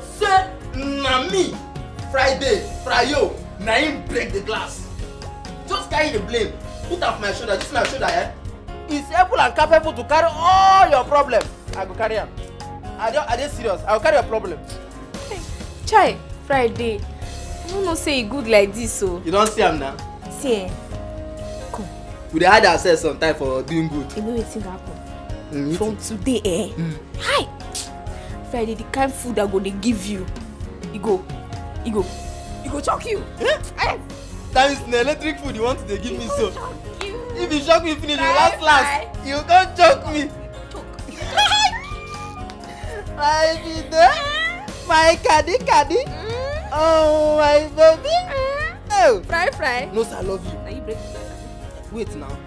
U: say na me Friday, Frayo, na him break the glass. Just carry the blame, put am for my shoulder. This my shoulder, is able and capable to carry all your problem. I go carry am. I dey serious. I will carry your problem.
V: Hey, Chai, Friday. I don't know say e good like this so.
U: You don't see am now?
V: See come.
U: We dey hide ourselves sometimes for doing good.
V: You know wetin happen? From today, hi! Friday, the kind food I go dey give you, e go shock you.
U: That is the electric food you want to give me so. If you shock me finish, you last. You can't choke me. I be there, my caddy. Oh my baby. Oh.
V: Fry.
U: No sir, I love you.
V: Now you break the glass.
U: Wait now.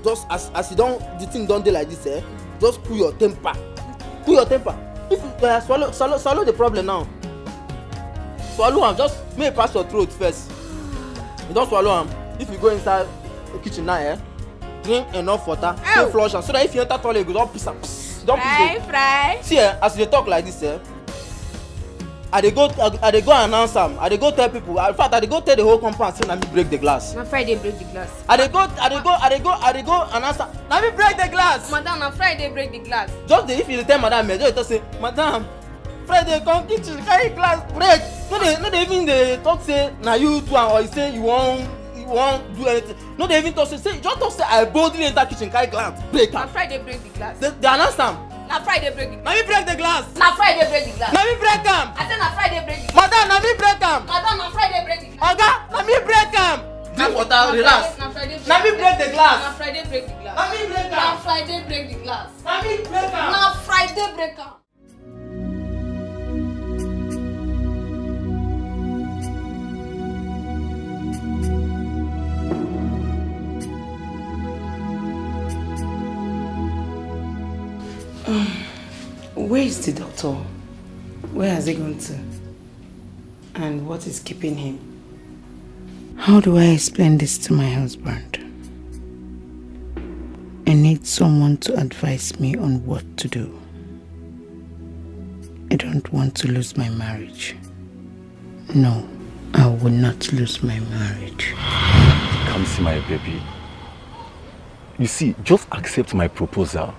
U: Just as you don't, the thing don't do like this, just cool your temper. If you swallow the problem now. Swallow am, just make it pass your throat first. You don't swallow am. If you go inside the kitchen now, drink enough water, take flush am so that if you enter toilet you go don piss am.
V: Fry.
U: See as you dey talk like this I dey go announce am, I dey go tell people, in fact I dey go tell the whole compound say na me break the glass.
V: Na Friday break the glass.
U: I dey go announce am, na me break the glass.
V: Madam, na Friday break the glass.
U: Just if you dey tell madam, just talk say, madam, Friday come kitchen carry glass break. No dey even dey talk say na you do am or you say you wan do anything. No dey even talk say just talk say I boldly enter kitchen carry glass break am.
V: Na Friday break the glass.
U: They announce am.
V: Na Friday break the glass.
U: Na me break the glass.
V: Na Friday break the glass.
U: Na me break am.
V: I say na Friday break the glass.
U: Madam, na me break am.
V: Madam, na Friday break the glass.
U: Oga, na me break am. Drink water, relax. Na me break the glass.
V: Na Friday break the glass.
U: Na me break am.
V: Na Friday break the glass.
U: Na me break am.
V: Na Friday break am.
C: Where is the doctor? Where has he gone to? And what is keeping him? How do I explain this to my husband? I need someone to advise me on what to do. I don't want to lose my marriage. No, I will not lose my marriage.
I: Come see my baby. You see, just accept my proposal.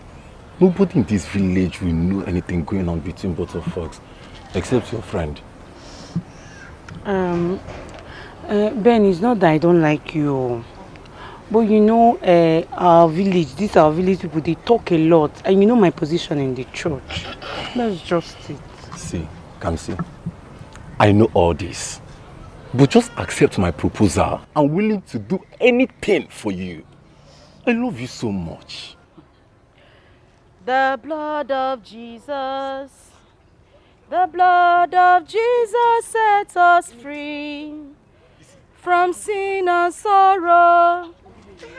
I: Nobody in this village will know anything going on between both of us, except your friend.
O: Ben, it's not that I don't like you. But you know, our village people, they talk a lot. And you know my position in the church. That's just it.
I: See, Kamsi, I know all this. But just accept my proposal. I'm willing to do anything for you. I love you so much.
F: The blood of Jesus, the blood of Jesus sets us free from sin and sorrow.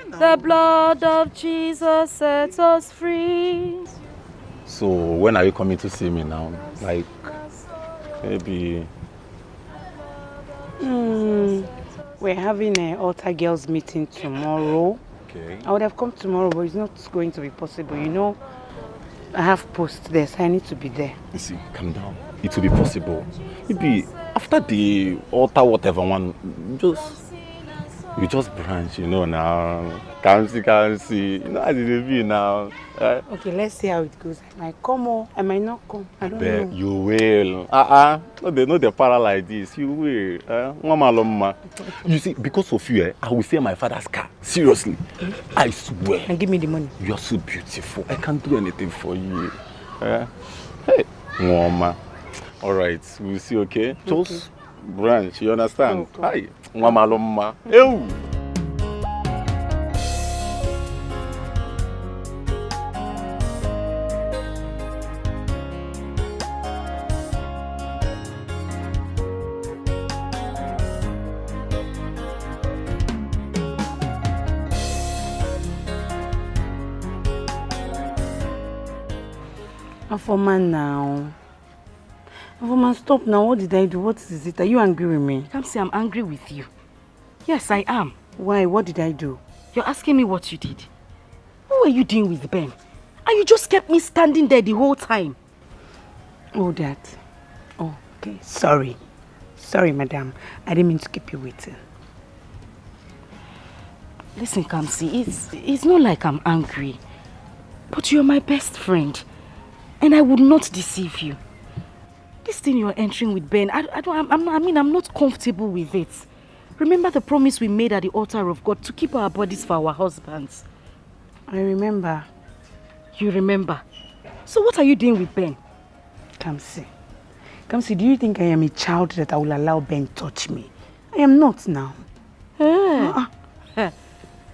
F: The blood of Jesus sets us free.
I: So when are you coming to see me now? Like, maybe...
O: We're having an altar girls meeting tomorrow.
I: Okay.
O: I would have come tomorrow, but it's not going to be possible. You know, I have post there, so I need to be there.
I: You see, calm down. It will be possible. Maybe after the altar, whatever one, you just branch, you know now. Can't see. You know as it will be now.
O: Okay, let's see how it goes. I might come or I might not come. I don't know.
I: You will. No, they know the para like this. You will. You see, because of you, I will sell my father's car. Seriously. I swear.
O: And give me the money.
I: You are so beautiful. I can't do anything for you. Hey, Mama. Alright, we'll see, okay? Just branch, you understand? Hi. Mama Loma. Ew.
O: Foreman now. Foreman, stop now. What did I do? What is it? Are you angry with me?
F: Come see, I'm angry with you. Yes, I am.
O: Why? What did I do?
F: You're asking me what you did. What were you doing with Ben? And you just kept me standing there the whole time.
O: Oh, that. Oh, okay. Sorry. Sorry, madam. I didn't mean to keep you waiting.
F: Listen, Kamsi, it's not like I'm angry. But you're my best friend. And I would not deceive you. This thing you're entering with Ben, I'm not comfortable with it. Remember the promise we made at the altar of God to keep our bodies for our husbands?
O: I remember.
F: You remember? So what are you doing with Ben?
O: Kamsi, do you think I am a child that I will allow Ben touch me? I am not now.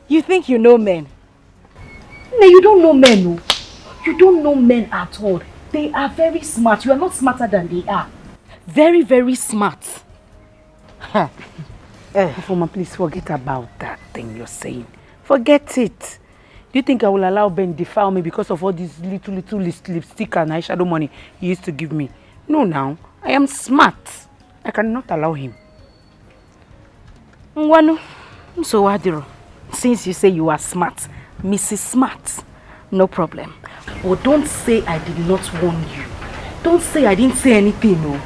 F: You think you know men? No, you don't know men, no. You don't know men at all. They are very smart. You are not smarter than they are. Very, very smart.
O: Mama, please forget about that thing you're saying. Forget it. Do you think I will allow Ben defile me because of all this little lipstick and eyeshadow money he used to give me? No, now. I am smart. I cannot allow him.
F: Nwanu, so Wadiro, since you say you are smart, Mrs. Smart, no problem. But don't say I did not warn you. Don't say I didn't say anything, no.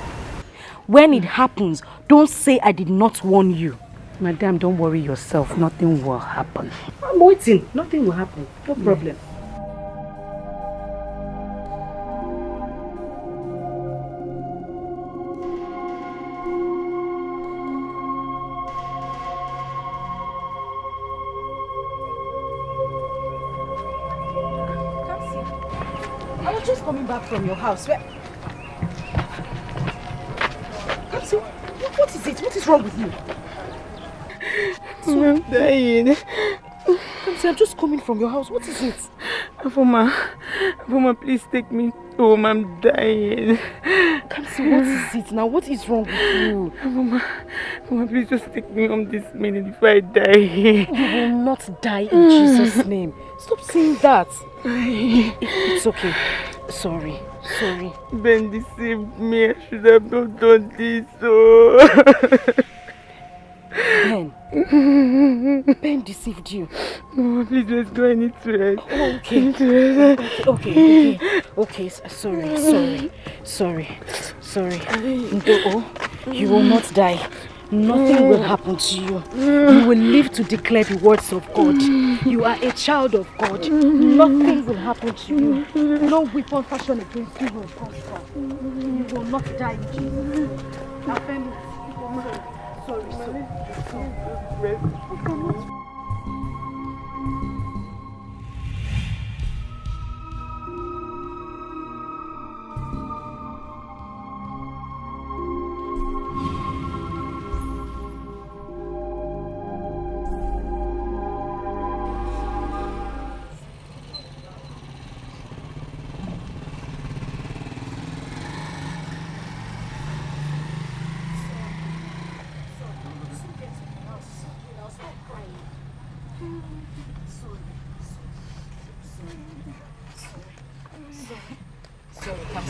F: When it happens, don't say I did not warn you.
O: Madam, don't worry yourself. Nothing will happen.
F: I'm waiting. Nothing will happen. No problem.
E: I was just coming back from your house. Kamsi, what is it? What is wrong with you?
N: I'm dying.
E: Kamsi, I'm just coming from your house. What is it?
N: Afoma, please take me home. I'm dying.
E: Kamsi, what is it now? What is wrong with you?
N: Afoma, please just take me home this minute before I die.
E: You will not die in Jesus' name. Stop saying that. It's okay. Sorry.
N: Ben deceived me. I should have not done this. Oh.
E: Ben deceived you.
N: No, please, let's go. I need to rest.
E: Okay.
N: I need to rest.
E: Okay. Sorry. You will not die. Nothing will happen to you. You will live to declare the words of God. You are a child of God. Nothing will happen to you. No weapon fashioned against you will prosper. You will not die in Jesus. Affirm it. Sorry.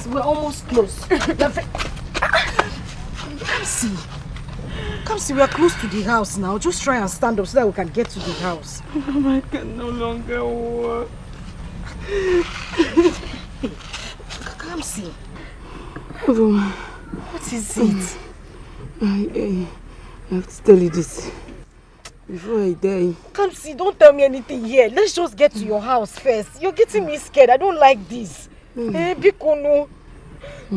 E: We're almost close. Kamsi, we are close to the house now. Just try and stand up so that we can get to the house.
N: I can no longer walk.
E: Kamsi.
N: What
E: is it?
N: I have to tell you this before I die.
E: Kamsi, don't tell me anything here. Let's just get to your house first. You're getting me scared. I don't like this. Biko, no.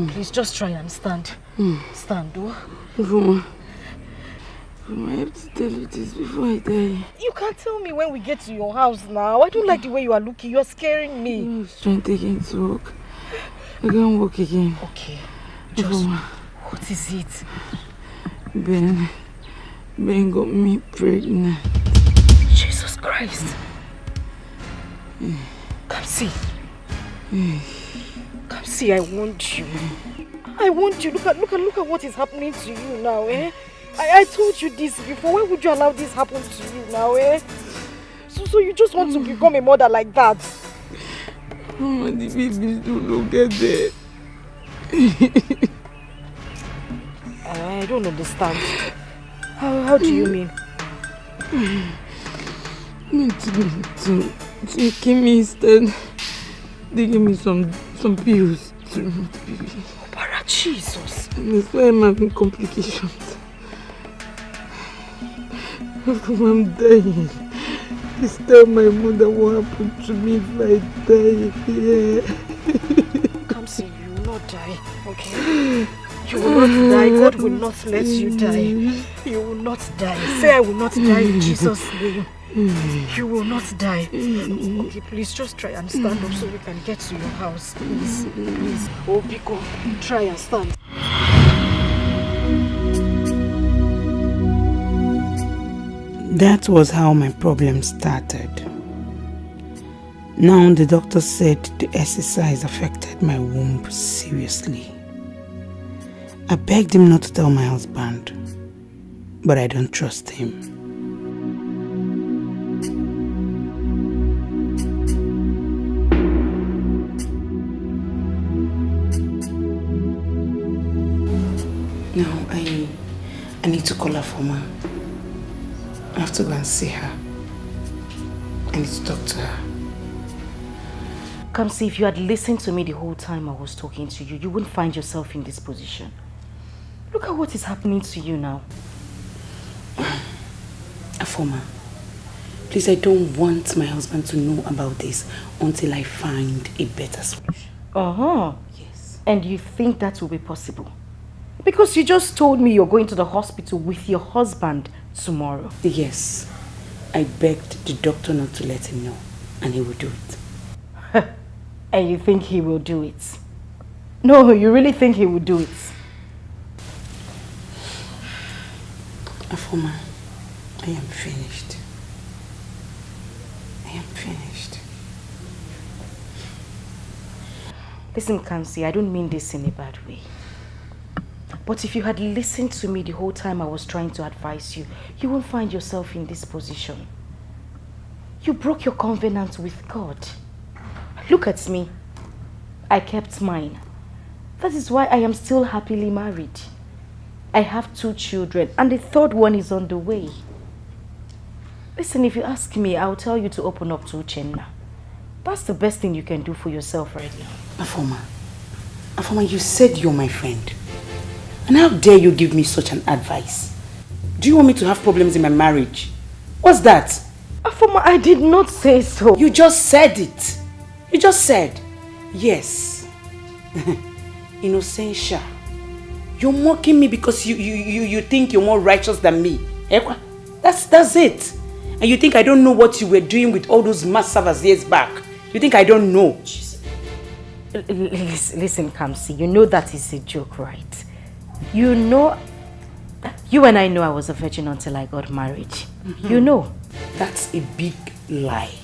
E: Please just try and stand. Stand,
N: oh. I have to tell you this before I die.
E: You can't tell me when we get to your house now. I don't like the way you are looking. You're scaring me.
N: I'm trying to walk. I can't walk again.
E: Okay. Just, what is it?
N: Ben got me pregnant.
E: Jesus Christ. Kamsi. Kamsi, I want you. Look at what is happening to you now, eh? I told you this before. Why would you allow this happen to you now, eh? So you just want to become a mother like that?
N: Mama, the babies don't get there.
E: I don't understand. How do you mean?
N: To give me instead. They give me some pills to remove the baby.
E: Para Jesus.
N: And that's why I'm having complications. I'm dying. Please tell my mother what happened to me if I die here.
E: Kamsi, you will not die, okay? You will not die. God will not let you die. You will not die. Say I will not die in Jesus' name. You will not die. Okay, please just try and stand up so we can get to your house. Please. Oh, Biko, try and stand.
O: That was how my problem started. Now the doctor said the exercise affected my womb seriously. I begged him not to tell my husband, but I don't trust him. Now I need to call her for me. I have to go and see her. I need to talk to her.
F: Come see, if you had listened to me the whole time I was talking to you, you wouldn't find yourself in this position. Look at what is happening to you now.
O: Afoma, please, I don't want my husband to know about this until I find a better solution.
F: Yes. And you think that will be possible? Because you just told me you're going to the hospital with your husband tomorrow.
O: Yes. I begged the doctor not to let him know, and he will do it.
F: And you think he will do it? No, you really think he will do it?
O: Afoma, I am finished. I am finished.
F: Listen, Kamsi, I don't mean this in a bad way. But if you had listened to me the whole time I was trying to advise you, you won't find yourself in this position. You broke your covenant with God. Look at me. I kept mine. That is why I am still happily married. I have 2 children and the 3rd one is on the way. Listen, if you ask me, I'll tell you to open up to Uchenna. That's the best thing you can do for yourself right now.
O: Afoma, you said you're my friend. And how dare you give me such an advice? Do you want me to have problems in my marriage? What's that?
F: Afoma, I did not say so.
O: You just said it. You just said, yes. Innocentia. You're mocking me because you think you're more righteous than me. That's it. And you think I don't know what you were doing with all those mass servers years back. You think I don't know?
F: Listen, Kamsi, you know that is a joke, right? You know, you and I know I was a virgin until I got married. You know.
O: That's a big lie.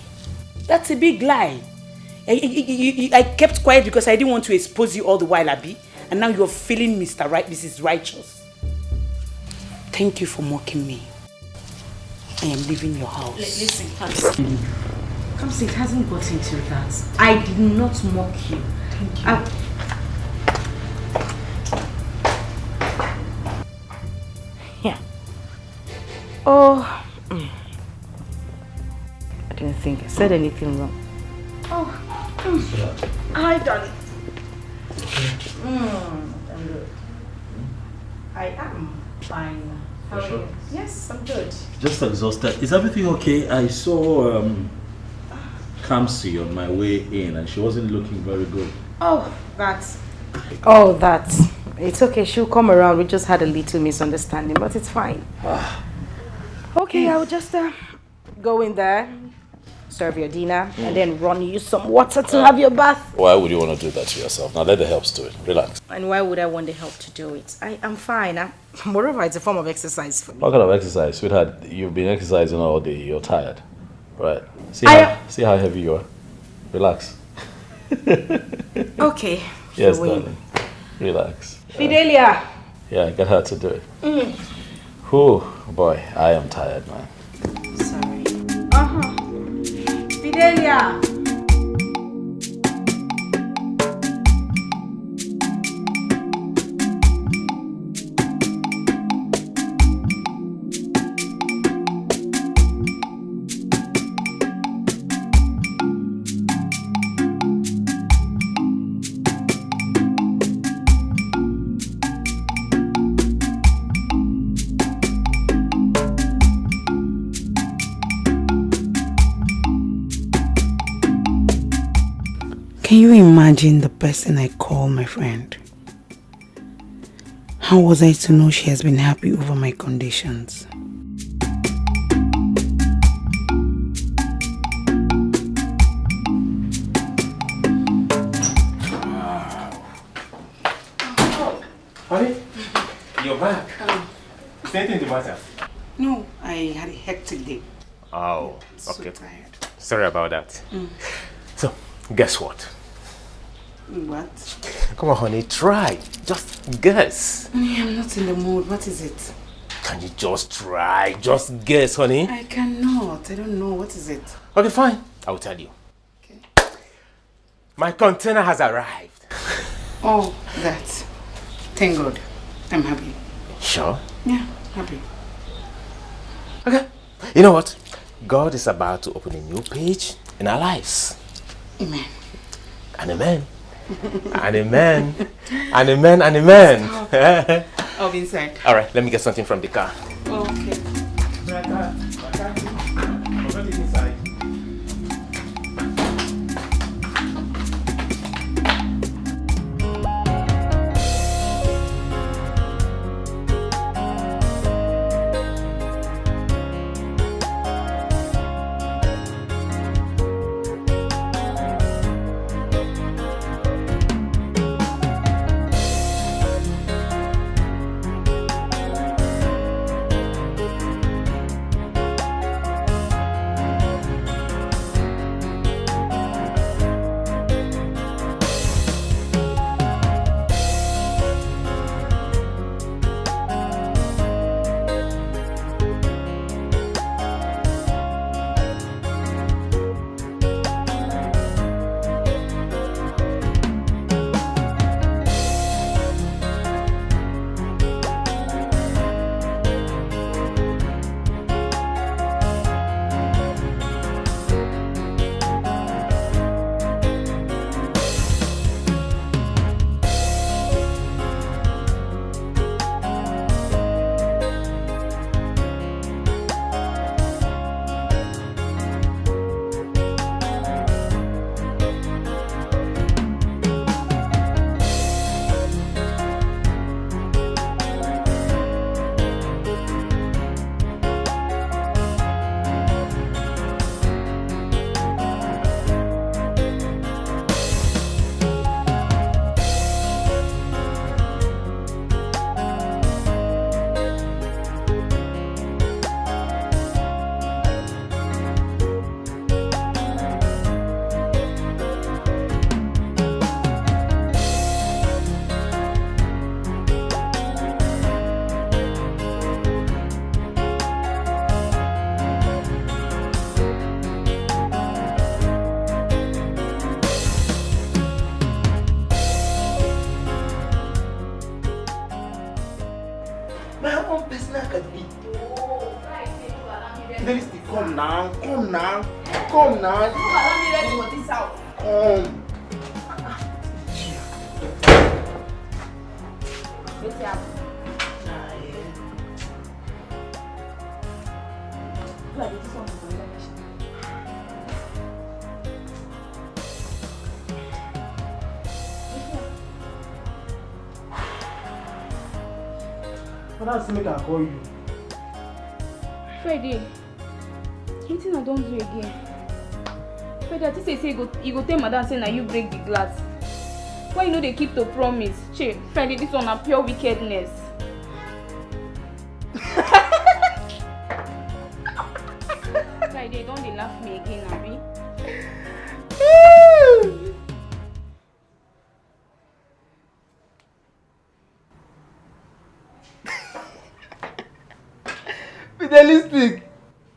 O: That's a big lie. I kept quiet because I didn't want to expose you all the while, Abi. And now you're feeling Mrs. Righteous. Thank you for mocking me. I am leaving your house.
F: Listen, Kamsi. Kamsi, it hasn't got into that. I did not mock you. Thank you. Yeah. Oh. I didn't think I said anything wrong. Oh. Hi, darling. I am fine. How are you? Yes, I'm good.
A: Just exhausted. Is everything okay? I saw Kamsi on my way in and she wasn't looking very good.
F: Oh, that's... It's okay. She'll come around. We just had a little misunderstanding, but it's fine. Okay, I'll just go in there, serve your dinner, and then run you some water to have your bath.
A: Why would you want to do that to yourself? Now let the helps do it. Relax.
F: And why would I want the help to do it? I'm fine. Moreover, it's a form of exercise for me.
A: What kind of exercise? Sweetheart, you've been exercising all day. You're tired. Right. See how heavy you are. Relax.
F: Okay.
A: Yes, darling. Relax.
F: Fidelia.
A: Yeah, get her to do it. Whew, boy, I am tired, man.
F: Sorry. Fidelia.
O: Can you imagine the person I call my friend? How was I to know she has been happy over my conditions?
T: Honey, you're back. Is anything the matter?
O: No, I had a hectic day.
T: Oh,
O: So
T: okay.
O: tired.
T: Sorry about that. So, guess what?
O: What?
T: Come on, honey, try. Just guess.
O: Honey, I'm not in the mood. What is it?
T: Can you just try? Just guess, honey.
O: I cannot. I don't know. What is it?
T: Okay, fine. I'll tell you.
O: Okay.
T: My container has arrived.
O: Oh, that. Thank God. I'm happy.
T: Sure?
O: Yeah, happy.
T: Okay. You know what? God is about to open a new page in our lives.
C: Amen.
T: And amen. And amen. And amen and amen.
C: I'll be inside.
T: All right, let me get something from the car.
C: Okay.
U: Come now. I'm ready for this house. Come. What's happening? What else make I call you?
V: Friday, anything I don't do again. Friday, I just say you go tell madam say now you break the glass. Why you know they keep to promise? Che, Friday, this one a pure wickedness. Friday, don't they laugh me again, Abby?
U: Fidelistic,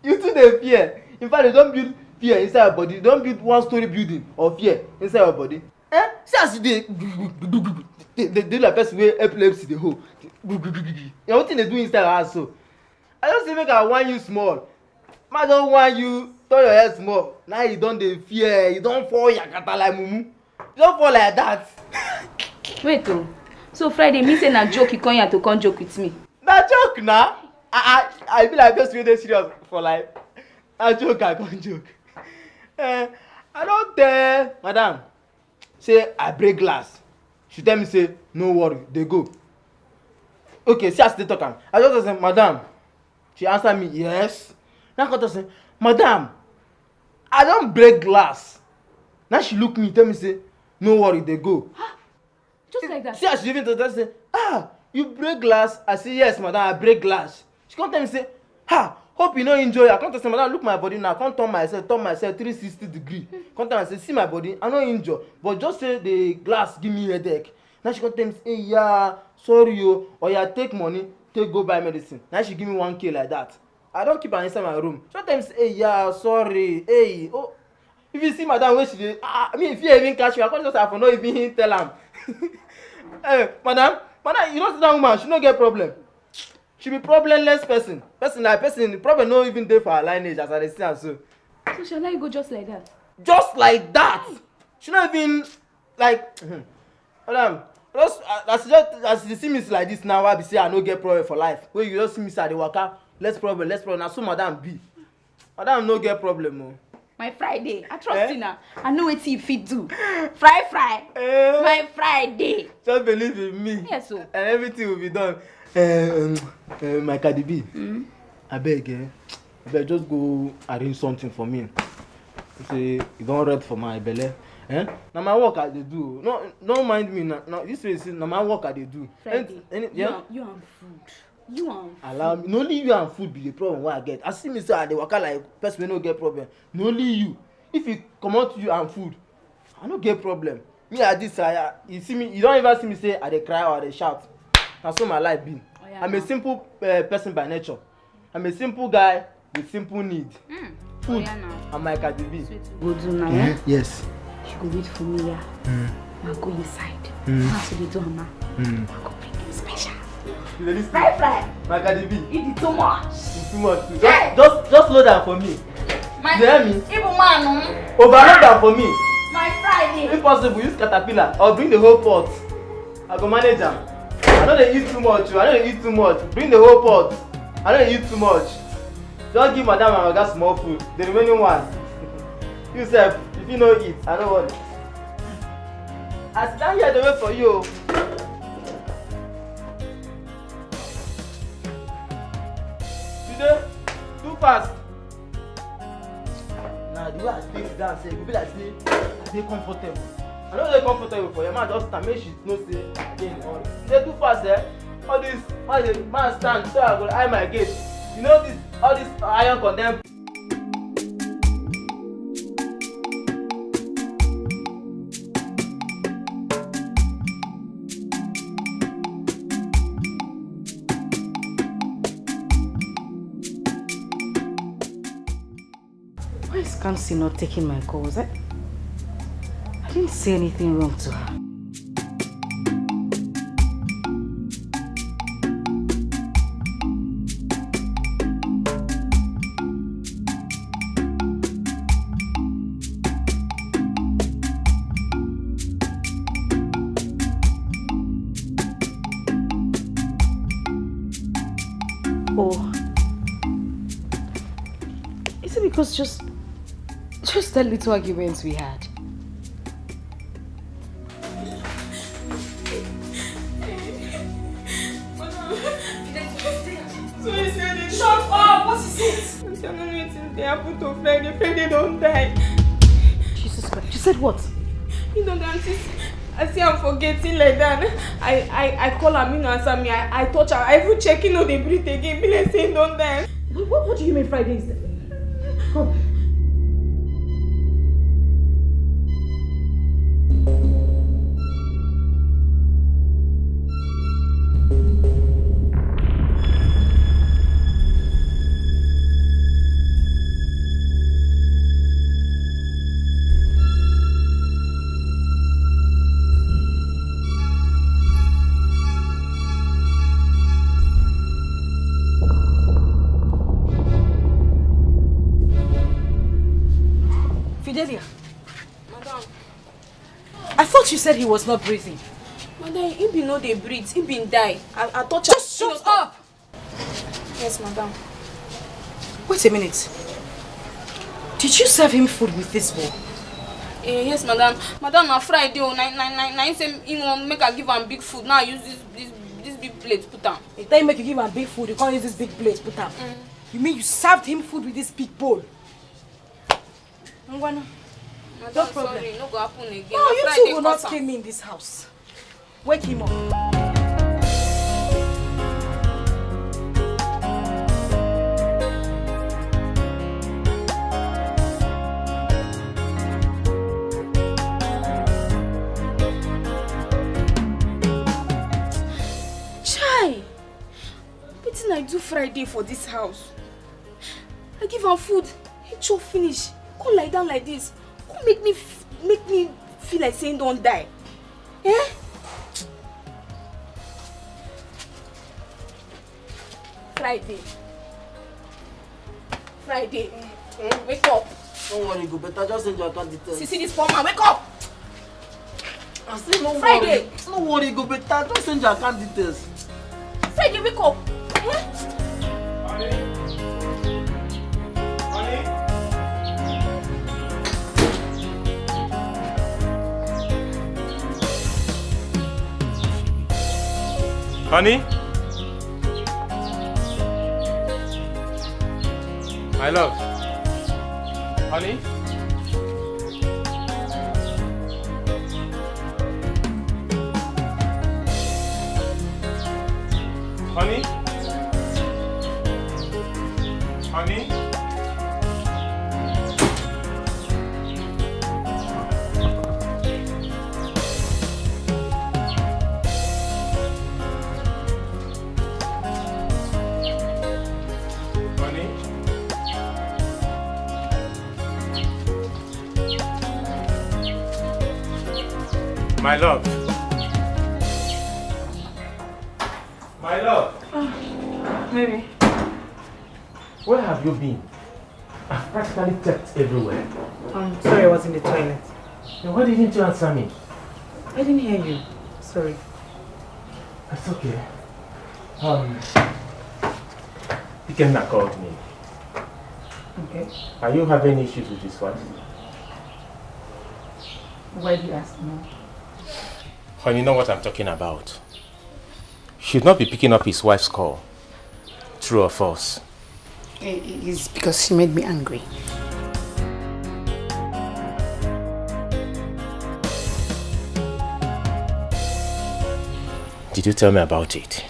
U: you too dey fear. In fact, they don't build fear inside your body. They don't build one-story building of fear inside your body. See as you dey do like person wey epilepsy dey hold. Na wetin dey do inside your house so? I just say make I warn you small. I don warn you, turn your head small. Now you don dey fear, you don fall yakata like mumu. You don fall like that.
V: Wait oh, so Friday mean say na joke you come here to come joke with me?
U: Na joke na. I be like person wey dey serious for life. Na joke I come joke. I don tell madam say I break glass. She tell me say no worry, dey go. Okay, see as they talk am. I just say madam. She answer me yes. Now I come say madam, I don break glass. Now she look me tell me say no worry, dey go.
V: Just like that.
U: See as she even tell say you break glass. I say yes madam, I break glass. She come tell me say hope you no enjoy. I come tell say madam look my body now. I come turn myself 360 degree. Come tell me say see my body, I no injure, but just say the glass give me headache. Now she come tell me say hey yeah sorry o, or yeah take money take go buy medicine. Now she give me 1K like that. I don keep her inside my room. She tell me say hey yeah sorry hey oh. If you see madam wey she dey if you even catch me, I come just have for no even tell am. Hey madam you know see that woman, she no get problem. She be problemless person. Person, problem no even there for her lineage as I dey see am so.
V: So shall I go just like that?
U: Just like that? She not even like madam, just as you see me like this now, I be say I no get problem for life. When you just see me say I dey waka, less problem. Now so madam be. Madam no get problem o.
V: My Friday, I trust you now. I know what you fit do. Fry. My Friday.
U: Just believe in me.
V: Yes, so.
U: And everything will be done. My Cardi B. I beg just go arrange something for me. You say you don't read for my belly. Now my work I dey do. No, don't mind me now. This way see now my work I dey do.
V: Friday. You and food. You and food.
U: Allow me. No only you and food be the problem what I get. I see me say I dey waka like person wey no get problem. No only you. If you come out you and food, I no get problem. Me at this you see me, you don't even see me say I dey cry or I dey shout. That's so my life be. Oh, yeah, I'm a simple person by nature. I'm a simple guy with simple need. Food. Oh, yeah, and my Cardi B.
V: Go do now.
U: Yes.
V: She go wait for me, yeah. Now go inside. That's what they do, Mama. I go bring you special. Fry.
U: My Cardi B.
V: Eat it too much.
U: It's too much. Just load that for me.
V: My,
U: you hear me?
V: Even man,
U: overload that for me.
V: My Friday.
U: If possible, use caterpillar or bring the whole pot. I go manage them. I know they eat too much. Bring the whole pot. I know they eat too much. Just give madam and oga small food. The remaining one. You sef, if you no eat, I don't want it. I sit down here to wait for you. Today, too fast. Now the way I stay down, say, you be like say, I dey comfortable. I know they're comfortable for your man. Just stand, make sure no say again. They too fast, All this, man stand, so I go eye my gate. You know this, all this iron condemn.
F: Why is Kamsi not taking my calls? I didn't say anything wrong to her. Oh, is it because just that little arguments we had?
V: Shut up! What is it? I don't know anything. They happened to Friday. Friday don't die.
F: Jesus Christ! You said what?
V: You don't answer. I see I'm forgetting like that. I call her, me no answer me. I touch her. I even check, they breathe again. Be like saying don't die.
F: What do you mean Friday is dead? Come.
V: Madam.
F: I thought you said he was not breathing.
V: Madam, he be no dey breathe. He been die. I touch
F: Just shut up!
V: Yes, madam.
F: Wait a minute. Did you serve him food with this bowl?
V: Yes, madam. Madam, on Friday, he say he want make I give him big food. Now I use this big plate put am.
F: He tell you make you give him big food, you can't use this big plate put am. You mean you served him food with this big bowl?
V: Madam,
F: no problem.
V: Sorry, no go happen again.
F: No, you two will not kill me in this house. Wake him up.
V: Chai! Wetin I do Friday for this house? I give him food, he chop finish. Come lie down like this. Come make me feel like saying don't die. Friday. Friday. Wake up.
D: Don't worry, go better. Just send your account details.
V: See this poor man. Wake up.
D: I say no
V: Friday.
D: worry. No worry, go better. Just send your account details.
V: Friday, wake up.
T: Honey? My love. Honey? Honey? Honey? My love. My love.
O: Maybe.
T: Where have you been? I've practically checked everywhere.
O: I'm sorry, I was in the toilet.
T: Then why didn't you answer me?
O: I didn't hear you. Sorry.
T: It's okay. Dikeh called me.
O: Okay.
T: Are you having issues with his wife?
O: Why do you ask me?
T: You know what I'm talking about. Should not be picking up his wife's call. True or false?
O: It's because she made me angry.
T: Did you tell me about it?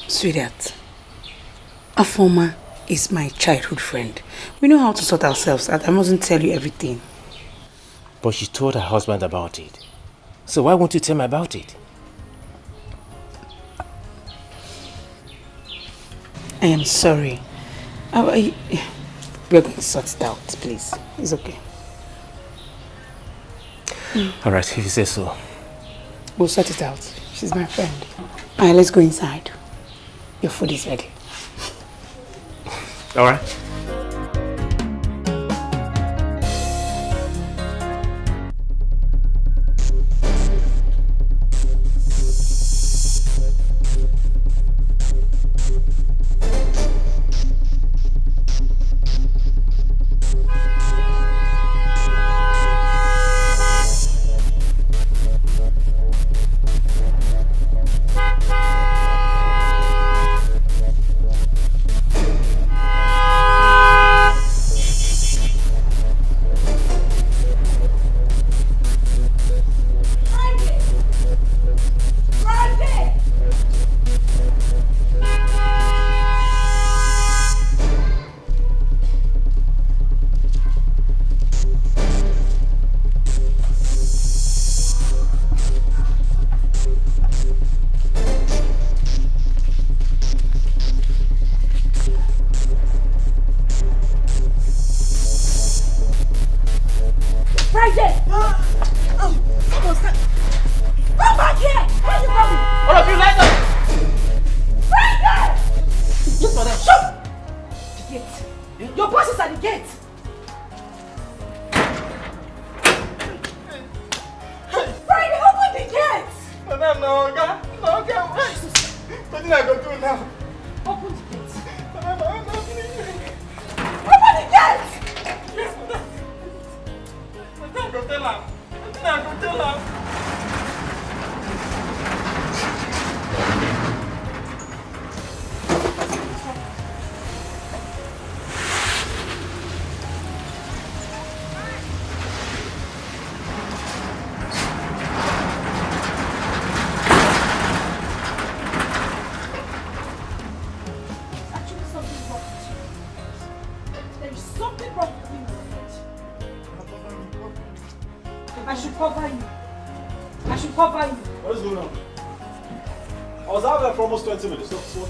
O: Sweetheart, Afoma is my childhood friend. We know how to sort ourselves out. I mustn't tell you everything.
T: But she told her husband about it. So why won't you tell me about it?
O: I am sorry. We're going to sort it out, please. It's okay.
T: Alright, if you say so.
O: We'll sort it out. She's my friend. Alright, let's go inside. Your food is ready.
T: Alright.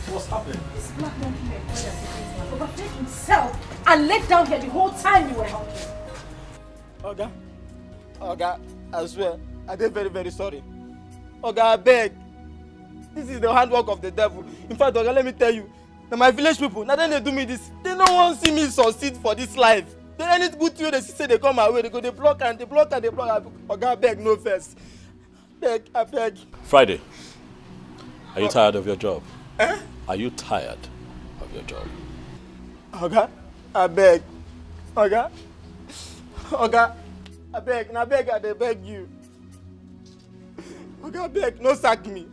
A: What's happening?
H: This black monkey overplayed himself and let down here the whole time you were hungry.
D: Oga, I swear, I did very, very sorry. Oga, I beg.
U: This is the handwork of the devil. In fact, Oga, let me tell you, now my village people, now then they do me this, they don't want to see me succeed for this life. They any good to you, they say they come my way, they go, they block and they block and they block. Oga, beg, no first. Beg, I beg.
A: Friday, are you tired of your job? Are you tired of your job?
U: Oga, I beg. Oga, I beg, I beg you. Oga, beg, no sack me.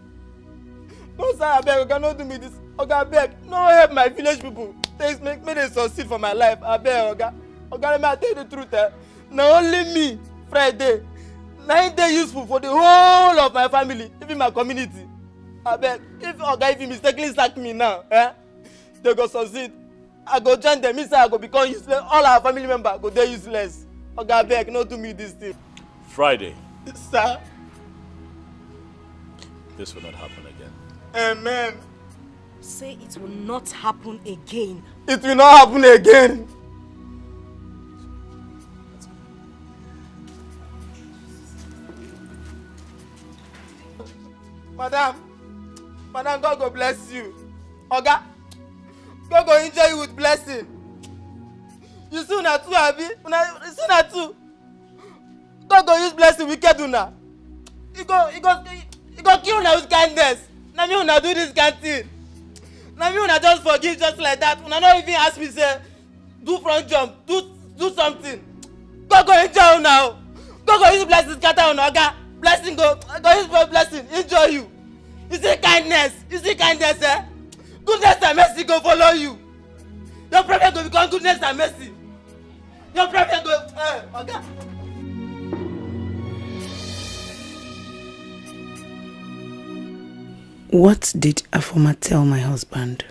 U: No, sir, I beg, Oga, no do me this. Oga, I beg, no help my village people. Make me succeed for my life. I beg, Oga. Oga, let me tell you the truth. Now only me, Friday, 9 days useful for the whole of my family, even my community. I beg, if Oga, if he mistakenly sack me now, they go succeed. I go join them, I go become useless. All our family members go there useless. Oga, I beg, no do me this thing.
A: Friday.
U: Sir.
A: This will not happen again.
U: Amen.
H: Say it will not happen again.
U: It will not happen again. Madam, God go bless you. Oga, God go enjoy you with blessing. You see una too, abi? You see una too. God go use blessing wicked una. He go kill una with kindness. Na me una do this kind thing. Na me una just forgive just like that. Una not even ask me say do front jump, do something. God go enjoy una. God go use blessing scatter una. Oga, blessing go use blessing enjoy you. You see kindness, goodness and mercy go follow you. Your prophet go become goodness and mercy. Your prophet go, Oga.
C: What did Afoma tell my husband?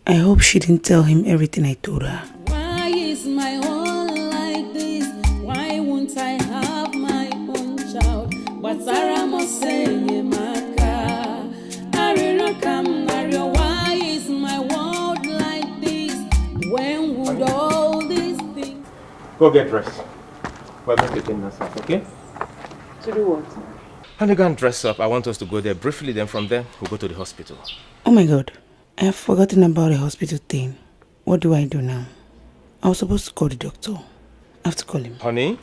C: I hope she didn't tell him everything I told her.
L: Why is my own like this? Why won't I have my own child? But Sarah must say, Maka, why is my world like this? When would all these things...
T: Go get dressed. We're going to take us off, okay?
O: To do what?
T: Honey, go and dress up. I want us to go there briefly, then from there, we'll go to the hospital.
C: Oh my God, I have forgotten about the hospital thing. What do I do now? I was supposed to call the doctor. I have to call him.
T: Honey?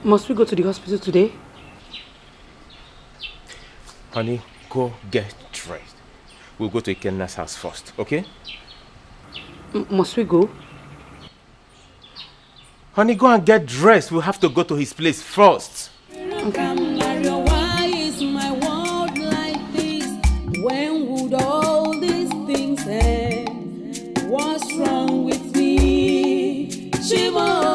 O: Must we go to the hospital today?
T: Honey, go get dressed. We'll go to Ikenna's house first, okay?
O: Must we go?
T: Honey, go and get dressed. We'll have to go to his place first.
L: Why is my world like this? When would all these things end? What's wrong with me? Shiva.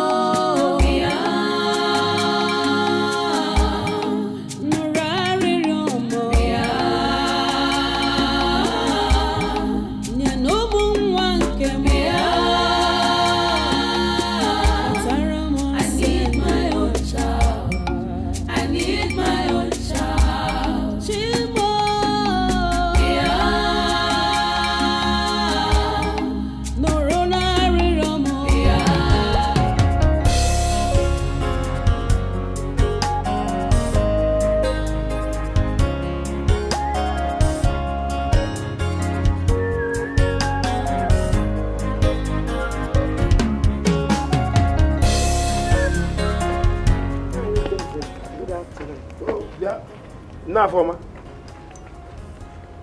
B: Former.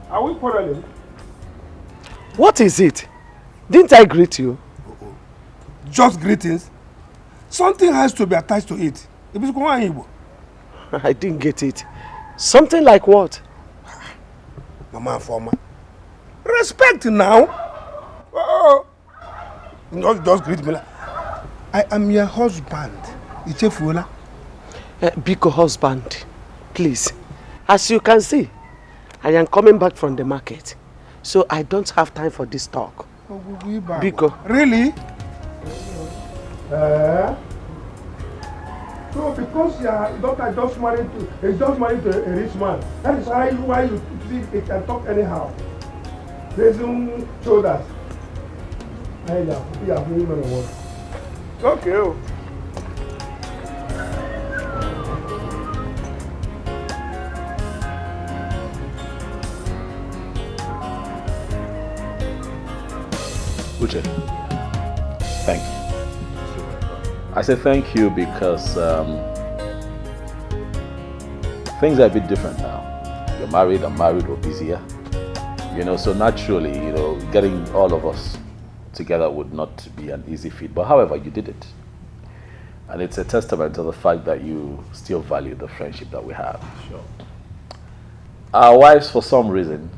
B: Are we quarreling?
P: What is it? Didn't I greet you?
B: Just greetings. Something has to be attached to it.
P: I didn't get it. Something like what?
B: Mama Former. Respect now. Oh. Just greet me. I am your husband. Ichefula.
P: Biko husband. Please. As you can see, I am coming back from the market, so I don't have time for this talk. Biko.
B: Really? So because your daughter just married to a rich man, that is why you think they can talk anyhow. Raising shoulders. Okay.
A: Uche, thank you. I say thank you because things are a bit different now. You're married, I'm married, we're busier. You know, so naturally, you know, getting all of us together would not be an easy feat. But however, you did it. And it's a testament to the fact that you still value the friendship that we have. Sure. Our wives, for some reason,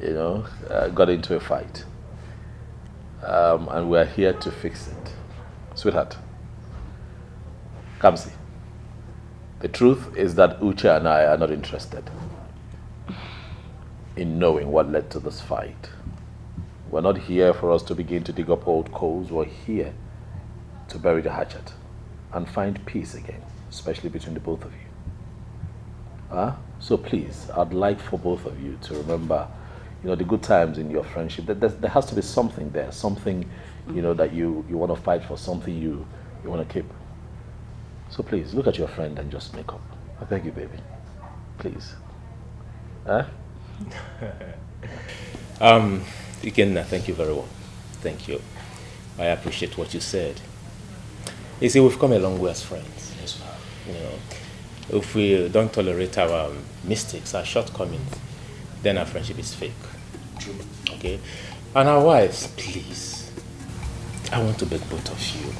A: you know, got into a fight. And we're here to fix it. Sweetheart, Kamsi, the truth is that Uche and I are not interested in knowing what led to this fight. We're not here for us to begin to dig up old coals. We're here to bury the hatchet and find peace again, especially between the both of you. So please, I'd like for both of you to remember, you know, the good times in your friendship. There has to be something there, something, you know, that you want to fight for, something you want to keep. So please, look at your friend and just make up. I beg you, baby. Please.
T: Ikenna, thank you very well. Thank you. I appreciate what you said. You see, we've come a long way as friends. Yes, we have. You know, if we don't tolerate our mistakes, our shortcomings, then our friendship is fake. True. Okay? And our wives, please, I want to beg both of you.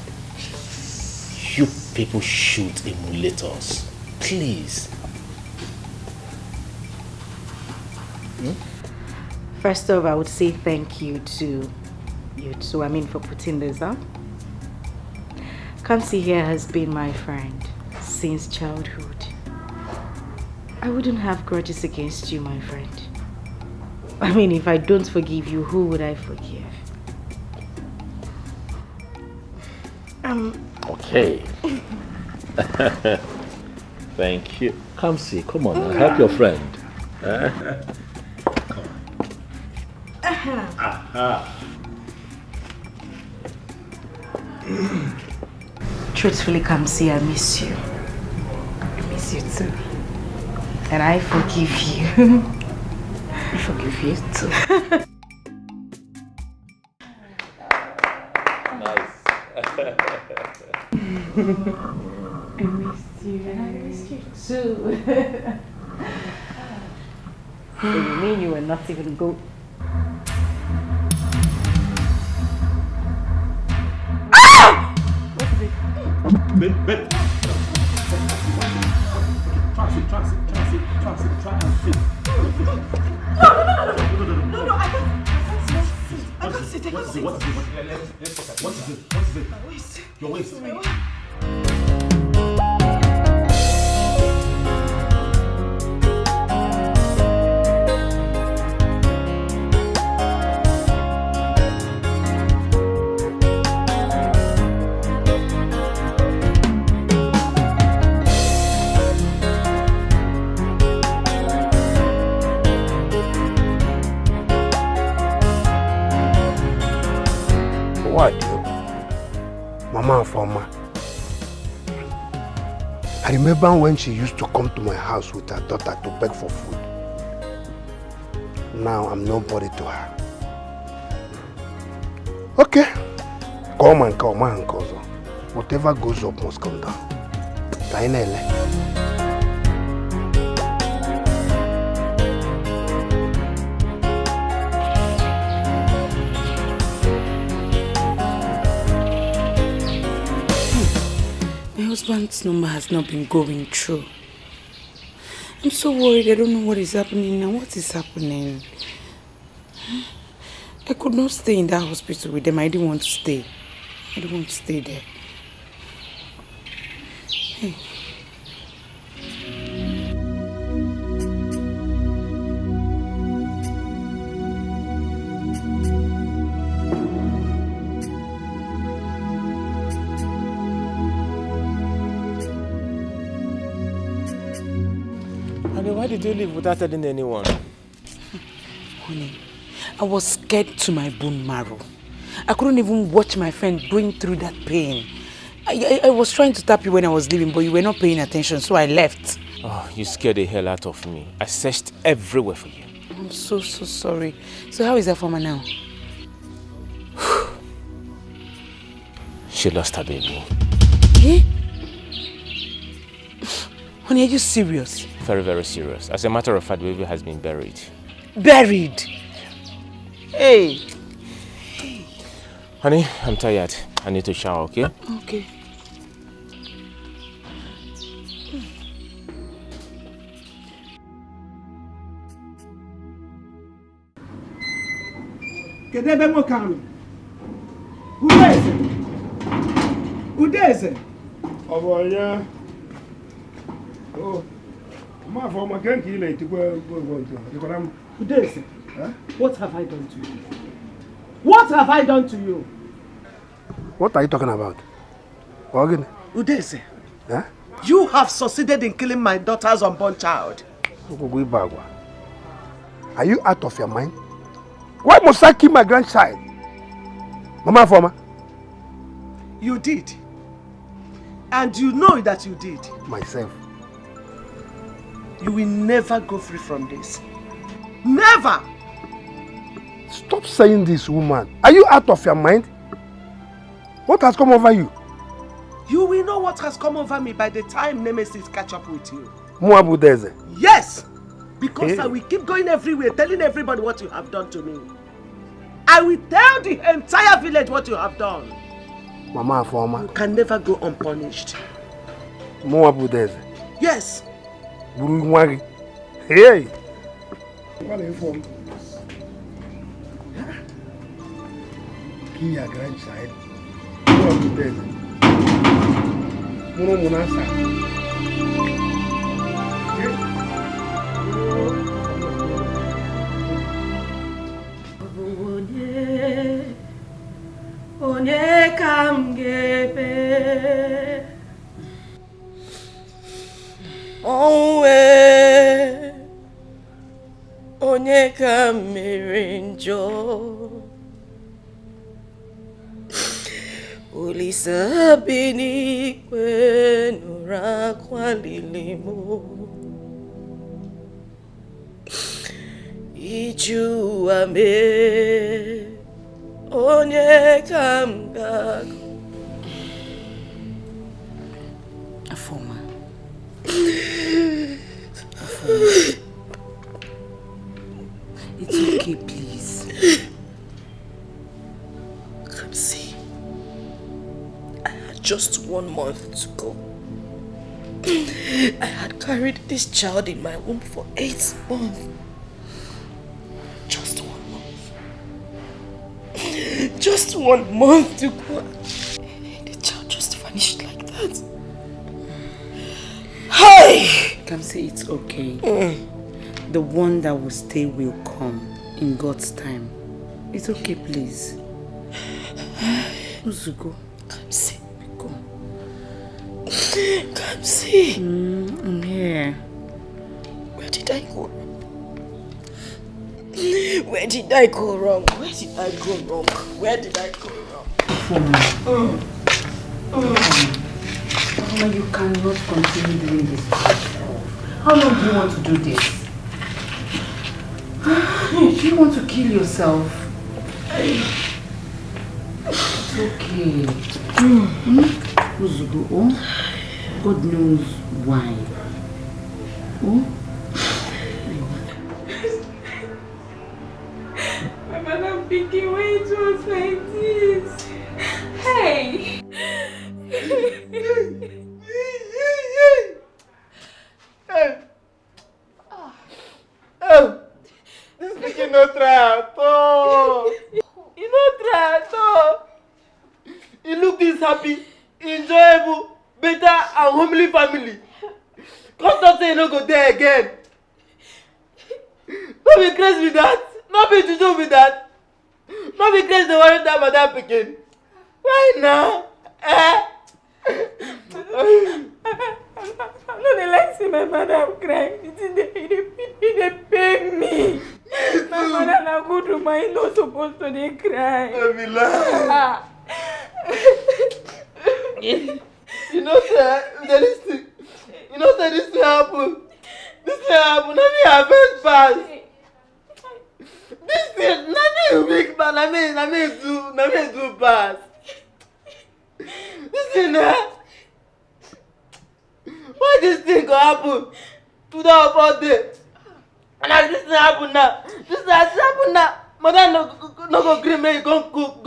T: You people should emulate us. Please.
F: First off, I would say thank you to you two, for putting this up. Kamsi here has been my friend since childhood. I wouldn't have grudges against you, my friend. If I don't forgive you, who would I forgive?
A: Okay. Thank you. Kamsi, come on, now, help your friend.
F: Truthfully, Kamsi, I miss you. I miss you too. And I forgive you. I forgive you too.
A: Nice.
F: I miss you. And I miss you too. So you mean you were not even good?
A: Babe. Try and sit.
N: No, I can't sit.
A: What is it? What is it?
N: My waist.
A: Your waist.
B: Mama Foma. I remember when she used to come to my house with her daughter to beg for food. Now I'm nobody to her. Okay. Come on, cousin. Whatever goes up must come down. Tainele.
C: My husband's number has not been going through. I'm so worried. I don't know what is happening now. What is happening? I could not stay in that hospital with them. I didn't want to stay. I didn't want to stay there. Hey.
T: Why did you leave without telling anyone?
C: Honey, I was scared to my bone marrow. I couldn't even watch my friend going through that pain. I was trying to tap you when I was leaving, but you were not paying attention, so I left.
T: Oh, you scared the hell out of me. I searched everywhere for you.
C: I'm so sorry. So how is that for me now?
T: She lost her baby.
C: Eh? Honey, are you serious?
T: Very, very serious. As a matter of fact, the baby has been buried.
C: Buried? Hey!
T: Honey, I'm tired. I need to shower, okay?
C: Okay.
B: Kedebe Mokami. Udeze. Udeze. Oh, yeah. Oh. Ma for my ganky late to go to.
N: Udeze. What have I done to you? What have I done to you?
B: What are you talking about? Organ.
N: Udeze.
B: Huh?
N: You have succeeded in killing my daughter's unborn child.
B: Are you out of your mind? Why must I kill my grandchild? Mama Forma.
N: You did. And you know that you did.
B: Myself.
N: You will never go free from this. Never!
B: Stop saying this, woman. Are you out of your mind? What has come over you?
N: You will know what has come over me by the time Nemesis catch up with you.
B: Muabu Deze.
N: Yes! Because
B: hey.
N: I will keep going everywhere telling everybody what you have done to me. I will tell the entire village what you have done.
B: Mama Forma.
N: You can never go unpunished.
B: Muabu Deze.
N: Yes.
B: Buru hey! What inform? Kill your grandchild. Muabu Deze. Muno Munasa.
M: Onye kam gebe onwe onye kam mere njọ Olisa bi n'ikwe nụrụ akwa lili mụ iju ame onye kam gago
C: Afoma. It's okay, please.
M: Come see. I had just 1 month to go. I had carried this child in my womb for 8 months. Just 1 month. Just 1 month to go. The child just vanished like that. Hi!
C: Come say it's okay. The one that will stay will come in God's time. It's okay, please. Uzugo.
M: Come see.
C: Go.
M: Come see.
C: I'm here.
M: Where did I go wrong? Where did I go wrong? Where did I go wrong? Where did I go wrong?
C: Mama, you cannot continue doing this to yourself. How long do you want to do this? Do you want to kill yourself? It's okay. Uzugo, God knows why.
M: But I'm thinking why it was like this. Hey!
U: This pikin no try at all. He no try at all. He look this happy, enjoyable, better and homely family. Come talk say he no go there again. No be crazy with that. No be to do with that. No be crazy to worry that madam pikin. Why now?
M: I'm not like see my madam crying. They pay me. My mother na good woman. He not supposed to dey cry.
U: You know sir, this thing. You know sir, this thing happen. This thing happen. Let me have best pass. This thing, nothing weak man. I mean do pass. This thing, why this thing go happen to the about day? And as this thing happen now, this thing has happened now. Mother no go gree me go cook.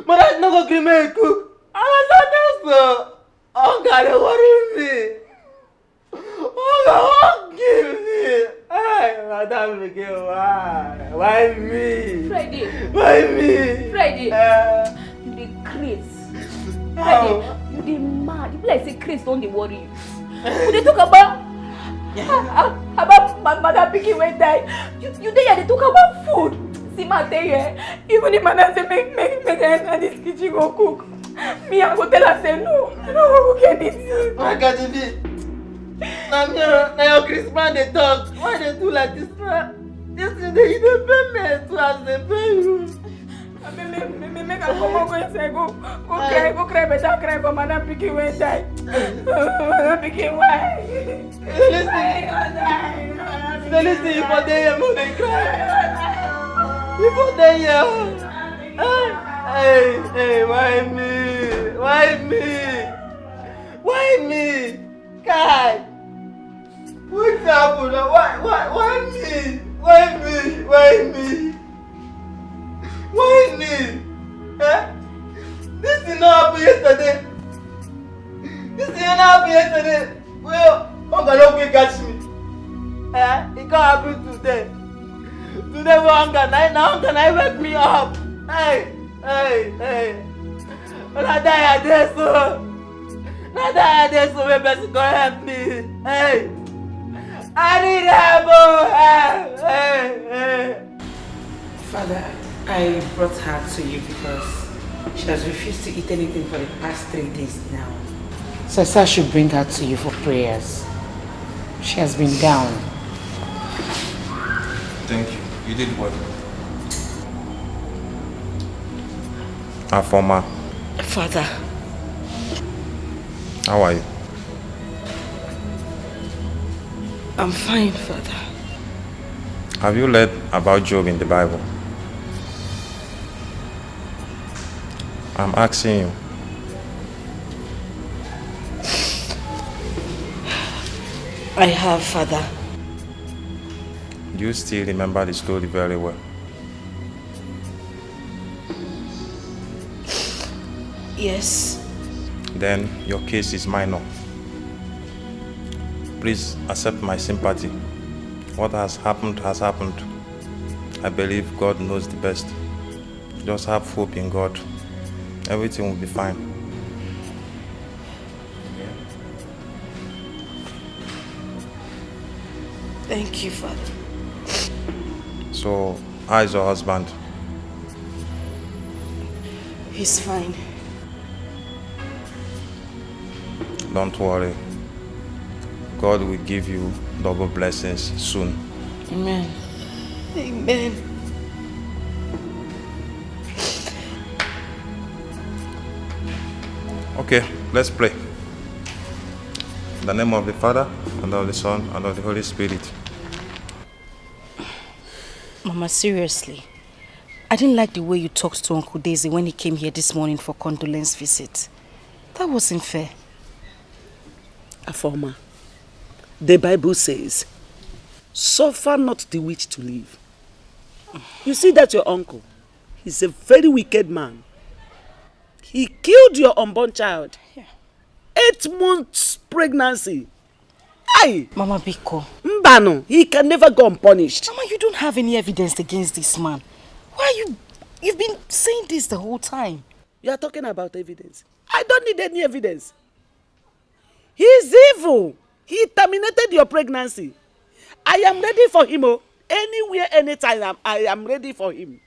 U: Mother no go gree me cook. And I said so. Oh God, they worry me. Oh God, give me. Hey, Madam again, why? Why me?
V: Friday.
U: Why me?
V: Friday. You dey craze. Friday, you dey mad. You be like say craze don't dey worry you. We dey talk about Madam Pikin wey die. You dey here dey talk about food. See ma tell you, even if Madam say make her enter this kitchen go cook, me I go tell her say no. I don't go cook anything.
U: Why can't it be? Now your Christmas they talk. Why they do like this? This thing they pay me too as they pay you.
V: Make her come on go inside go cry better cry for Madam Pikin wey die. Madam Pikin why?
U: Listen, you for there here, no they cry. You for there here. Hey, why me? Why me? God, what's happened? Why me? Why me? Eh? This did not happen yesterday. Well, Uncle don't catch me. It can't happen today. Today for hunger, now can I wake me up? Hey. When I die at this, so. Now that I so my best go help me. Hey, I need help. Hey.
C: Father, I brought her to you because she has refused to eat anything for the past 3 days now. So I said I should bring her to you for prayers. She has been down.
T: Thank you. You did well. Afoma.
C: Father.
T: How are you?
C: I'm fine, Father.
T: Have you read about Job in the Bible? I'm asking you.
C: I have, Father.
T: Do you still remember the story very well?
C: Yes.
T: Then your case is minor. Please accept my sympathy. What has happened has happened. I believe God knows the best. Just have hope in God. Everything will be fine.
C: Thank you, Father.
T: So, how is your husband?
C: He's fine.
T: Don't worry. God will give you double blessings soon.
C: Amen. Amen.
T: Okay, let's pray. In the name of the Father, and of the Son, and of the Holy Spirit.
F: Mama, seriously. I didn't like the way you talked to Uncle Daisy when he came here this morning for condolence visit. That wasn't fair.
P: Afoma, the Bible says, suffer not the witch to live. You see that your uncle, he's a very wicked man. He killed your unborn child.
F: Yeah.
P: 8 months pregnancy. Aye.
F: Mama Biko.
P: Mbano, he can never go unpunished.
F: Mama, you don't have any evidence against this man. Why are you... You've been saying this the whole time.
P: You are talking about evidence. I don't need any evidence. He's evil. He terminated your pregnancy. I am ready for him. Anywhere, anytime, I am ready for him.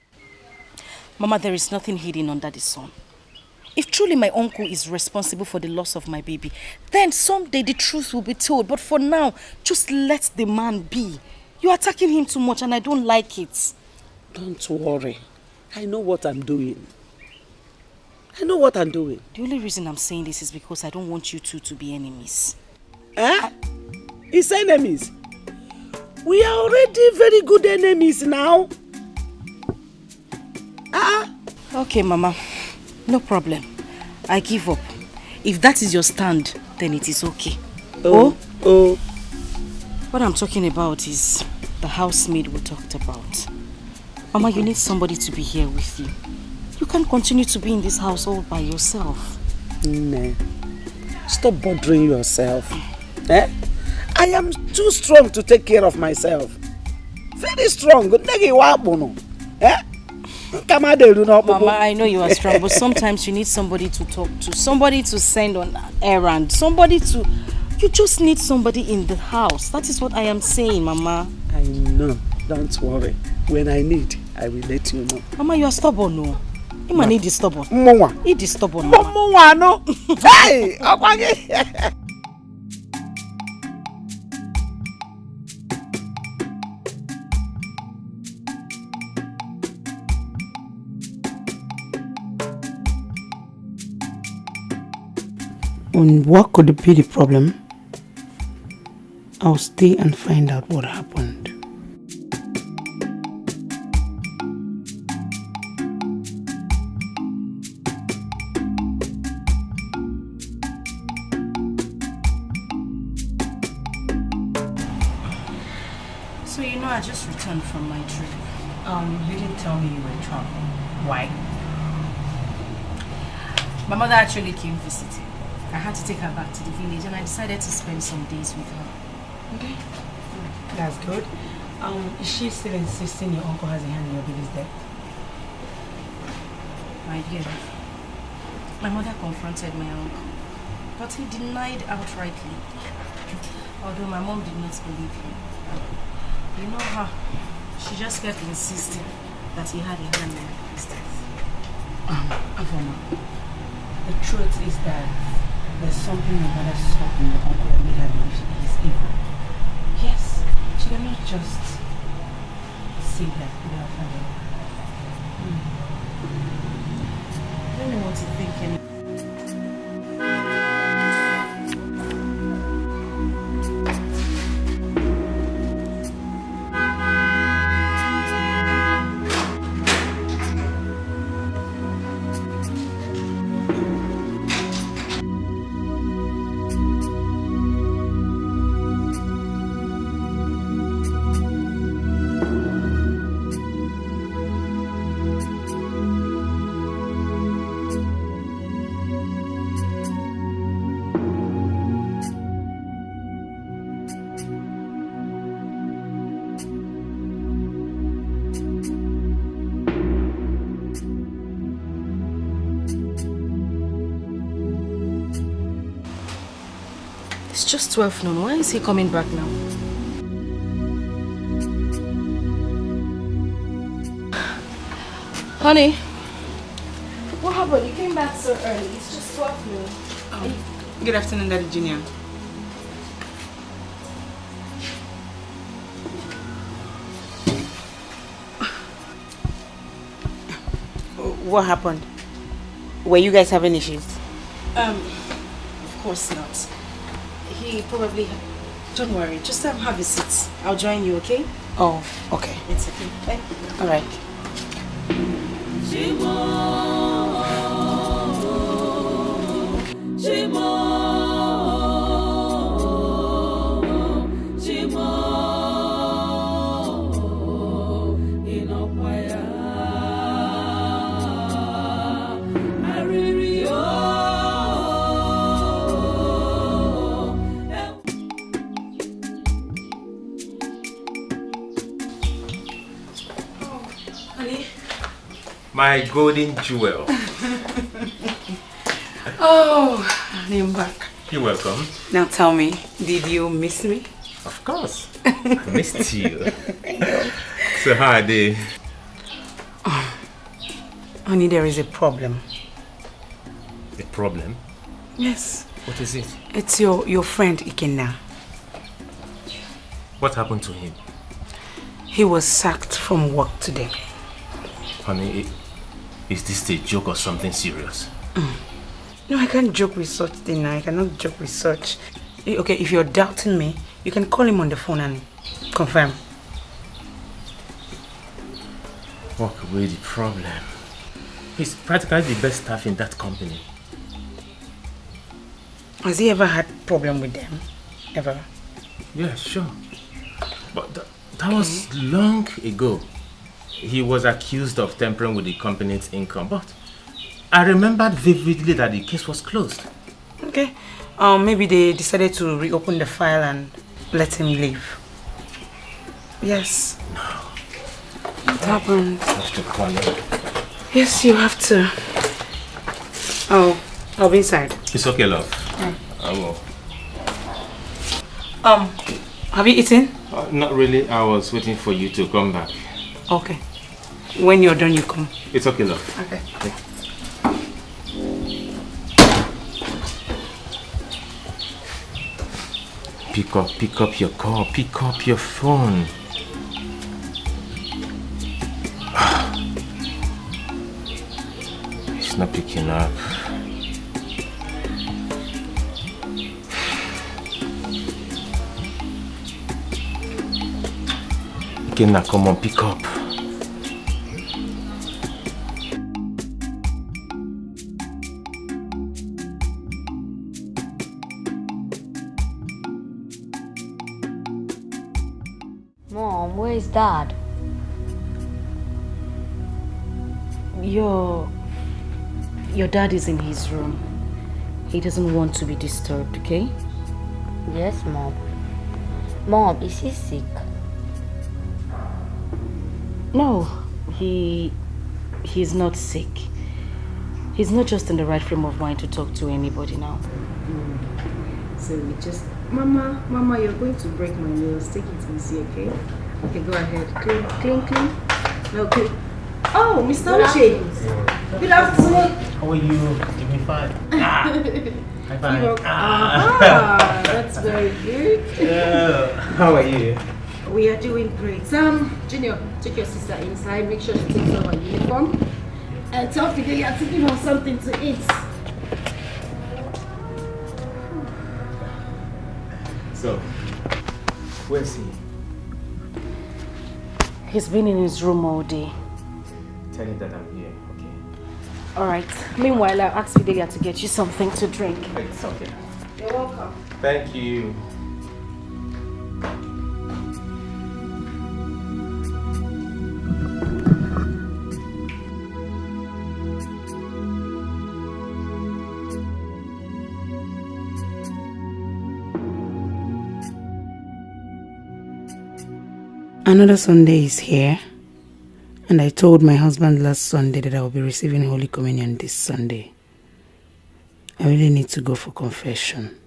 F: Mama, there is nothing hidden under the sun. If truly my uncle is responsible for the loss of my baby, then someday the truth will be told. But for now, just let the man be. You're attacking him too much and I don't like it.
P: Don't worry. I know what I'm doing. I know what I'm doing.
F: The only reason I'm saying this is because I don't want you two to be enemies.
P: It's enemies? We are already very good enemies now.
F: Okay, Mama. No problem. I give up. If that is your stand, then it is okay.
N: Oh.
F: What I'm talking about is the housemaid we talked about. Mama, you need somebody to be here with you. You can't continue to be in this house all by yourself.
N: Nah. Stop bothering yourself. I am too strong to take care of myself. Very strong.
F: Mama, I know you are strong, but sometimes you need somebody to talk to, somebody to send on an errand, you just need somebody in the house. That is what I am saying, Mama.
N: I know. Don't worry. When I need, I will let you know.
F: Mama, you are stubborn, no? You might need the stubborn.
N: Mama.
F: Eat the stubborn,
N: Mama. No. Hey!
O: And what could be the problem? I'll stay and find out what happened.
F: So you know, I just returned from my trip.
O: You didn't tell me you were traveling. Why?
F: My mother actually came visiting. I had to take her back to the village and I decided to spend some days with her.
O: Okay. That's good. Is she still insisting your uncle has a hand in your baby's death?
F: My dear, my mother confronted my uncle, but he denied outrightly. Although my mom did not believe him. You know her. She just kept insisting that he had a hand in his death.
O: Avoma, the truth is that there's something your mother saw in your uncle that made her believe he is evil. Yes, she cannot just say that without having.
F: I don't know what to think anymore. It's just 12 noon. Why is he coming back now? Honey, what happened? You came back so early. It's just 12 noon.
O: Good afternoon, Daddy Junior. What happened? Were you guys having issues?
F: Of course not. He probably... Don't worry, just have a seat. I'll join you, okay?
O: Oh, okay.
F: It's okay. Bye.
O: All right.
T: My golden jewel.
O: Oh, I'm back.
T: You're welcome.
O: Now tell me, did you miss me?
T: Of course. I missed you. So how are they?
O: Oh, honey, there is a problem.
T: A problem?
O: Yes.
T: What is it?
O: It's your friend Ikenna.
T: What happened to him?
O: He was sacked from work today.
T: Honey, is this a joke or something serious?
O: No, I can't joke with such thing. I cannot joke with such. Okay, if you're doubting me, you can call him on the phone and confirm.
T: What could be the problem? He's practically the best staff in that company.
C: Has he ever had problem with them? Ever?
T: Yeah, sure. But that was long ago. He was accused of tampering with the company's income, but I remembered vividly that the case was closed.
C: Okay. Maybe they decided to reopen the file and let him leave. Yes.
T: No.
C: What happened?
T: I have to call him.
C: Yes, you have to. Oh, I'll be inside.
T: It's okay, love.
C: Yeah.
T: I will.
C: Have you eaten?
T: Not really. I was waiting for you to come back.
C: Okay. When you're done, you come.
T: It's okay, love.
C: Okay.
T: Pick up your call. Pick up your phone. He's not picking up. Okay, now come on, pick up.
W: Mom, where is Dad?
F: Your dad is in his room. He doesn't want to be disturbed, okay?
W: Yes, Mom. Mom, is he sick?
F: No, he's not sick. He's not just in the right frame of mind to talk to anybody now.
E: So we just... Mama, you're going to break my nails. Take it easy, okay? Okay, go ahead. Clean. Okay. Oh, Mr. Uche. Good afternoon.
T: How are you? Give me 5. High five.
E: That's very good.
T: How are you?
E: We are doing great. Junior, take your sister inside. Make sure she takes off her uniform. And tell Fidelia to give her something to eat.
T: So, where's he?
F: He's been in his room all day.
T: Tell him that I'm here, okay?
F: Alright. Meanwhile, I'll ask Fidelia to get you something to drink.
T: It's okay.
E: You're welcome.
T: Thank you.
C: Another Sunday is here, and I told my husband last Sunday that I will be receiving Holy Communion this Sunday. I really need to go for confession.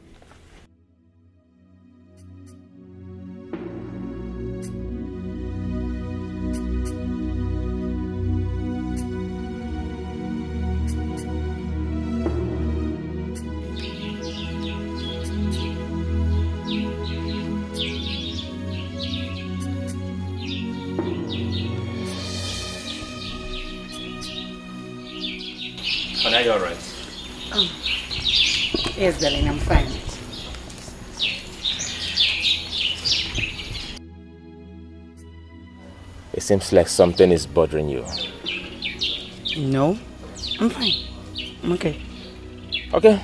T: Are you alright?
C: Yes, darling, I'm fine.
T: It seems like something is bothering you.
C: No, I'm fine. I'm okay.
T: Okay.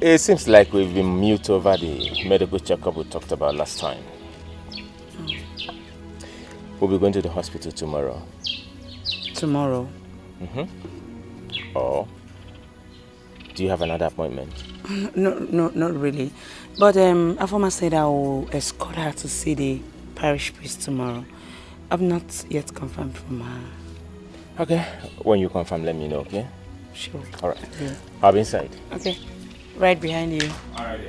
T: It seems like we've been mute over the medical checkup we talked about last time. We'll be going to the hospital tomorrow.
C: Tomorrow?
T: Or do you have another appointment?
C: No, not really. But Afoma said I will escort her to see the parish priest tomorrow. I've not yet confirmed from her.
T: Okay. When you confirm, let me know, okay?
C: Sure.
T: Alright.
C: Yeah.
T: I'll be inside.
C: Okay. Right behind you.
T: Alright.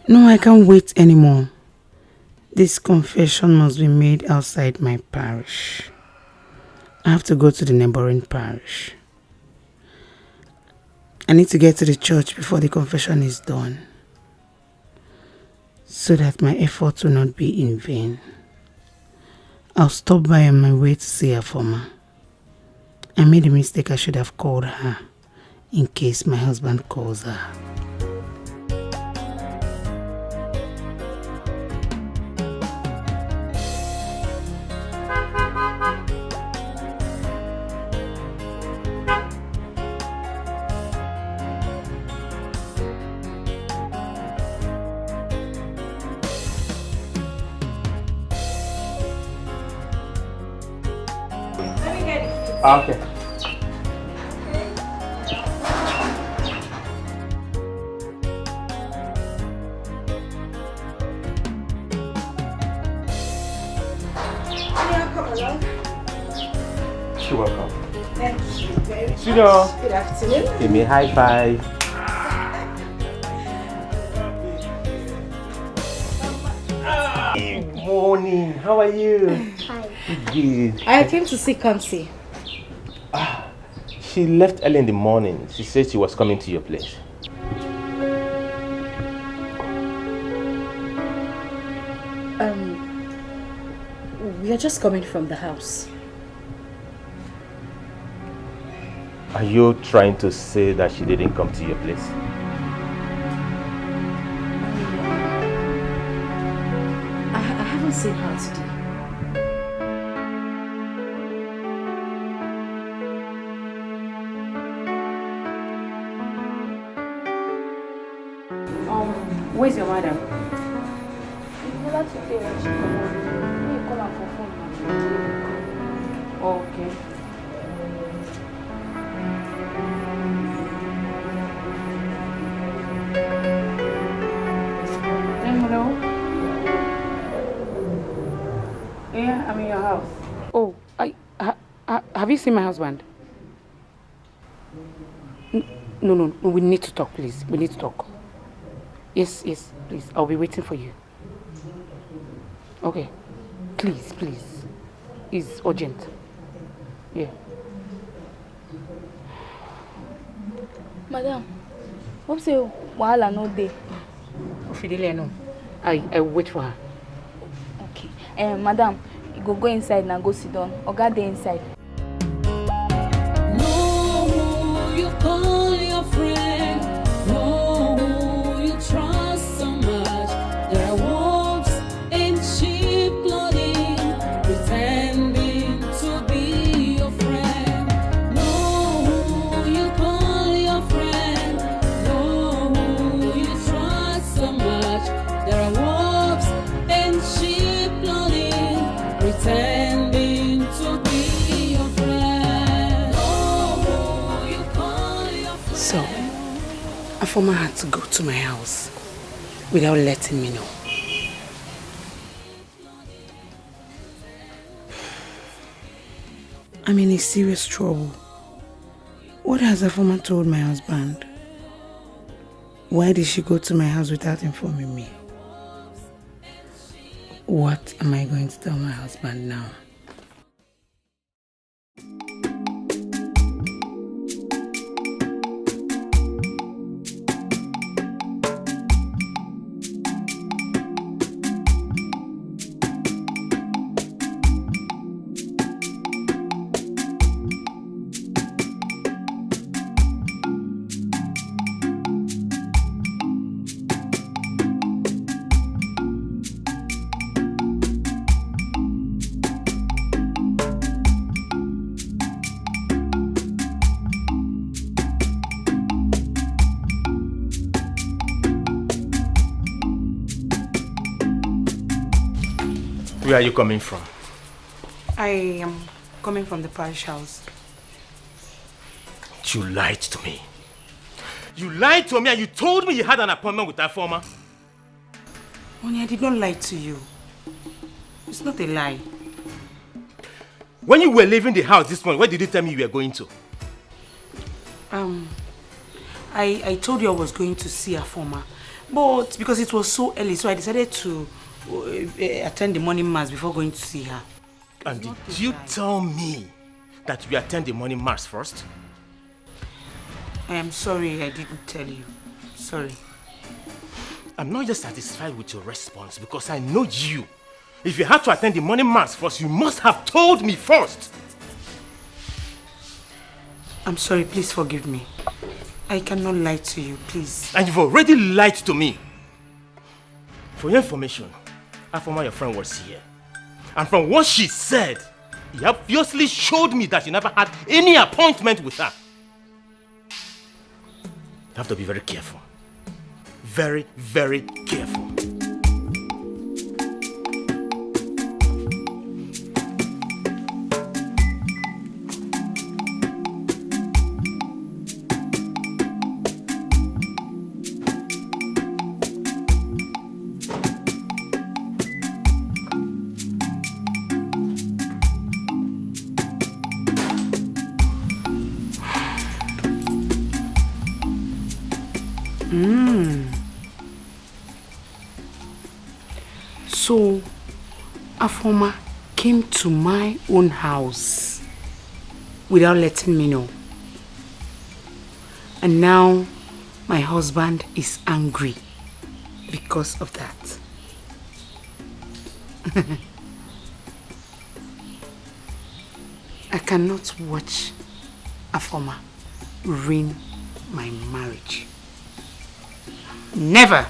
C: No, I can't wait anymore. This confession must be made outside my parish. I have to go to the neighboring parish. I need to get to the church before the confession is done, so that my efforts will not be in vain.
O: I'll stop by on my way to see her former. I made a mistake. I should have called her in case my husband calls her.
T: Okay. You're welcome.
C: Thank you very much.
T: Suitor.
C: Good afternoon.
T: Give me a high five. Good morning. How are you?
V: Hi.
T: Good.
V: I came to see Kamsi.
T: She left early in the morning. She said she was coming to your place.
V: We are just coming from the house.
T: Are you trying to say that she didn't come to your place?
V: I haven't seen her today.
O: Where's your madam? Okay. Hello? Yeah, I'm in your house. Oh, have you seen my husband? No, we need to talk, please. We need to talk. Yes, please. I'll be waiting for you. Okay. Please. It's urgent. Yeah.
V: Madam, hope say wahala no dey.
O: Fidelia, no. I wait for her.
V: Okay. Madam, you go inside and go sit down. Oga dey inside.
L: Know who you call your friend. Know who you trust so much. There are wolves in sheep clothing, pretending to be your friend. Know who you call your friend. Know who you trust so much. There are wolves in sheep clothing, pretending to be your friend. Know who you call your friend.
O: So, Afoma had to go to my house without letting me know. I'm in a serious trouble. What has Afoma told my husband? Why did she go to my house without informing me? What am I going to tell my husband now?
T: Where are you coming from?
O: I am coming from the Parish house.
T: You lied to me. You lied to me and you told me you had an appointment with that former.
O: Honey, I did not lie to you. It's not a lie.
T: When you were leaving the house this morning, where did you tell me you were going to?
O: I told you I was going to see a former. But because it was so early, so I decided to attend the morning mass before going to see her.
T: And did you tell me that you attend the morning mass first?
O: I am sorry I didn't tell you. Sorry.
T: I'm not just satisfied with your response because I know you. If you had to attend the morning mass first, you must have told me first.
O: I'm sorry, please forgive me. I cannot lie to you, please.
T: And you've already lied to me. For your information, Afoma, your friend, was here. And from what she said, he obviously showed me that you never had any appointment with her. You have to be very careful. Very, very careful.
O: So, Afoma came to my own house without letting me know. And now my husband is angry because of that. I cannot watch Afoma ruin my marriage. Never.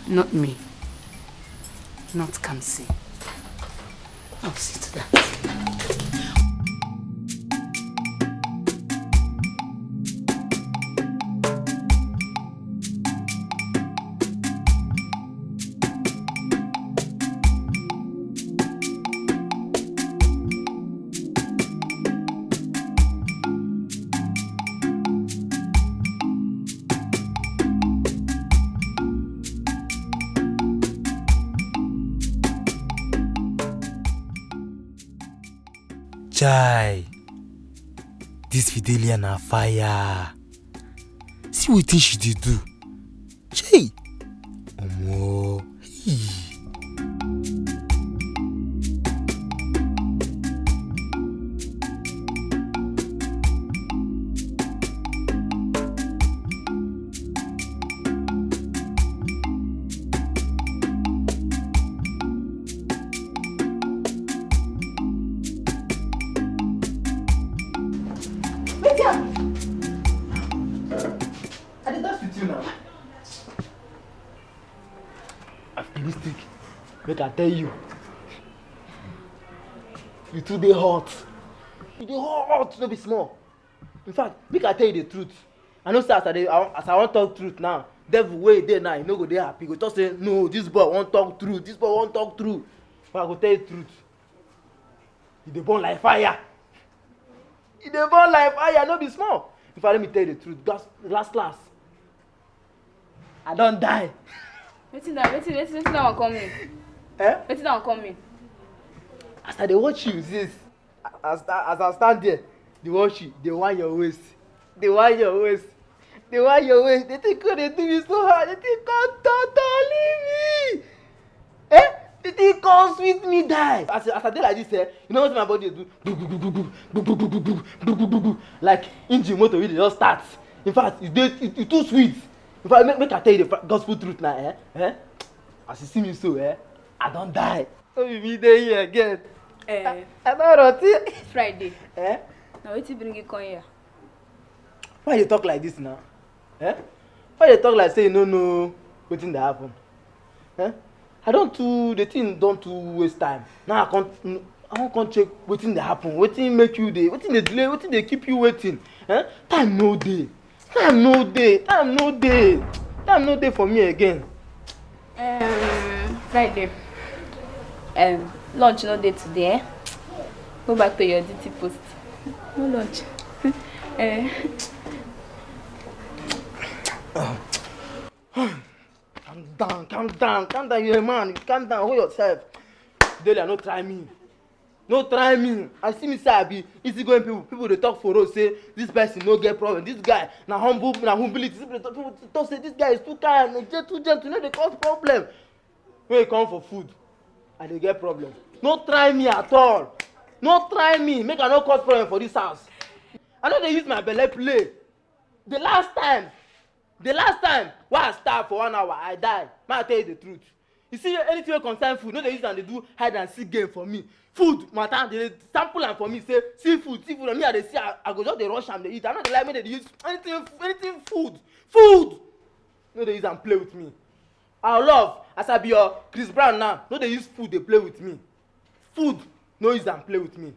O: Not me. Not Kamsi. I'll see to that.
U: Chai, this Fidelia na fire. See what she did do. Chai, omo. Make I tell you, you too dey hot. You dey hot, no be small. In fact, make I tell you the truth. I know say as I want talk truth now, devil wey dey now, he no go dey happy. He go just say, no, this boy won't talk truth. This boy won't talk truth. But I go tell you the truth. He dey burn like fire. He dey burn like fire, no be small. In fact, let me tell you the truth. Last, I don't die.
V: Wetin that one come in? Wetin that one come in?
U: As I dey watch you, sis, as I stand there, dey watch you, dey wind your waist. Dey wind your waist. Dey wind your waist. They think they do me so hard. They think come totally me. They think come sweet me die. As I dey like this, you know what my body dey do? Like engine motor wey dey just start. In fact, it too sweet. In fact, make I tell you the gospel truth now, As you see me so, I don't die. So you be there here again. I don't rot it.
V: Friday. Now wetin bring you come here?
U: Why you talk like this now? Why you talk like say you no know wetin dey happen? The thing don't too waste time. Now I won't check wetin dey happen. Wetin make you dey? Wetin dey delay? Wetin dey keep you waiting? Time no dey. Time no dey for me again.
V: Friday. Lunch no day today. Go back to your duty post. No lunch.
U: Calm down, you're a man. Calm down, hold yourself. Delia, no try me. I see me say I be easy going people they talk for us, say this person no get problem. This guy na humility. People talk say this guy is too kind, too gentle, no they cause problem. When you come for food, and they get problem. No try me at all. No try me. Make I no cause problem for this house. I know they use my belly play. The last time, why I starve for 1 hour, I die. May I tell you the truth. You see, anything wey concern food, no dey use am dey do hide and seek game for me. Food matter, they sample am for me. Say see food, and me I dey see, I go just dey rush am dey eat. I no dey like make they use anything food. No dey use am play with me. I love as I be your Chris Brown now. No dey use food dey play with me. Food, no use am play with me.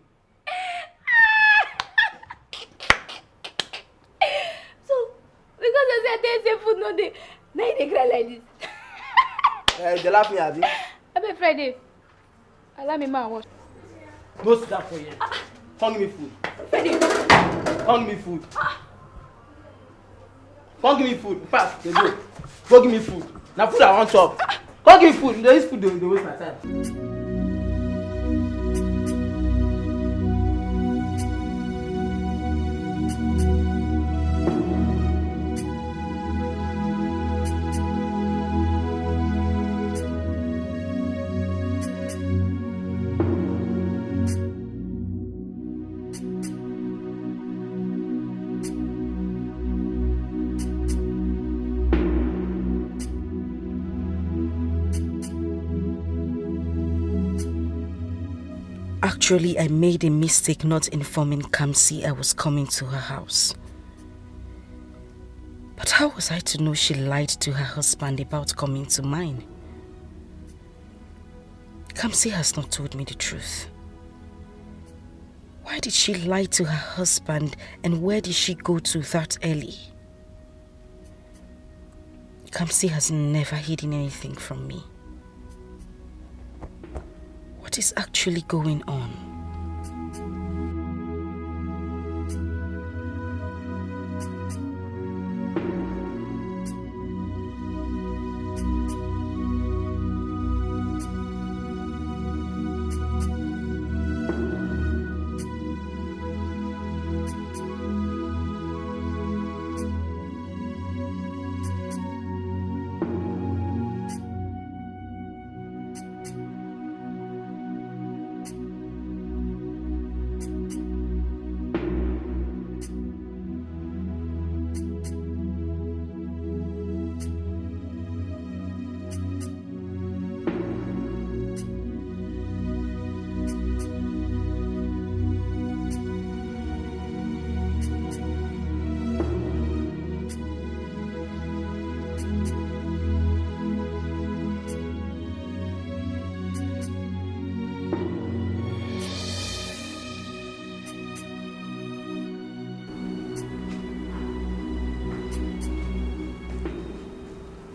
V: So because you say food no dey, now you dey cry like this.
U: They laugh me, abi.
V: Abeg Friday, allow me ma wash.
U: No sit down for here. Come give me food.
V: Friday.
U: Come give me food. Come give me food. Pass, dey go. Go give me food. Na food I wan chop. Come give me food. You dey use food dey waste my time.
F: Actually, I made a mistake not informing Kamsi I was coming to her house. But how was I to know she lied to her husband about coming to mine? Kamsi has not told me the truth. Why did she lie to her husband, and where did she go to that early? Kamsi has never hidden anything from me. What is actually going on?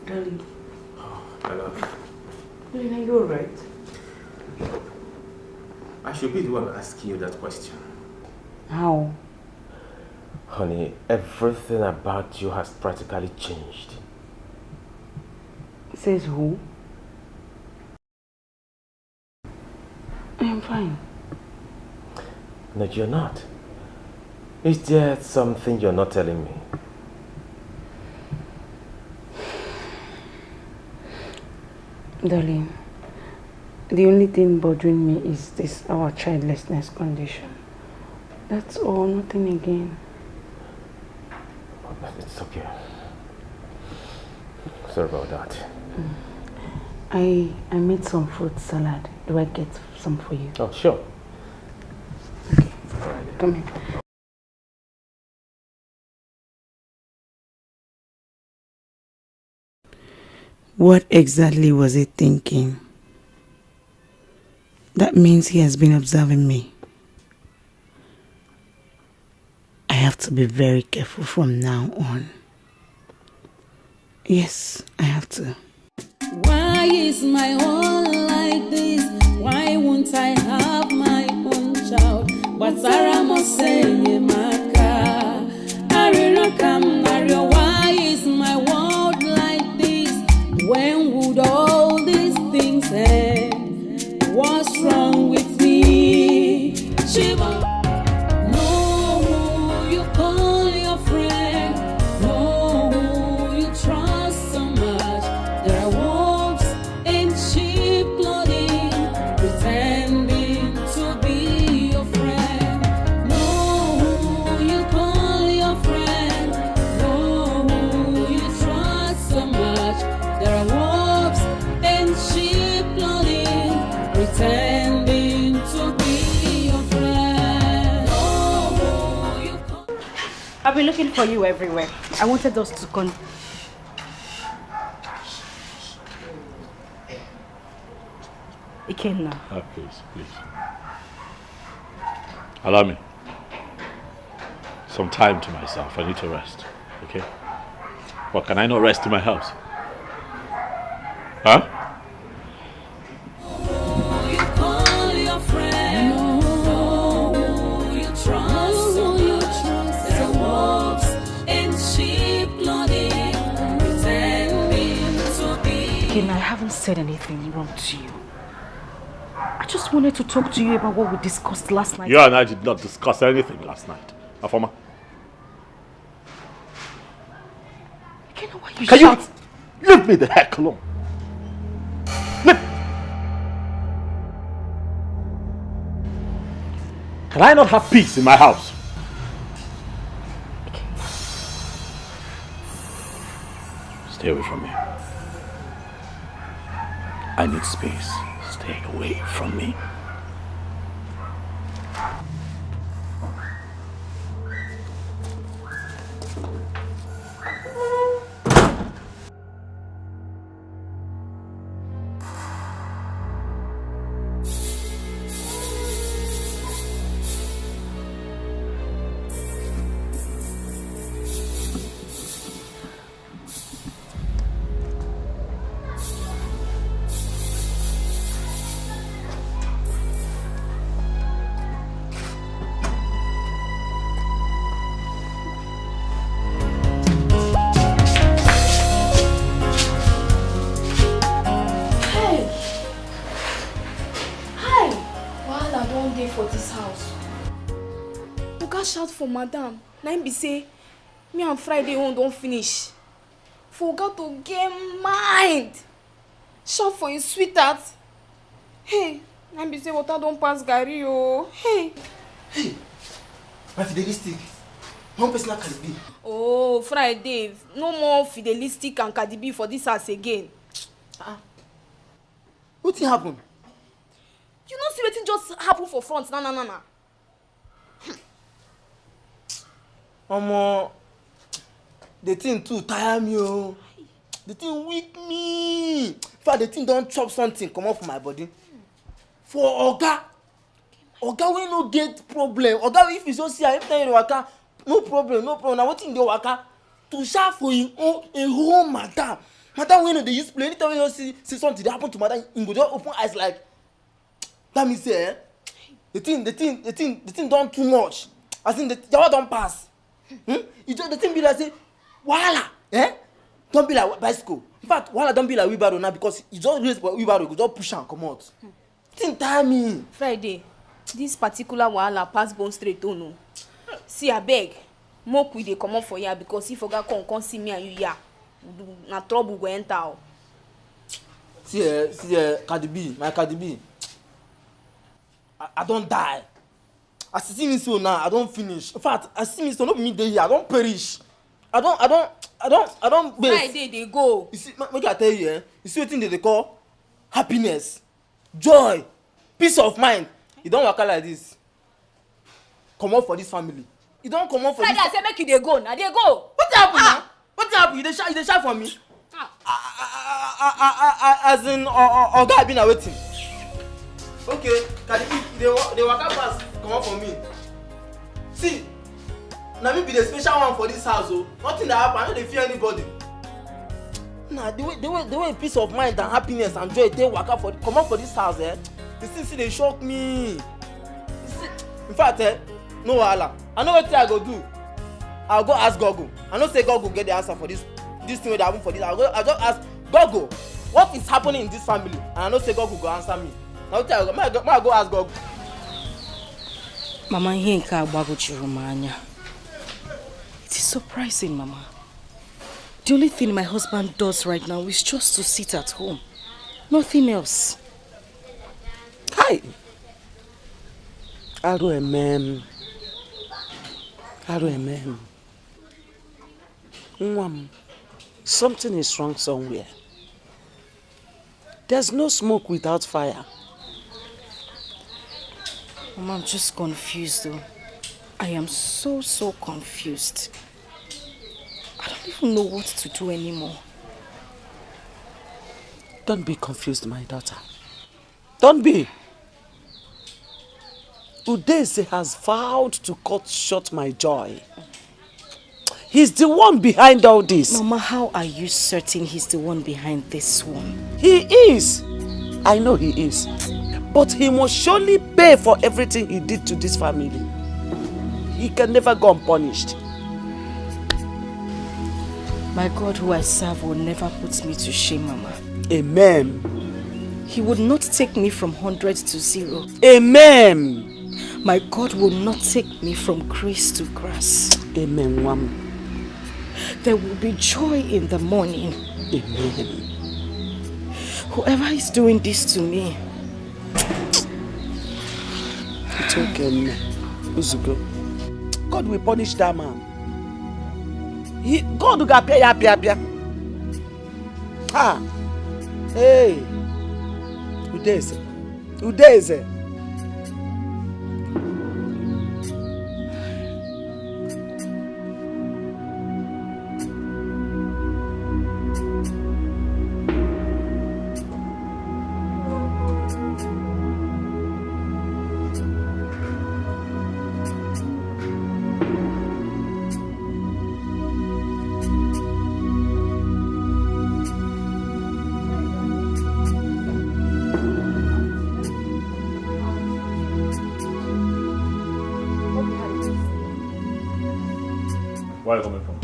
A: Darling. Oh, I love you.
C: Are you alright?
A: I should be the one asking you that question.
C: How?
A: Honey, everything about you has practically changed.
C: Says who? I am fine.
A: No, you're not. Is there something you're not telling me?
C: Darling, the only thing bothering me is this, our childlessness condition. That's all, nothing again.
A: It's okay. Sorry about that.
C: I made some fruit salad. Do I get some for you?
A: Oh, sure.
C: Okay, come here. What exactly was he thinking? That means he has been observing me. I have to be very careful from now on. Yes, I have to.
L: Why is my own like this? Why won't I have my own child? But Sarah must say, Maka, why is my world like this? When would all these things end? What's wrong with me? Shiva. Know who you call your friend. Know who you trust so much. There are wolves in sheep clothing, pretending to be your friend. Know who
E: I've been looking for you everywhere. I wanted us to Ikenna.
A: Please. Allow me some time to myself. I need to rest. Okay? What, can I not rest in my house? Huh?
E: I haven't said anything wrong to you. I just wanted to talk to you about what we discussed last night.
A: You and I did not discuss anything last night. Afoma.
E: Can
A: you leave me the heck alone? Can I not have peace in my house? Stay away from me. I need space. Stay away from me.
V: For madam, na him be say me and Friday own don't finish. Forgot to get mind. Shout for his sweetheart. Hey, na him be say water don't pass Gary oh. Hey,
U: my fidelistic. One personal Cardi B.
V: Oh, Friday, no more fidelistic and Cardi B for this house again.
U: What thing happen?
V: You know see wetin just happen for front na.
U: Omo, the thing too tire me oh. The thing weak me. In fact, the thing don't chop something come off my body. For Oga we no get problem. Oga if you so see every time you waka, no problem. Now what thing dey waka to shout for him own a whole madam. Madam we no dey use play. Anytime you see something dey happen to madam, he go just open eyes like. That means say the thing done too much. As in the yawa don't pass. It just the thing be like say, wahala, don't be like bicycle. In fact, wahala don't be like wheelbarrow now because you just raise wheelbarrow, you just push and come out. Thing tire me.
V: Friday, this particular wahala pass bone straight oh no. See abeg, make we dey comot for here because if Oga come see me and you here, na trouble go enter oh.
U: See, Cardi B, my Cardi B. I don't die. As you see me so now, I don't finish. In fact, as you see me so, not me dey here, I don't perish. I don't base.
V: Friday they go.
U: You see, make I tell you, you see what thing they call happiness, joy, peace of mind. You don't work out like this. Come out for this family. You don't come out for
V: Friday,
U: this.
V: I say make you dey go. Now they go.
U: What happened now? What happened? You dey shout for me? As in, Oga I been waiting. Okay, Cardi B, they walk out fast, come out for me. See, now me be the special one for this house, oh. Nothing that happen, I don't fear anybody. Nah, the way peace of mind and happiness and joy they walk out for come out for this house, The thing see they shock me. In fact, no wahala. I know what I go do. I'll go ask Gogo. I know say Gogo get the answer for this thing that happen for this. I'll just ask Gogo, what is happening in this family? And I know say Gogo go answer me. Now I go ask Gogo.
E: Mama, it is surprising, Mama. The only thing my husband does right now is just to sit at home. Nothing else.
N: Hi. RMM. Something is wrong somewhere. There's no smoke without fire.
E: Mama, I'm just confused though.
C: I am so confused. I don't even know what to do anymore.
P: Don't be confused, my daughter. Don't be. Udeze has vowed to cut short my joy. He's the one behind all this.
C: Mama, how are you certain he's the one behind this one?
P: He is. I know he is. But he must surely pay for everything he did to this family. He can never go unpunished.
C: My God who I serve will never put me to shame, Mama.
P: Amen.
C: He would not take me from 100 to 0.
P: Amen.
C: My God will not take me from grace to grass.
P: Amen, Mom.
C: There will be joy in the morning.
P: Amen.
C: Whoever is doing this to me.
P: It's okay, Uzugo. God will punish that man. God will pay ya. Ha! Hey! Udeze.
A: Where are you coming from?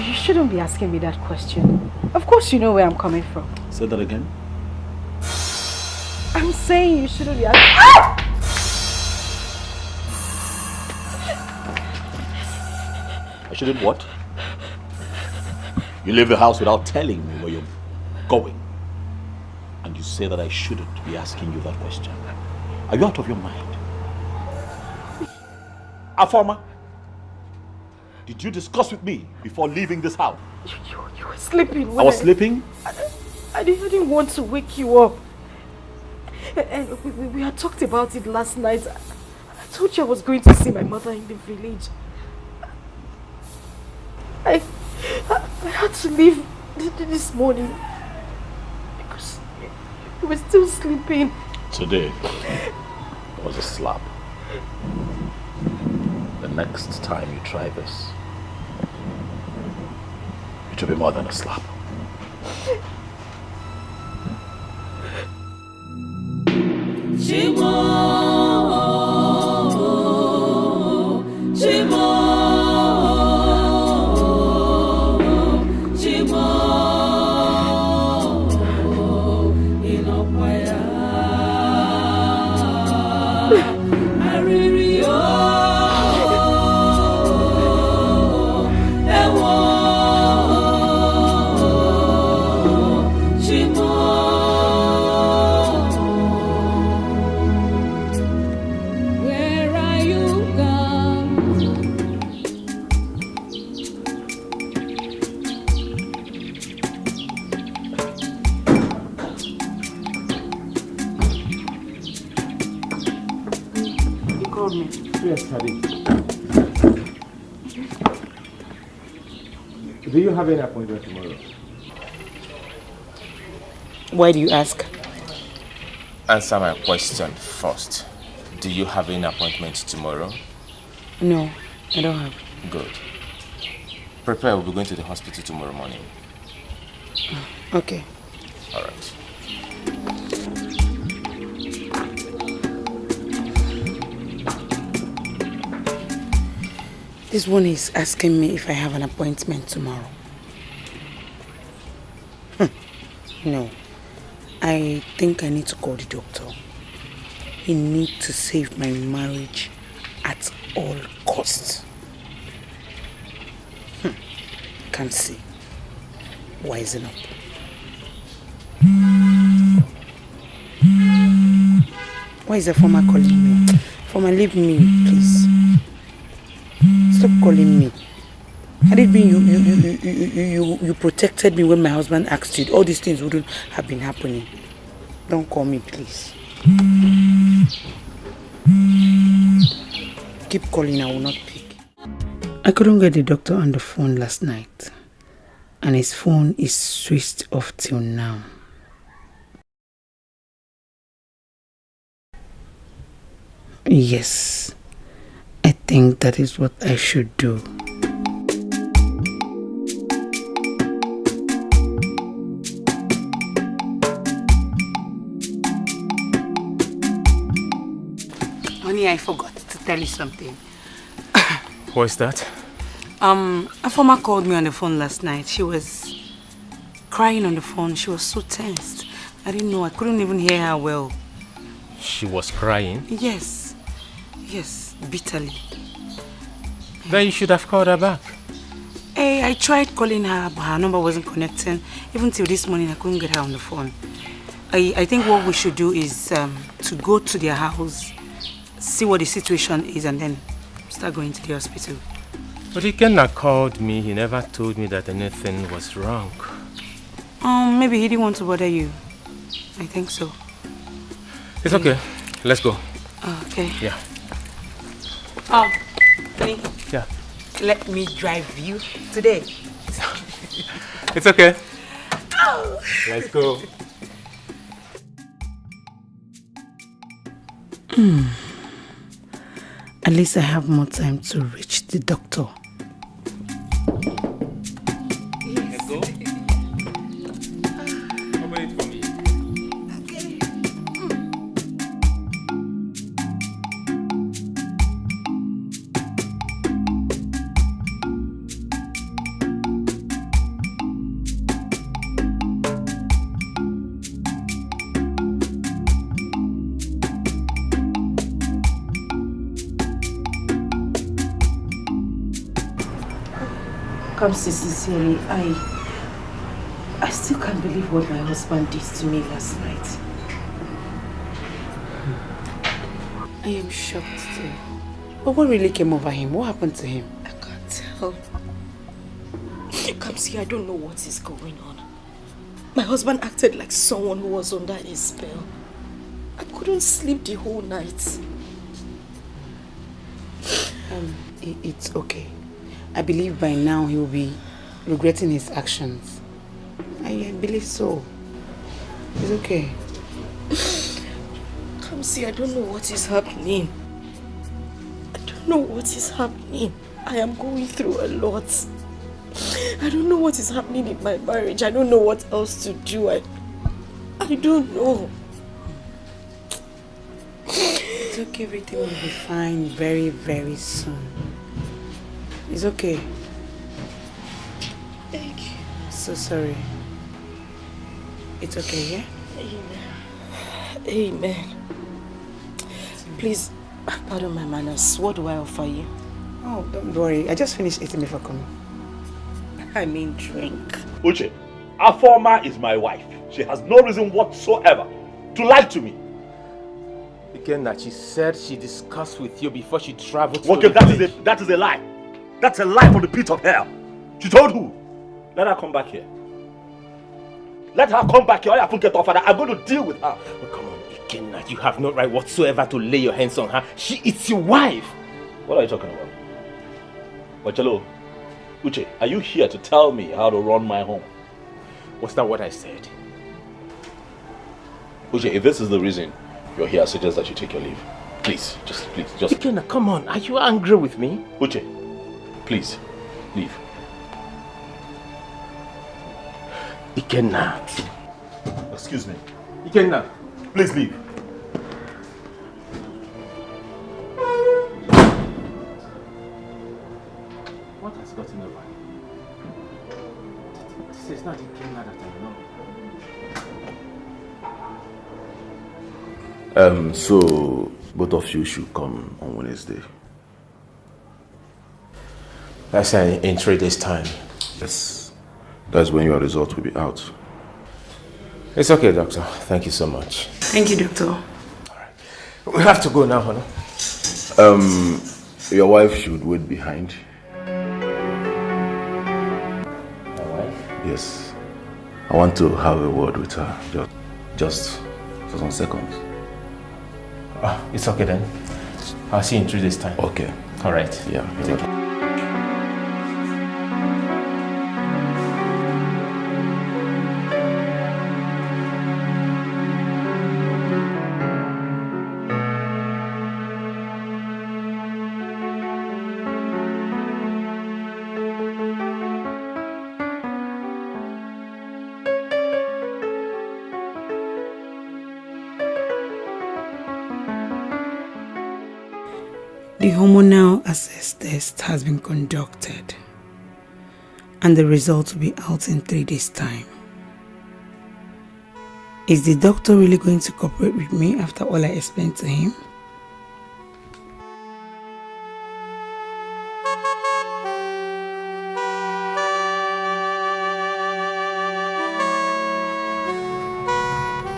E: You shouldn't be asking me that question. Of course you know where I'm coming from.
A: Say that again.
E: I'm saying you shouldn't be asking.
A: I shouldn't what? You leave the house without telling me where you're going. And you say that I shouldn't be asking you that question. Are you out of your mind? Afoma, did you discuss with me before leaving this house?
E: You were sleeping.
A: I was sleeping?
E: I didn't want to wake you up. And we had talked about it last night. I told you I was going to see my mother in the village. I had to leave this morning because you were still sleeping.
A: Today was a slap. The next time you try this, it will be more than a slap.
T: Do you have any appointment tomorrow?
C: Why do you ask?
T: Answer my question first. Do you have any appointment tomorrow?
C: No, I don't have.
T: Good. Prepare, we'll be going to the hospital tomorrow morning.
C: Okay.
T: All right.
C: This one is asking me if I have an appointment tomorrow. No. I think I need to call the doctor. He needs to save my marriage at all costs. Can't see. Wisen up. Why is the former calling me? Former, leave me, please. Stop calling me. Had it been you protected me when my husband asked you, all these things wouldn't have been happening. Don't call me, please.
O: keep calling, I will not pick. I couldn't get the doctor on the phone last night. And his phone is switched off till now. Yes, I think that is what I should do. Honey, I forgot to tell you something.
T: What's that?
O: A former called me on the phone last night. She was crying on the phone. She was so tensed. I didn't know. I couldn't even hear her well.
T: She was crying?
O: Yes. Yes, bitterly.
T: Then you should have called her back.
O: Hey, I tried calling her, but her number wasn't connecting. Even till this morning, I couldn't get her on the phone. I think what we should do is to go to their house, see what the situation is, and then start going to the hospital.
T: But Ikenna called me. He never told me that anything was wrong.
O: Maybe he didn't want to bother you. I think so.
T: It's okay. Let's go.
O: Okay.
T: Yeah.
O: Honey.
T: Yeah.
O: Let me drive you today.
T: It's okay. Let's go.
O: At least I have more time to reach the doctor.
T: Let's go. Wait for me.
C: Come see, sincerely, I still can't believe what my husband did to me last night. I am shocked too.
O: But what really came over him? What happened to him?
C: I can't tell. Come see, I don't know what is going on. My husband acted like someone who was under a spell. I couldn't sleep the whole night.
O: It's okay. I believe by now he will be regretting his actions. I believe so. It's okay.
C: Come see, I don't know what is happening. I don't know what is happening. I am going through a lot. I don't know what is happening in my marriage. I don't know what else to do. I don't know.
O: It's okay, everything will be fine very, very soon. It's okay.
C: Thank you.
O: So sorry. It's okay, yeah?
C: Amen. Amen. Please, pardon my manners. What do I offer you?
O: Oh, don't worry. I just finished eating before coming.
C: I mean drink.
A: Uche, Afoma is my wife. She has no reason whatsoever to lie to me.
T: Ikenna, she said she discussed with you before she traveled to
A: Okay,
T: the village.
A: that is a lie. That's a lie from the pit of hell. She told who? Let her come back here. Let her come back here. I have get off her. I'm going to deal with her.
T: Oh, come on, Ikenna. You have no right whatsoever to lay your hands on her. She is your wife.
A: What are you talking about? Wachalo, Uche, are you here to tell me how to run my home?
T: Was that what I said?
A: Uche, if this is the reason you're here, I suggest that you take your leave. Please, just.
T: Ikenna, come on. Are you angry with me?
A: Uche, please, leave.
T: Ikenna.
A: Excuse me.
T: Ikenna.
A: Please leave.
T: What has gotten over you? This is not Ikenna that I know.
A: So both of you should come on Wednesday.
T: That's in 3 days' time.
A: Yes. That's when your result will be out.
T: It's okay, doctor. Thank you so much.
O: Thank you, doctor.
T: Alright. We have to go now, honey.
A: Your wife should wait behind.
T: My wife?
A: Yes. I want to have a word with her. Just for some seconds.
T: It's okay then. I'll see you in 3 days' time.
K: Okay.
T: All right.
K: Yeah.
T: Take care.
C: The hormonal assess test has been conducted and the results will be out in 3 days' time. Is the doctor really going to cooperate with me after all I explained to him?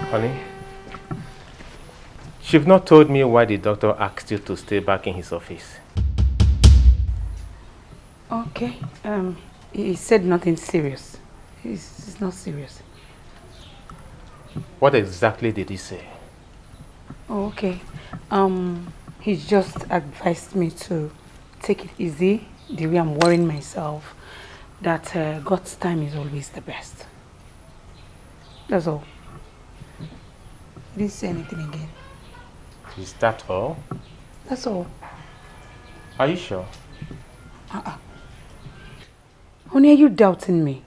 T: Honey, you've not told me why the doctor asked you to stay back in his office.
O: Okay. He said nothing serious. It's not serious.
T: What exactly did he say?
O: Oh, okay. He just advised me to take it easy, the way I'm worrying myself, that God's time is always the best. That's all. He didn't say anything again.
T: Is that all?
O: That's all.
T: Are you sure?
O: Honey, are you doubting me?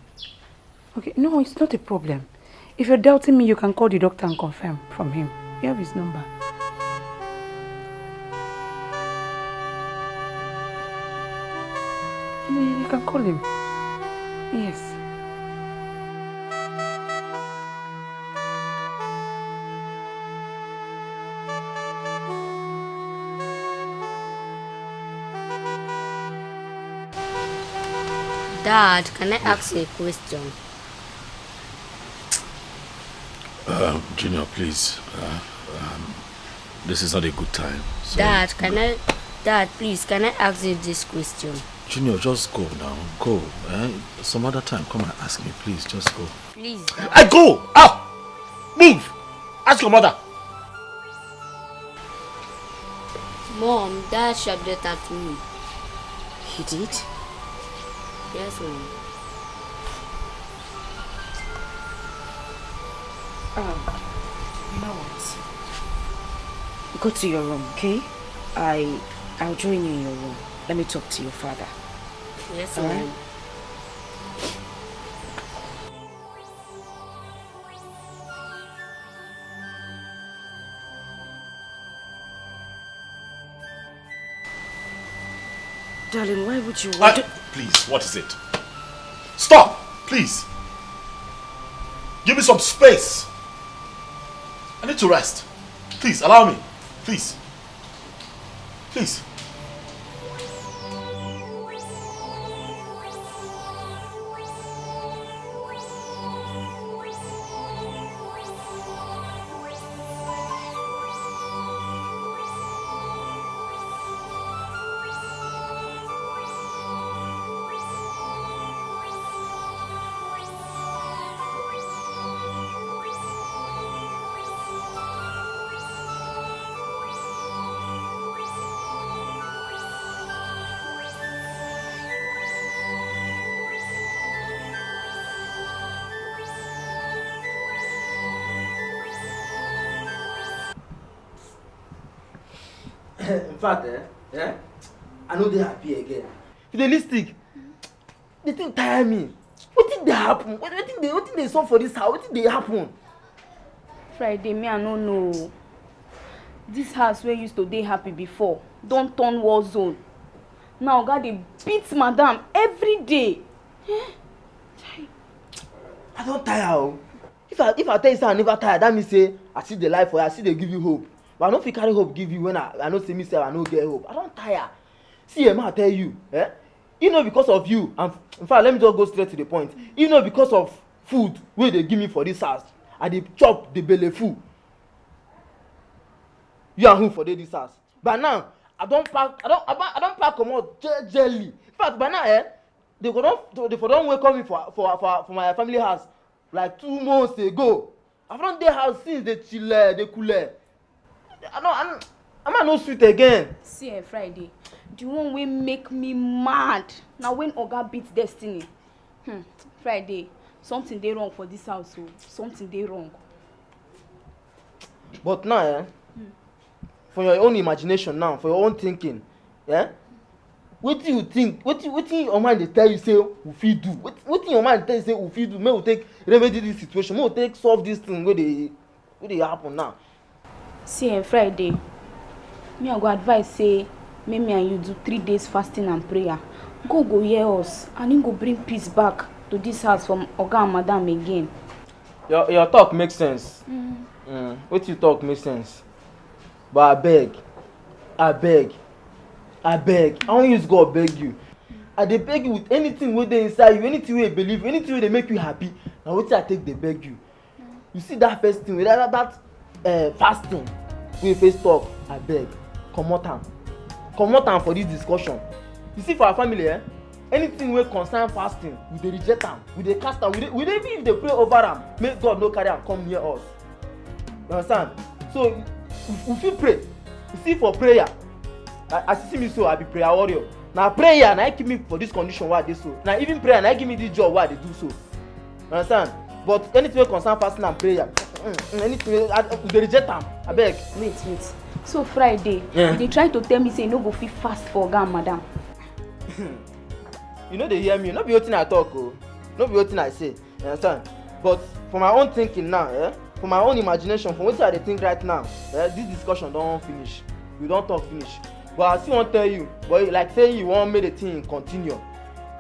O: Okay, no, it's not a problem. If you're doubting me, you can call the doctor and confirm from him. You have his number. You can call him. Yes.
W: Dad, can I ask you a question?
A: Junior, please. This is not a good time. So
W: Dad, please, can I ask you this question?
A: Junior, just go now. Go. Some other time, come and ask me, please. Just go.
W: Please.
A: I go! Out! Move! Ask your mother.
W: Mom, Dad shouted at me.
O: He did?
W: Yes, Mom.
O: You know what? Go to your room, okay? I'll join you in your room. Let me talk to your father.
W: Yes,
O: All
W: Mom.
O: right? Darling, why would you want to...
A: Please, what is it? Stop! Please! Give me some space! I need to rest. Please, allow me. Please. Please.
U: In fact, I know they happy again. Realistic. The thing tire me. What did they happen? What did they saw for this house? What did they happen?
H: Friday, me I don't know. This house where used to dey happy before don't turn war zone. Now God they beat madam every day.
U: I don't tire. If I tell you say I never tire, that means say I see the life for you, I see they give you hope. But I don't feel carry hope give you when I know say me say I no get hope. I don't tire. See, I tell you, you know because of you, and in fact let me just go straight to the point. You know because of food where they give me for this house, I dey chop the belly full. You and who for this house? But now I don't pack comot jelly. In fact, by now they don't welcome me for my family house like 2 months ago. I don't dey house since they chill, they cool. I Am I not sweet again?
V: See, Friday, the one wey make me mad. Now when Oga beats destiny. Friday, something dey wrong for this house. Oh. Something dey wrong.
U: But now, for your own imagination now, for your own thinking, what do you think? What your mind dey tell you say we fit do? What your mind tell you say we fit do? May we take remedy this situation. May we take solve this thing where they happen now.
V: See, Friday, me I go advise say make me and you do 3 days fasting and prayer. God go hear us and he go bring peace back to this house from Oga and Madam again.
U: Your talk makes sense. What you talk makes sense. But I beg. I won't use God beg you. I dey beg you with anything wey dey inside you, anything wey you believe, anything wey dey make you happy. Now what I take dey beg you. You see that first thing, that fasting wey first talk, I beg, comot am for this discussion. You see for our family, anything wey concern fasting, we dey reject am, we dey cast am, we dey even if dey pray over am, make God no carry am come near us. You understand? So we fit pray. You see for prayer, as you see me so, I be prayer warrior. Now prayer na keep me for this condition wey I dey so. Now even prayer na give me this job wey I dey do so. You understand? But anything wey concern fasting and prayer, anything we dey reject am. Abeg.
V: Wait. So Friday, you dey try to tell me say you no go fit fast for Oga and Madam.
U: You know they hear me. No be wetin I talk o. No be wetin I say. You understand? But for my own thinking now, for my own imagination, from wetin I dey think right now, this discussion don finish. We don talk finish. But I still wan tell you, but like say you wan make the thing continue.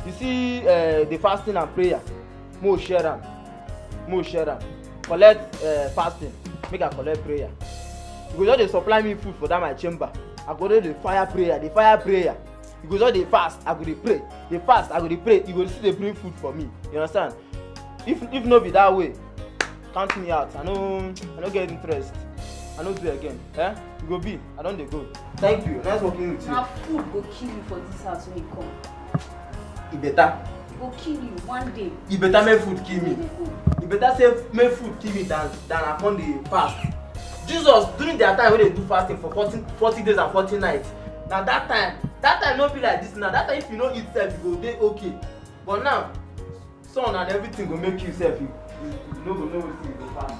U: You see the fasting and prayer, mo share am. Collect fasting, make I collect prayer. You go just dey supply me food for that my chamber. I go dey fire prayer. You go just dey fast, I go dey pray. Dey fast, I go dey pray. You go still dey bring food for me. You understand? If no be that way, count me out. I no get interest. I no do again. You go be. I don dey go. Thank you. Nice working with you.
V: Na food go kill you for this house when you come.
U: E better.
V: E go kill you one day.
U: E better make food kill me. E better say make food kill me than I come dey fast. Jesus during their time wey dey do fasting for 40 days and 40 nights. Na that time no be like this now. That time if you no eat sef you go dey okay. But now sun and everything go make you sef you no go know wetin you go fast.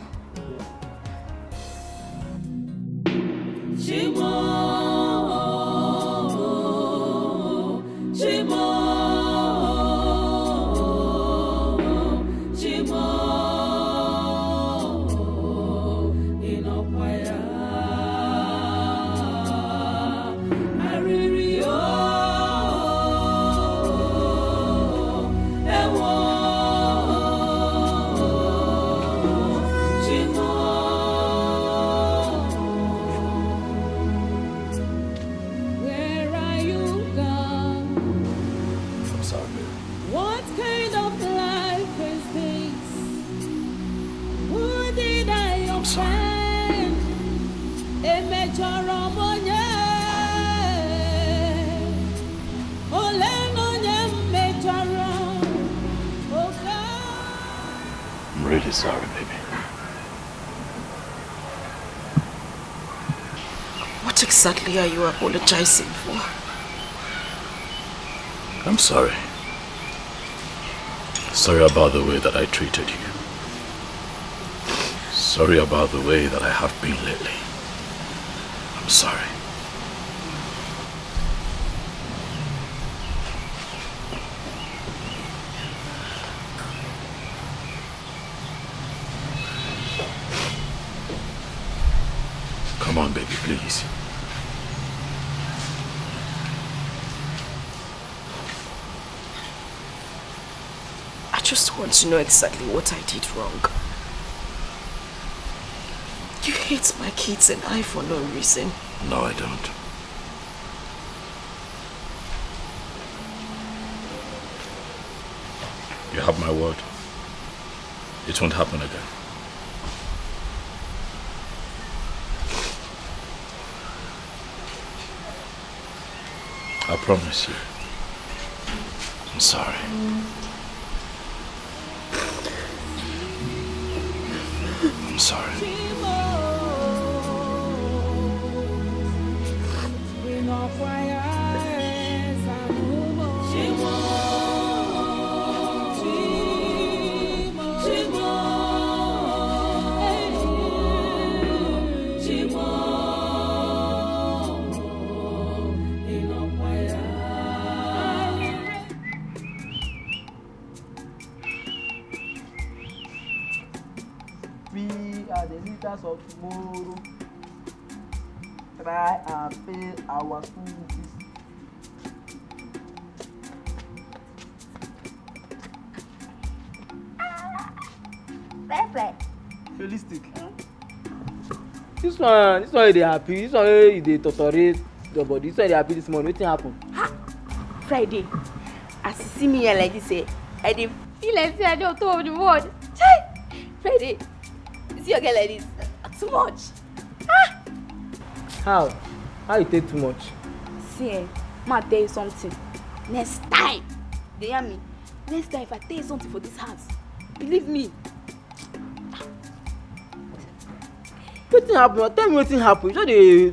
A: I'm really sorry, baby.
C: What exactly are you apologizing for?
A: I'm sorry. Sorry about the way that I treated you. Sorry about the way that I have been lately. I'm sorry. Come on, baby, please.
C: I just want to know exactly what I did wrong. You hate my kids and I for no reason.
A: No, I don't. You have my word. It won't happen again. I promise you. I'm sorry. I'm sorry.
U: the leaders of tomorrow. Try and pay our school fees. Realistic. This one they happy. This one they tolerate the body. This one they happy this morning. What happen?
V: Friday, as you see me here like this, I dey feel like say I don't talk the word. Friday, you see your girl like this? Too much.
U: How? How you take too much?
V: See, ma tell you something. Next time, they hear me. Next time, if I tell you something for this house, believe me.
U: Wetin happen? Tell me wetin happen. You know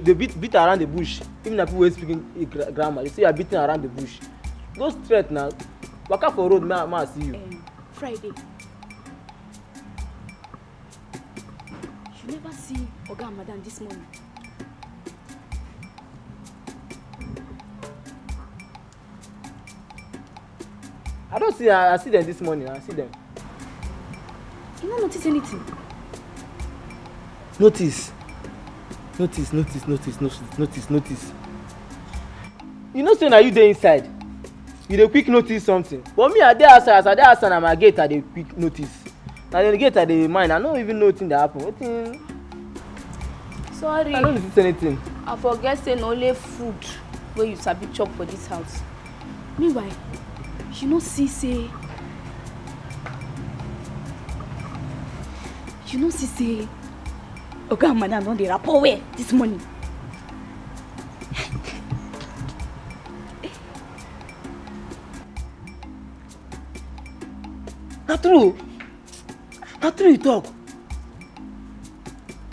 U: they beat around the bush. Even if people speaking grammar, they say you are beating around the bush. Go straight now. Waka for road, ma see you.
V: Friday. You never see Oga and Madam this morning.
U: I don't see. I see them this morning. I see them.
V: You don't notice anything?
U: Notice. You know, say now you there inside. You dey quick notice something. But me, I dey outside. As I dey outside, na my gate I dey quick notice. Na the gate I dey mind. I no even know wetin dey happen. Wetin?
V: Sorry.
U: I don't notice anything.
V: I forget say na only food wey you sabi chop for this house. Meanwhile, you no see say Oga and Madam don dey rapport well this morning.
U: Na true you talk.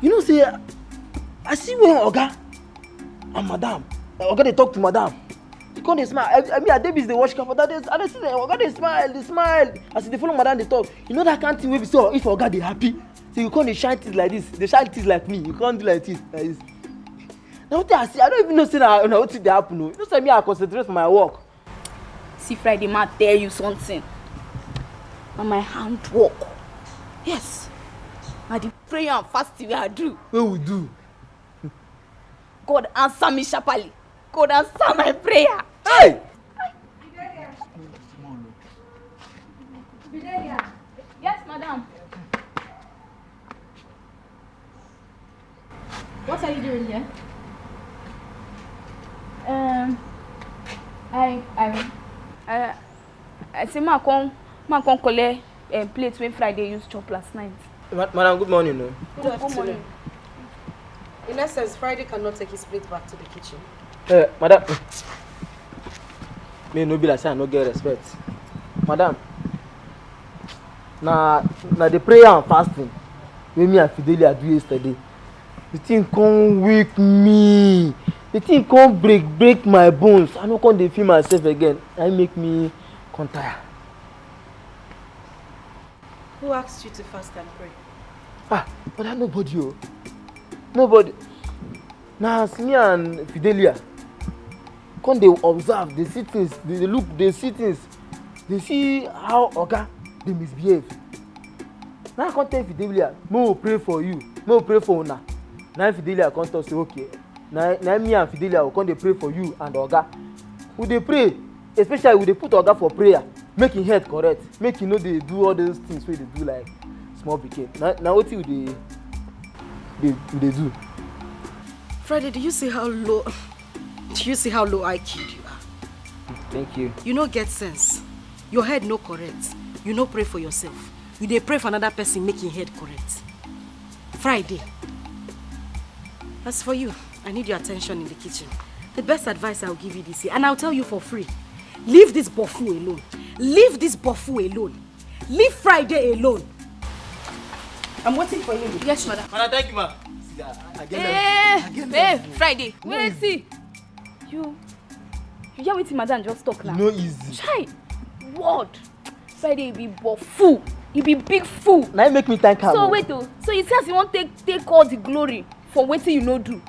U: You know say I see when Oga and Madam, Oga dey talk to Madam. He come dey smile. I mean, Davis dey watch camera. I dey see them. Oga dey smile. As he dey follow Madam dey talk. You know that kind of thing wey be say if Oga dey happy, so you come dey shine teeth like this. Dey shine teeth like me. You come do like this. Na wetin I see. I don't even know say na wetin dey happen o. You know say me I concentrate for my work.
V: See Friday, ma tell you something. Na my handwork. Yes. Na the prayer and fasting wey I do.
U: Wey we do?
V: God answer me sharply. God answer my prayer.
U: Hey!
V: Bidelia. Yes, madam. What are you doing here? I say ma come collect plate when Friday used chop last night.
U: Madam, good morning. No?
V: Good morning.
G: In essence, Friday cannot take his plate back to the kitchen.
U: Madam, me no be like say I no get respect. Madam, na the prayer and fasting wey me and Fidelia do yesterday. The thing come wake me. The thing come break my bones. I no come dey feel myself again. That make me come tire.
G: Who asked you to fast and pray?
U: But that nobody. Nobody. Now as me and Fidelia come dey observe, they see things, they look, they see things, they see how Oga dey misbehave. Now I come tell Fidelia, "May we pray for you, may we pray for una." Now Fidelia come talk say, "Okay." Now me and Fidelia will come dey pray for you and Oga. We dey pray, especially we dey put Oga for prayer, make him head correct, make him no dey do all those things wey dey do like small pikin. Now wetin we dey do?
G: Friday, do you see how low IQ you are?
U: Thank you.
G: You no get sense. Your head no correct. You no pray for yourself. You dey pray for another person, make him head correct. Friday. As for you, I need your attention in the kitchen. The best advice I'll give you this year, and I'll tell you for free. Leave this bofu alone. Leave this bofu alone. Leave Friday alone. I'm waiting for you. Yes, madam.
U: Madam, thank you, ma.
V: Hey, Friday. Wait, see. You hear wetin madam just talk now?
U: No easy.
V: Chai. What? Friday be bofu. He be big fool.
U: Now make me thank her.
V: So wait oh. So you say as you want take all the glory for wetin you no do.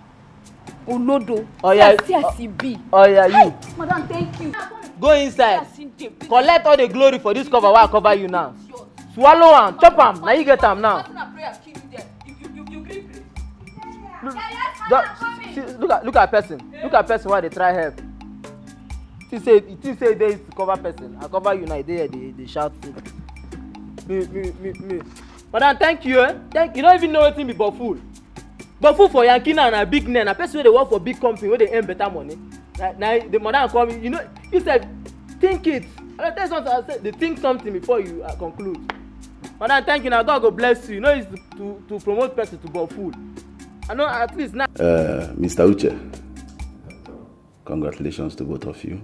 V: Olodo.
U: Oh yeah.
V: See as he be.
U: Oh yeah, you.
V: Hey, madam, thank you.
U: Go inside. Collect all the glory for this cover. Why I cover you now? Swallow am, chop am. Now you get am now.
V: You
U: look at person. Look at person while they try help. He say they is to cover person. I cover you now. They shout. Me. Madam, thank you. Thank you. Don't even know what thing be but fool. But fool for Yankee and a big name. A person where they work for big company where they earn better money. Now the madam come. You know, you said think it. I tell you something. I said they think something before you conclude. Madam, thank you. Now God go bless you. You know it's to promote person to be fool. I know at least now.
K: Mr. Uche, congratulations to both of you.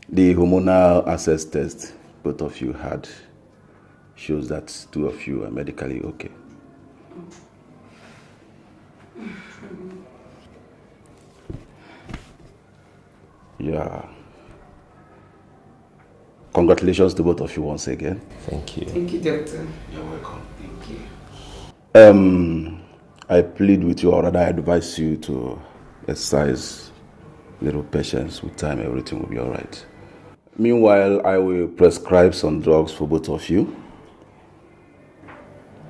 K: The hormonal access test both of you had shows that two of you are medically okay. Yeah. Congratulations to both of you once again.
T: Thank you.
O: Thank you, doctor.
K: You're welcome.
O: Thank you.
K: I plead with you, or rather I advise you to exercise little patience. With time, everything will be all right. Meanwhile, I will prescribe some drugs for both of you.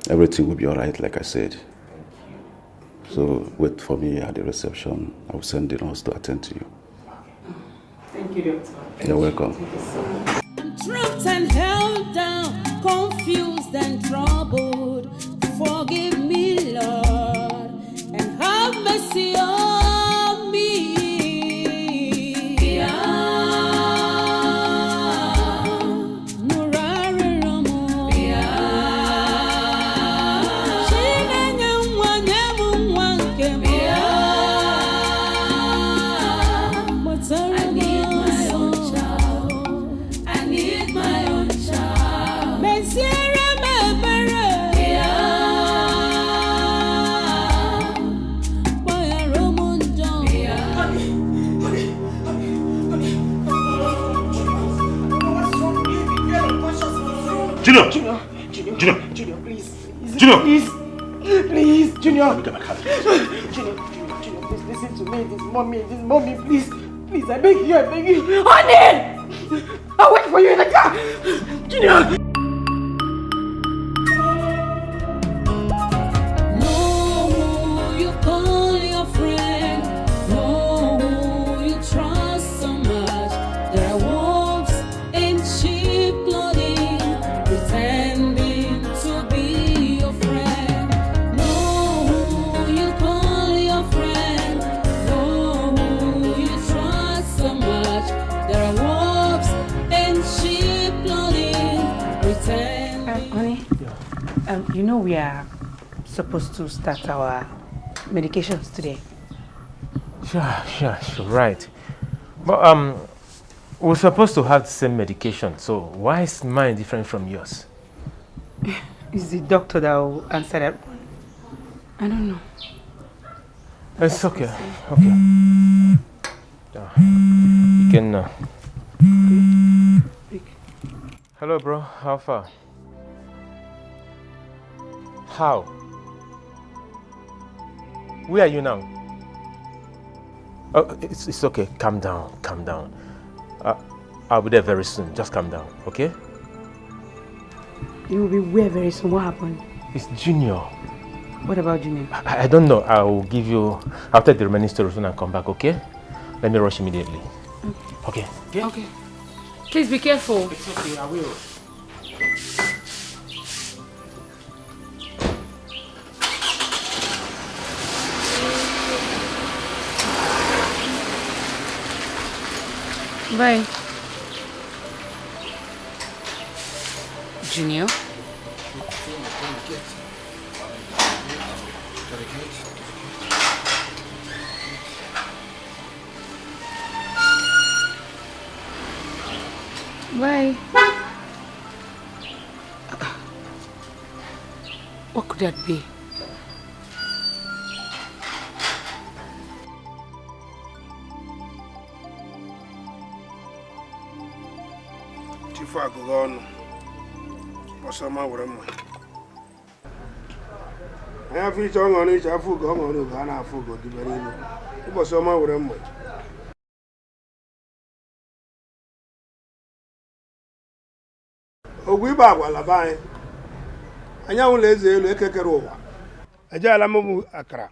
K: Everything will be all right, like I said. So wait for me at the reception. I will send the nurse to attend to you.
O: Thank you, doctor.
K: You're welcome.
O: Thank you so much.
L: Trapped and held down, confused and troubled. Forgive me, Lord, and have mercy on me.
A: Junior,
N: please.
A: Junior.
N: Please, Junior.
A: Look at my car.
N: Junior, please listen to me. This mommy, please, I beg you, honey. I'll wait for you in the car, Junior.
O: You know we are supposed to start our medications today.
T: Sure, right. But we're supposed to have the same medication, so why is mine different from yours?
O: It's the doctor that will answer that one. I don't know.
T: It's okay. Okay. You can. Hello, bro. How far? How? Where are you now? Oh, it's okay. Calm down. I'll be there very soon. Just calm down, okay?
O: You will be where very soon? What happened?
T: It's Junior.
O: What about Junior?
T: I don't know. I'll take the remaining stories when I come back, okay? Let me rush immediately. Okay.
O: Okay. Please be careful.
T: It's okay, I will.
O: Bye. Junior? Bye. What could that be?
B: Agogonu Osama Wurema. I have reached on each Afugo on Ghana Fugo, the Berino. It was Osama Wurema. Oh, we back while I buy. Anya ụlọ eze elu ekekere ụwa. Ejela m akara.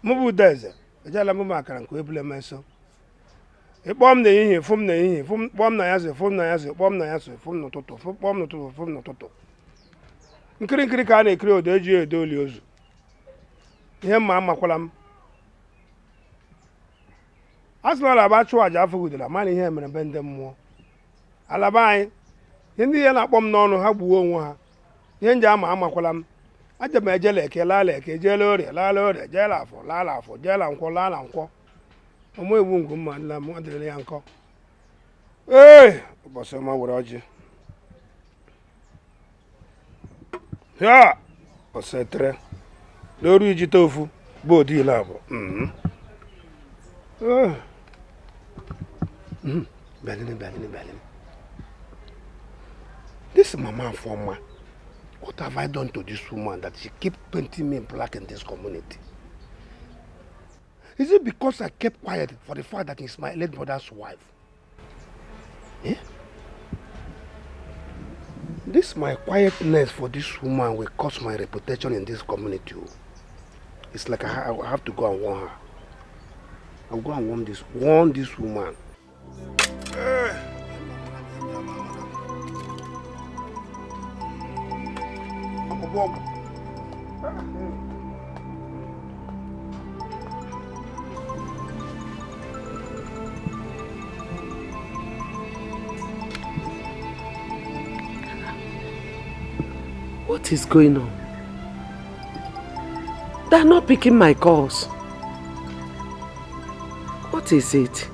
B: Mụ bụ deze. Ejela m akara nke ebule meso. Ịkpọm na ehihie, fụm na ehihie, kpọm na yazị, fụm na yazị, kpọm na yazị, fụm n'ụtụtụ, kpọm n'ụtụtụ, fụm n'ụtụtụ. Nkiri ka a na-ekiri odo eji edo oli ozu. Ihe mma amakwala m. Asị na alaba chụọ aja afọ gudela, mana ihe mere be ndị mmụọ. Alaba anyị, ihe ndị ihe na-akpọ m n'ọnụ ha gbuo onwe ha. Ihe nje amakwala m. Aja m ejela eke, laala eke, jela orie, jela afọ, laala afọ, jela nkwọ, laala nkwọ. Ọmụ ewu ngwu mma nla m adịrịla ya nkọ. Ụbọchị ọma were ọjị. Ya, ọsetere. N'oru iji tofu, bụ odi ile abụọ. Belini. This mama Forma, what have I done to this woman that she keep painting me in black in this community? Is it because I kept quiet for the fact that he's my late brother's wife? Eh? This my quietness for this woman will cost my reputation in this community. It's like I have to go and warn her. I'll go and warn this woman.
P: What is going on? They're not picking my calls. What is it?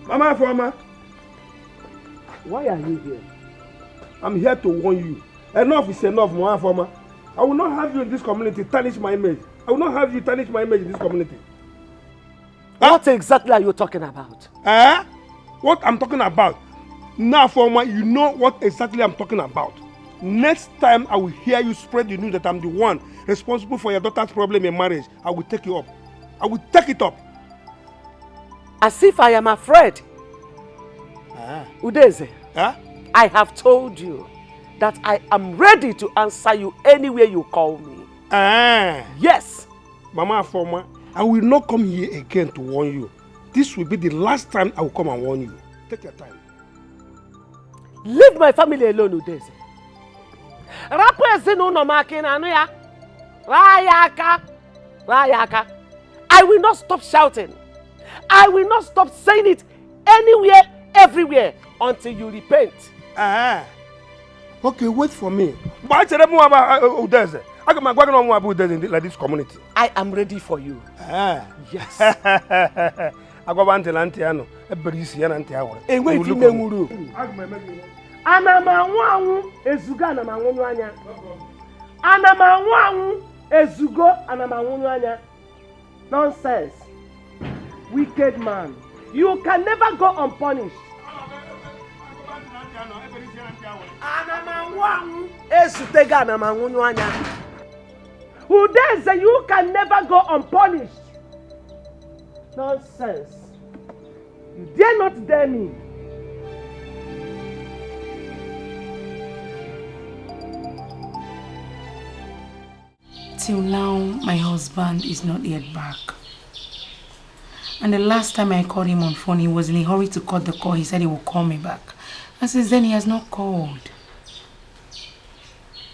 B: Mama Forma.
P: Why are you here?
B: I'm here to warn you. Enough is enough, Mama Forma. I will not have you in this community tarnish my image. I will not have you tarnish my image in this community.
P: What exactly are you talking about?
B: What I'm talking about? Now, Forma, you know what exactly I'm talking about. Next time I will hear you spread the news that I'm the one responsible for your daughter's problem in marriage, I will take you up. I will take it up.
P: As if I am afraid. Udeze, I have told you that I am ready to answer you anywhere you call me. Yes.
B: Mama Forma, I will not come here again to warn you. This will be the last time I will come and warn you. Take your time.
P: Leave my family alone, Udeze. Rayaka. I will not stop shouting. I will not stop saying it anywhere, everywhere, until you repent.
B: Okay, wait for me. Like this community.
P: I am ready for you. Yes. Nonsense. Wicked man. You can never go unpunished. Udeze, you can never go unpunished. Nonsense. You dare not dare me.
C: Till now, my husband is not yet back. And the last time I called him on phone, he was in a hurry to cut the call. He said he would call me back. And since then, he has not called.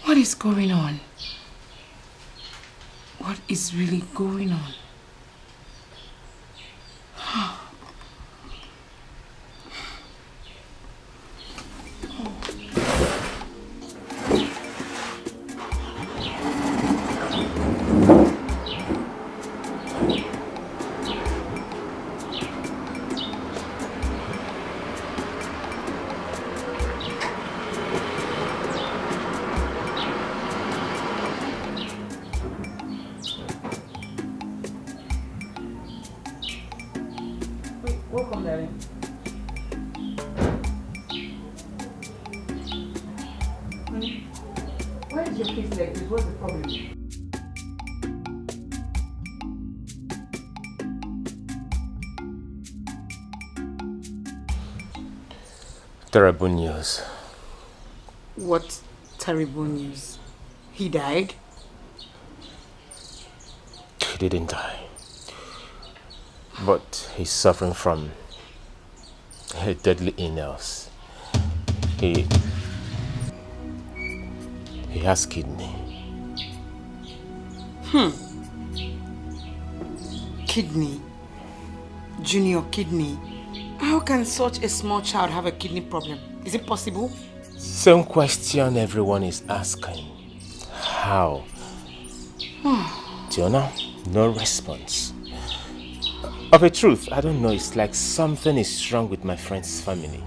C: What is going on? What is really going on?
Q: Welcome, darling.
B: What's the problem?
T: Terrible news.
C: What terrible news? He died?
T: He didn't die. But he's suffering from a deadly illness. He has kidney.
C: Kidney? Junior kidney? How can such a small child have a kidney problem? Is it possible?
T: Same question everyone is asking. How? Jonah, no response. Of a truth, I don't know. It's like something is wrong with my friend's family.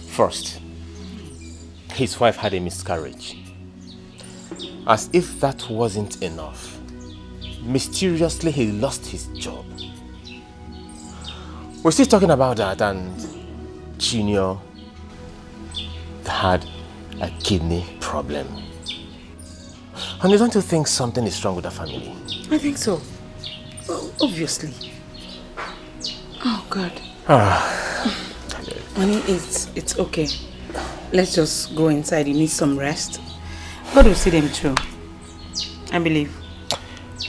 T: First, his wife had a miscarriage. As if that wasn't enough, mysteriously he lost his job. We're still talking about that, and Junior had a kidney problem. And don't you think something is wrong with the family?
C: I think so. Obviously. Oh God. Honey, it's okay. Let's just go inside. You need some rest. God will see them through. I believe.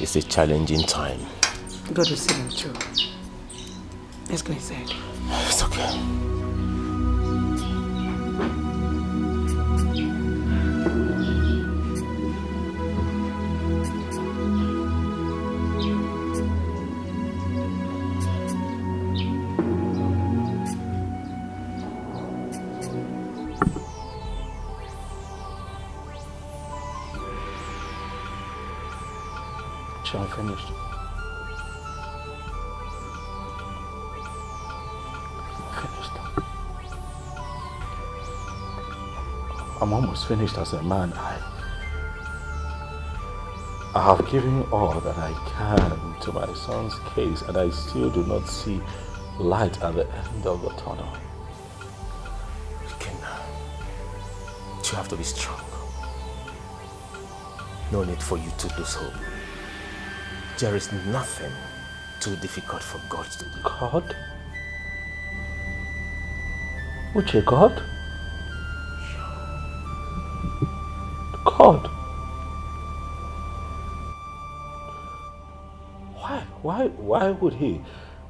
T: It's a challenging time.
C: God will see them through. Let's go inside.
T: It's okay.
K: I'm finished. I'm almost finished as a man. I have given all that I can to my son's case, and I still do not see light at the end of the tunnel.
T: You have to be strong. No need for you to lose hope. There is nothing too difficult for God to do.
K: God? Uche, God? God?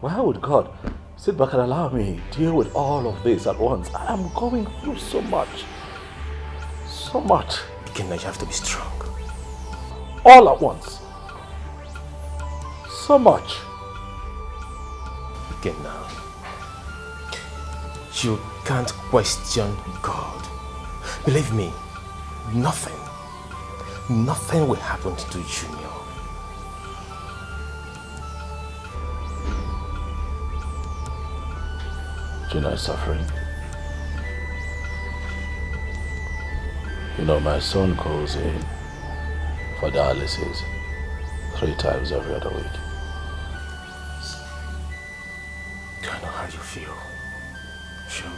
K: Why would God sit back and allow me deal with all of this at once? I am going through so much. So much.
T: Again, you have to be strong.
K: All at once. So much.
T: Again now. You can't question God. Believe me, nothing will happen to Junior.
K: Junior is suffering. You know, my son goes in for dialysis 3 times every other week.
T: I know how you feel. Sure.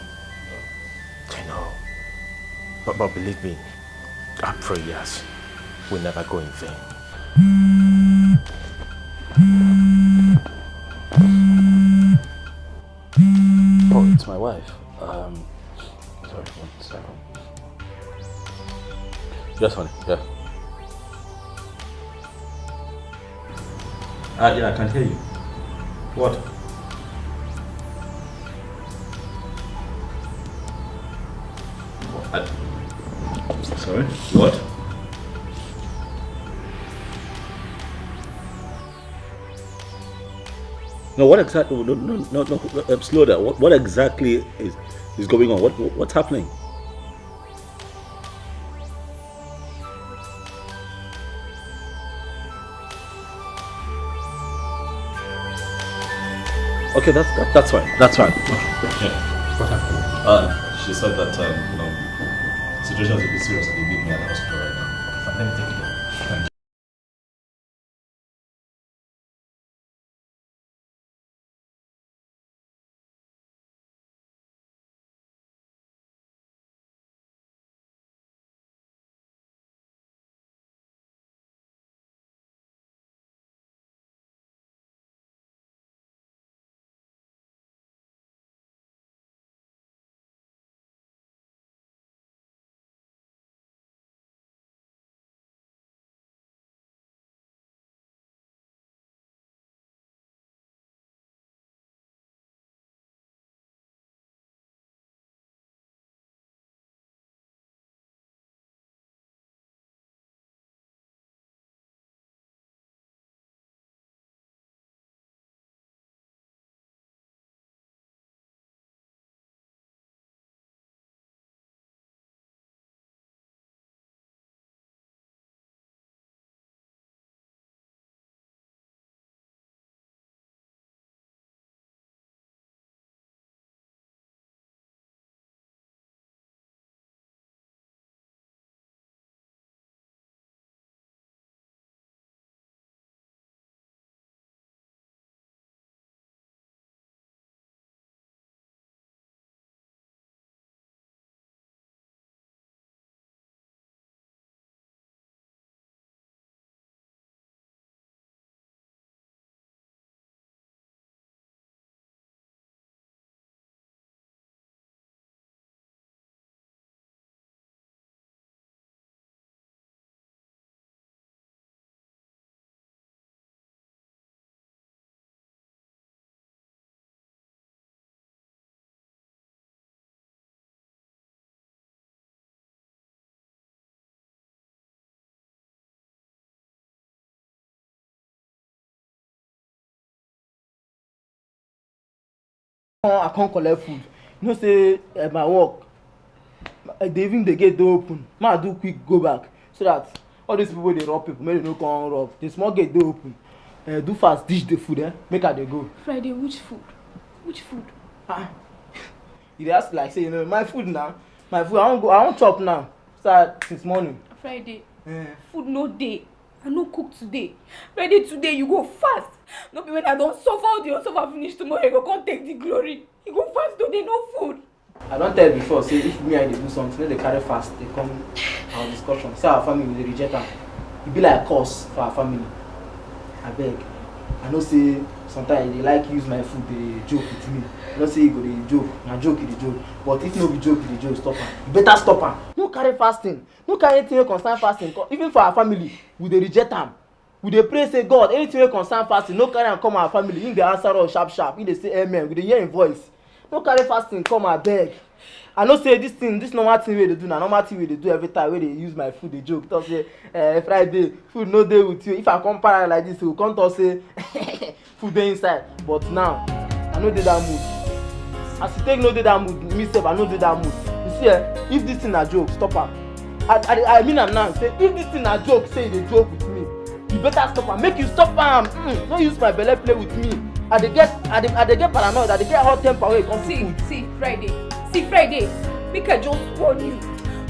T: I know. But believe me, our prayers will never go in vain.
K: Oh, it's my wife. Sorry, 1 second. Yes, honey, yeah. Yeah, I can hear you. What? Sorry? What? No, what exactly? No, slow down. What exactly is going on? What's happening? Okay, that's fine. That's fine.
A: Yeah.
K: What happened?
A: She said that situation is a bit serious and they need me at the hospital right now.
K: Fine, let me take it. Thank you.
U: I can't collect food. You know, say my work, even the gate don't open. I do quick go back so that all these people they rob people, maybe they don't come rob. The small gate they open. Do fast, dish the food, make her they go.
H: Friday, which food? Which food?
U: You ask like say, you know, my food now. My food, I won't chop now. Start since morning.
H: Friday, food no day. I no cook today. Friday today you go fast. No be when I don't suffer, the don't suffer finish tomorrow. You go come take the glory. You go fast today, no food.
U: I don't tell before, say if me and they do something, they carry fast, they come our discussion. Say our family will reject them. It be like a curse for our family. I beg. I know say sometimes they like use my food, they joke with me. I don't say you go they joke, na joke is the joke. But if no be joke, the joke, stop her. You better stop her. No carry fasting. No carry anything wey concern fasting. Even for our family, we dey reject am. We dey pray say God, anything wey concern fasting, no carry am come our family. Him dey answer us sharp sharp. He dey say amen. We dey hear him voice. No carry fasting come abeg. I know say this normal thing wey dey do na normal thing wey dey do every time wey dey use my food dey joke. Talk say Friday food no dey with you. If I come para like this, we go come talk say food dey inside. But now I no dey that mood. As you take no dey that mood, me sef I no dey that mood. You see if this thing na joke, stop am. I mean am now. Say if this thing na joke, say you dey joke with me, you better stop am. Make you stop am. No use my belle play with me. I dey get paranoid. I dey get hot temper wey come to food.
H: See Friday, make I just warn you.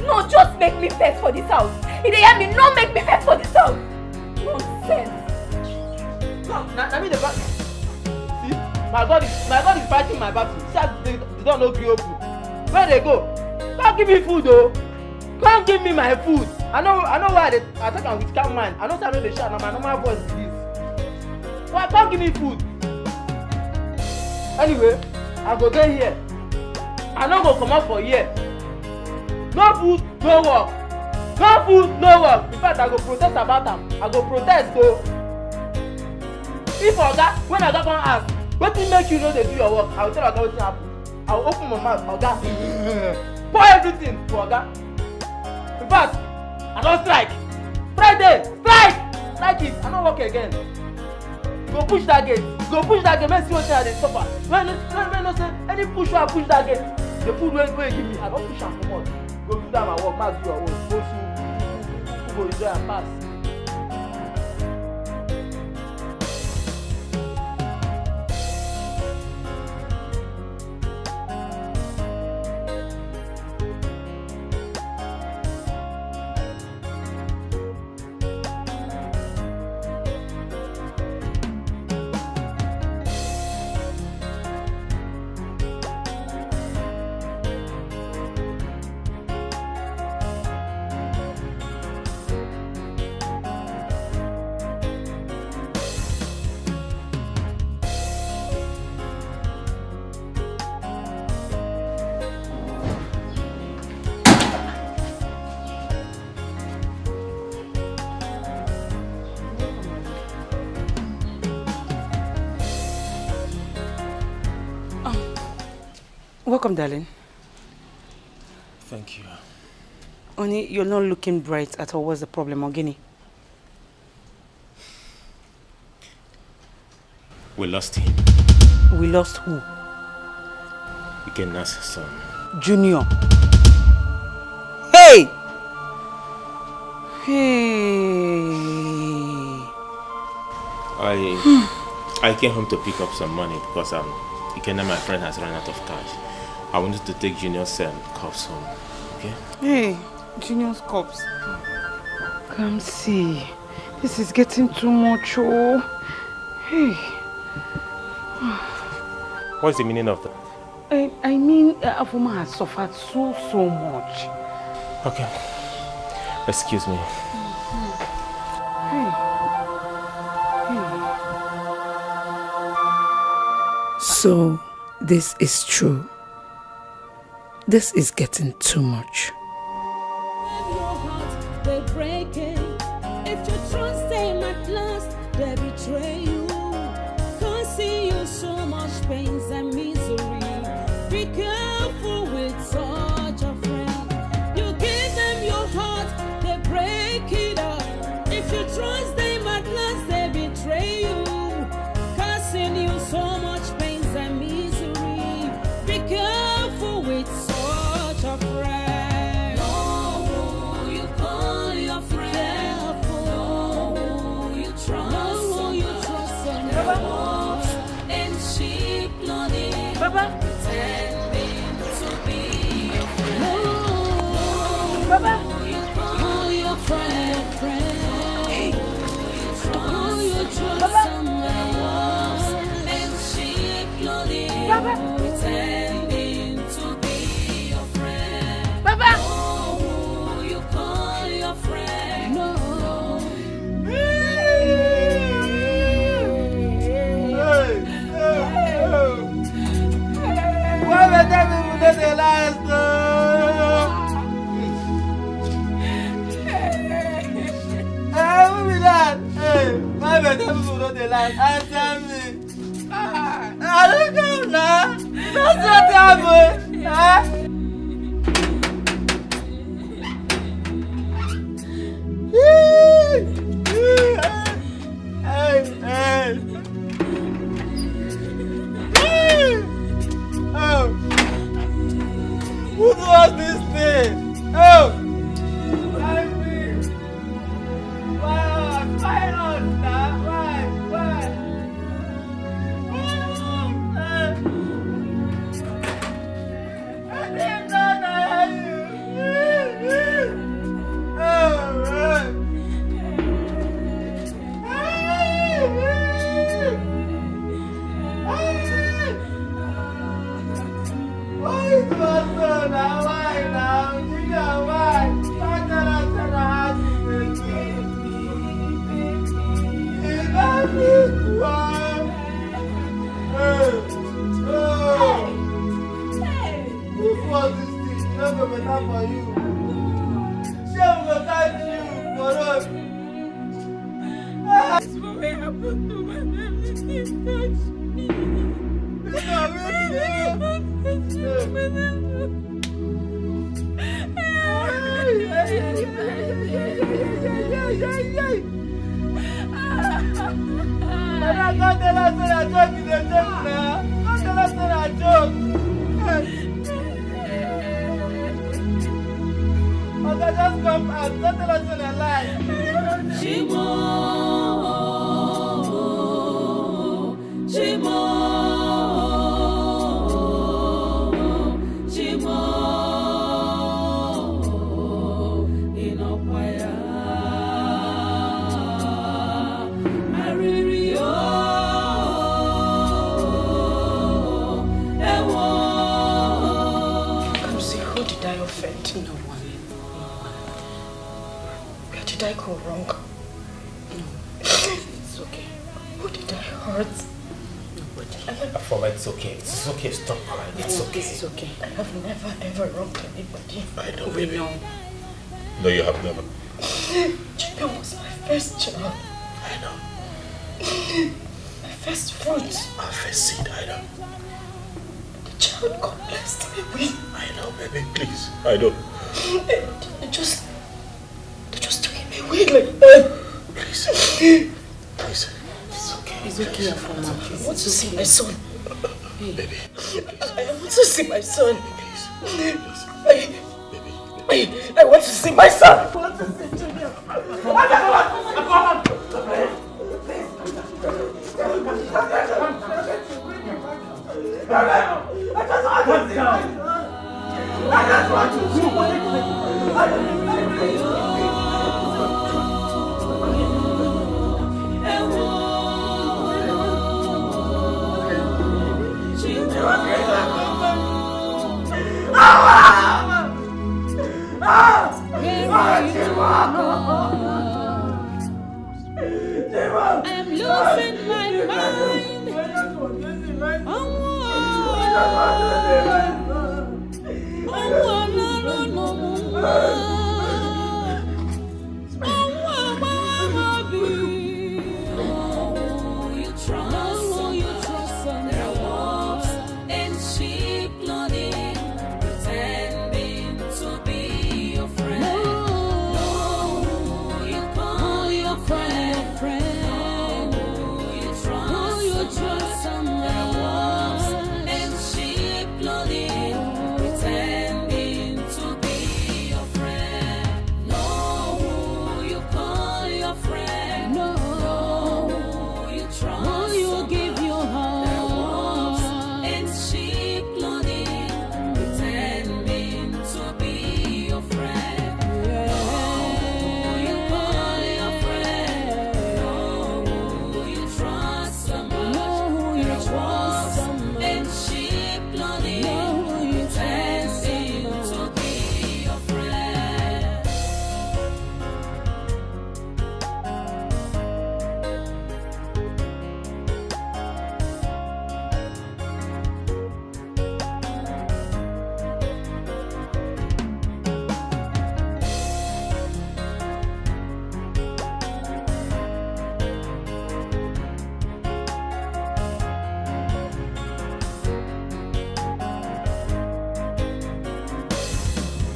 H: No, just make me vex for this house. If they hear me, no make me vex for this house. Nonsense.
U: No, na me the battle. See, my God is fighting my battle. See as the door no gree open. Where they go? Come give me food though. Come give me my food. I know why I talk am with calm mind. I know say I no dey shout, na my normal voice be this. Why come give me food? Anyway, I go dey here. I no go comot for here. No food, no work. No food, no work. In fact, I go protest about am. I go protest o. If oga, when oga come ask, wetin make you no dey do your work? I go tell oga wetin happen. I go open my mouth, oga. Pour everything to oga. In fact, I don strike. Friday, strike it. I no work again. Go push that gate. Make see wetin I dey suffer. When no say any push wey I push that gate, the food wey give me, I don push am comot. Go do that my work, ma do your own. Go see who go enjoy am pass.
O: Welcome, darling.
T: Thank you.
O: Oni, you're not looking bright at all. What's the problem, Ogini?
T: We lost him.
O: We lost who?
T: Ikenna's son.
O: Junior. Hey!
T: I came home to pick up some money because Ikenna, my friend, has run out of cash. I wanted to take Junior's cups home. Okay?
O: Hey, Junior's cups. Come see. This is getting too much, oh. Hey.
T: What's the meaning of that?
O: I mean, Afuma has suffered so much.
T: Okay. Excuse me.
O: So, this is true. This is getting too much.
L: They break it. If you trust them at last, they betray you. Causing you so much pains and misery. Be careful with such a friend. You give them your heart, they break it up. If you trust them at last, they betray you. Causing you so much pains and misery.
U: I better people know the lie. Answer me. I don't know now. That's what happened. Oh. Who does this thing? Oh.
A: No, you have never.
C: Jacob was my first child.
A: I know.
C: My first fruit.
A: My first seed, I know.
C: The child God blessed me with.
A: I know, baby, please. I know.
C: They just took him away like that.
A: Please. Please.
C: It's okay.
E: It's okay, Afoma.
C: I want to see my son.
A: Baby.
C: I want to see my son.
A: Please.
C: I want to see my son. I want to see Junior.
L: I'm losing my mind.
V: Pretending to be your friend.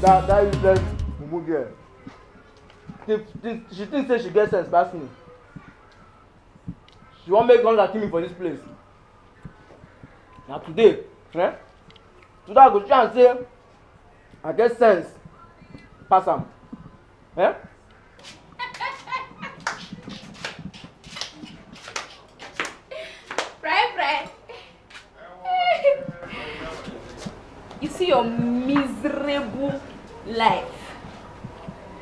U: That useless mumu girl. She thinks say she gets sense past me. She won't make guns kill me for this place. Now today, eh? Today I go try and say I get sense pass am. Eh?
V: Fry. You see your miserable life.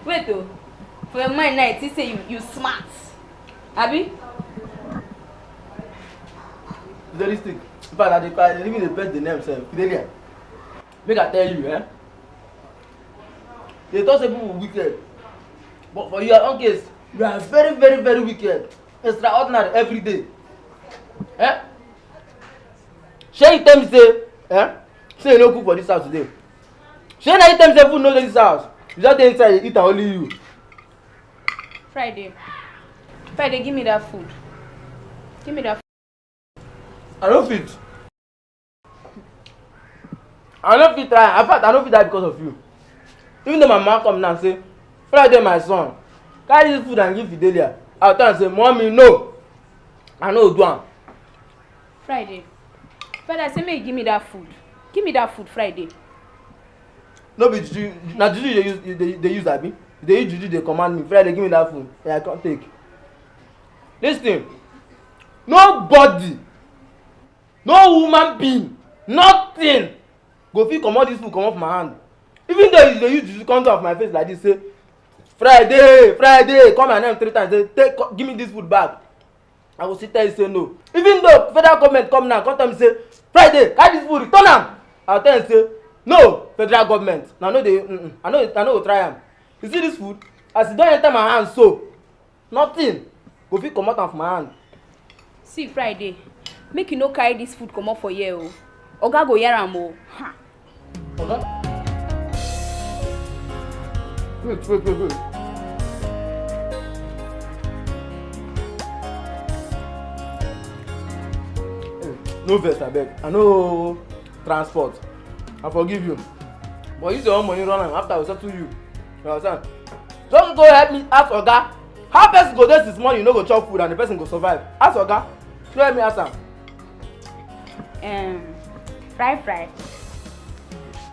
V: Wait though. For your mind now, it say you smart. Abi?
U: Realistic. In fact, I didn't even best the name self. Fidelia. Make I tell you, eh? They thought say people were wicked. But for your own case, you are very, very, very wicked. Extraordinary every day. Eh? Shey you tell me say, eh? Say you no cook for this house today. Shey na you tell me say food no dey this house. You just dey inside eat and only you.
V: Friday, give me that food. Give me that food.
U: I don't fit. Try. In fact, I don't fit die because of you. Even though my mom come now and say, Friday, my son, carry this food and give Fidelia. I'll tell her and say, Mommy, no. I know do am.
V: Friday, I say make you give me that food. Give me that food, Friday.
U: No be juju. Na juju they use abi. They use juju, they command me. Friday, give me that food. Yeah, I can't take. Listen. Nobody, no human being, nothing go fit comot this food comot from my hand. Even though they use juju come off my face like this, say Friday, call my name 3 times, say give me this food back. I will sit there and say no. Even though federal government come now, come tell me say Friday, carry this food, return am. I will tell them say no, federal government. Now no dey, I know try am. You see this food, as e don enter my hand so, nothing go fit comot am from my hand.
V: See Friday, make you no carry this food comot for here o. Oga go hear am o.
U: Oga? Wait. No vex abeg, I no transport. I forgive you. But use your own money run am after I settle you. You understand? Just go help me ask Oga. How person go dey this morning no go chop food and the person go survive? Ask Oga. Show help me ask am.
V: Fry.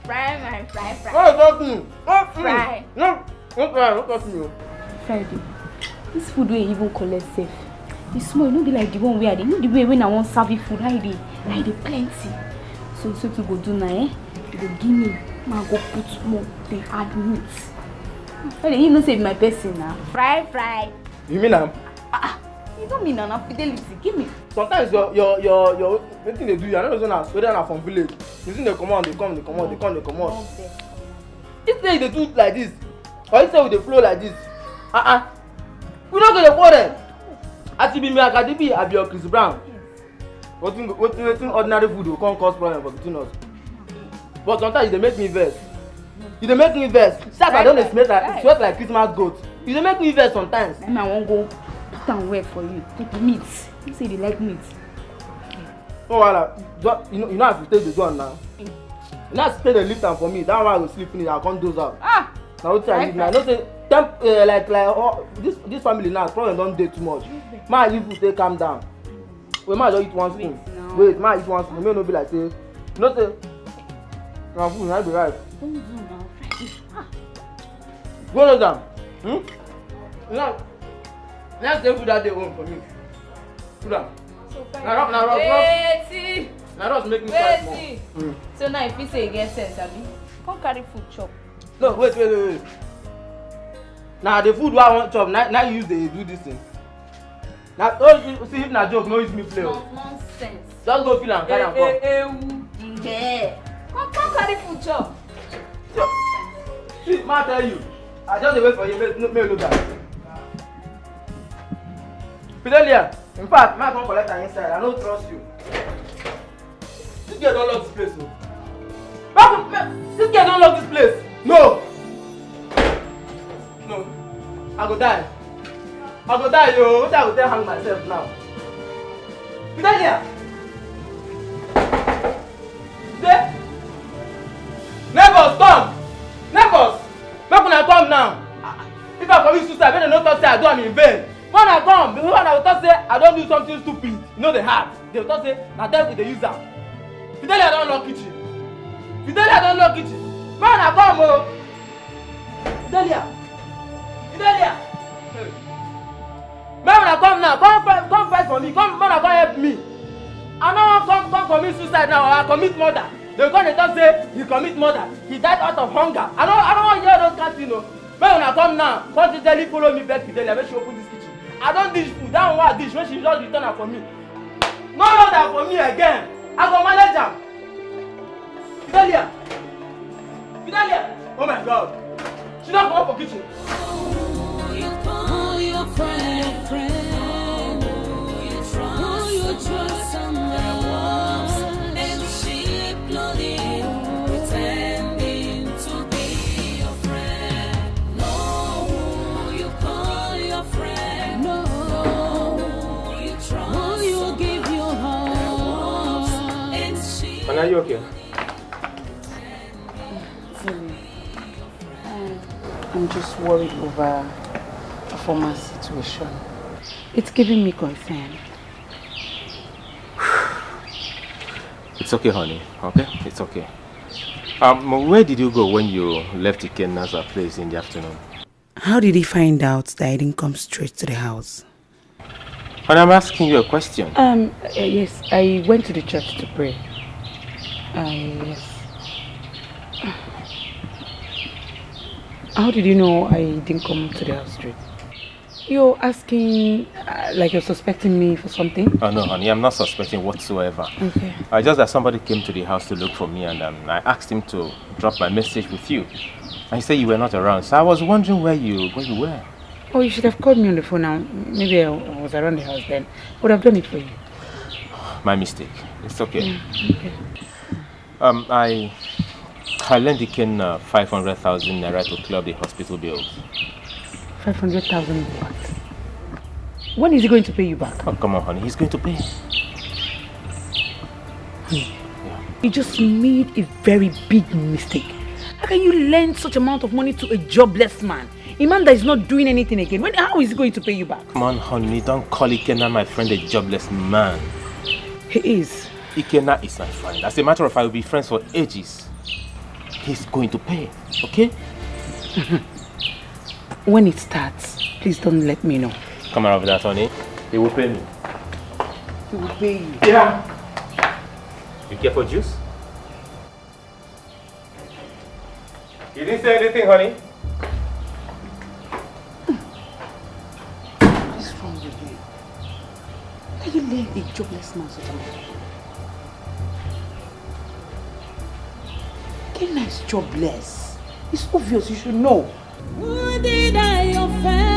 V: Fry my fry.
U: No talk me.
V: Fry.
U: No talk me.
V: Friday, this food wey you even collect safe. The small, you no be like the one where I dey. You know the way when I want serve you food, I dey plenty. So to go do now, eh? You go give me, I go put more, then add meat. Friday, you know say my person now. Fry.
U: You mean am?
V: You don't mean na fidelity. Give me.
U: Sometimes your wetin dey do you, I don't know whether na from village. You see they come out, they come. If say they do like this, or if say we dey flow like this, we no go dey quarrel. As e be me Akadibi, I be your Chris Brown. Wetin ordinary food go come cause problem for between us. But sometimes they make me vex. See as I don dey sweat like Christmas goat. You dey make me vex sometimes.
V: I wan go put am well for you. Put meat. You say they like meat.
U: No wahala. You know as you take the gun now. You know as you take the lift am for me. That one I go sleep finish. I come doze out. Na wetin I need now. I know say this family now problem don dey too much. Ma leave food take calm down. Wait, ma just eat one spoon. Wait, ma eat one spoon. Make no be like say, you know say, na food na be right. Go no down. Now say food that day home for me. Put am. Na rush make me cry small.
V: So now if you say you get sense, abi, come carry food chop.
U: No, wait. Now the food wey I want chop, now you use dey do this thing. Now, see if na joke, no use me play.
V: Nonsense.
U: Just go feel am, carry am come.
V: Come carry food chop.
U: See, ma tell you, I just dey wait for you, make you look at. Fidelia, in fact, ma come collect am inside, I no trust you. This girl don lock this place o. This girl don lock this place. No, I go die, yo. What I go tell hang myself now? Fidelia! There? Neighbors, come! Neighbors! now. If I commit suicide, when they don't talk say I do am in vain. When I come, when I will talk say I don't do something stupid, you know the heart. They will talk say na them they use am. Fidelia don't lock kitchen. Fidelia don't lock kitchen. When I come, oh. Fidelia. When I come now, come fight for me. Come, when I come help me. I don't want come commit suicide now or I commit murder. They come and talk say he commit murder. He died out of hunger. I don't want to hear those kind of things, no. When I come now, come to tell you follow me back Fidelia when she open this kitchen. I don't dish food. That one dish when she just return her for me. No order for me again. I go manage her. Fidelia. Oh my God. She don't come up for kitchen.
L: You call your friend, you trust someone, and she clothing, pretending to be your friend. No, you call your friend. No, you trust. You give your heart, and she.
T: Are you okay?
O: I'm just worried over a former situation. It's giving me concern.
T: It's okay, honey. Okay? It's okay. Where did you go when you left Ikena's place in the afternoon?
O: How did he find out that I didn't come straight to the house?
T: And I'm asking you a question.
O: Yes, I went to the church to pray. Yes. How did you know I didn't come to the house straight? You're asking, like you're suspecting me for something?
T: Oh no, honey, I'm not suspecting whatsoever.
O: Okay.
T: Just that somebody came to the house to look for me and I asked him to drop my message with you. And he said you were not around, so I was wondering where you were.
O: Oh, you should have called me on the phone now. Maybe I was around the house then. I would have done it for you.
T: My mistake. It's okay.
O: Okay.
T: I lent Diken 500,000 naira to clear the hospital bills.
O: 500,000 what? When is he going to pay you back?
T: Oh, come on, honey. He's going to pay.
O: Honey, you just made a very big mistake. How can you lend such amount of money to a jobless man? A man that is not doing anything again. How is he going to pay you back?
T: Come on, honey. Don't call Ikena my friend a jobless man.
O: He is.
T: Ikena is my friend. As a matter of fact, we'll be friends for ages. He's going to pay, okay?
O: When it starts, please don't let me know.
T: Come around with that, honey. He will pay me.
O: He will pay you?
T: Yeah. You care for juice? You didn't say anything, honey?
O: What is wrong with you? How can you lend a jobless man such a money? Kenna is jobless. It's obvious, you should know.
L: Who did I offend?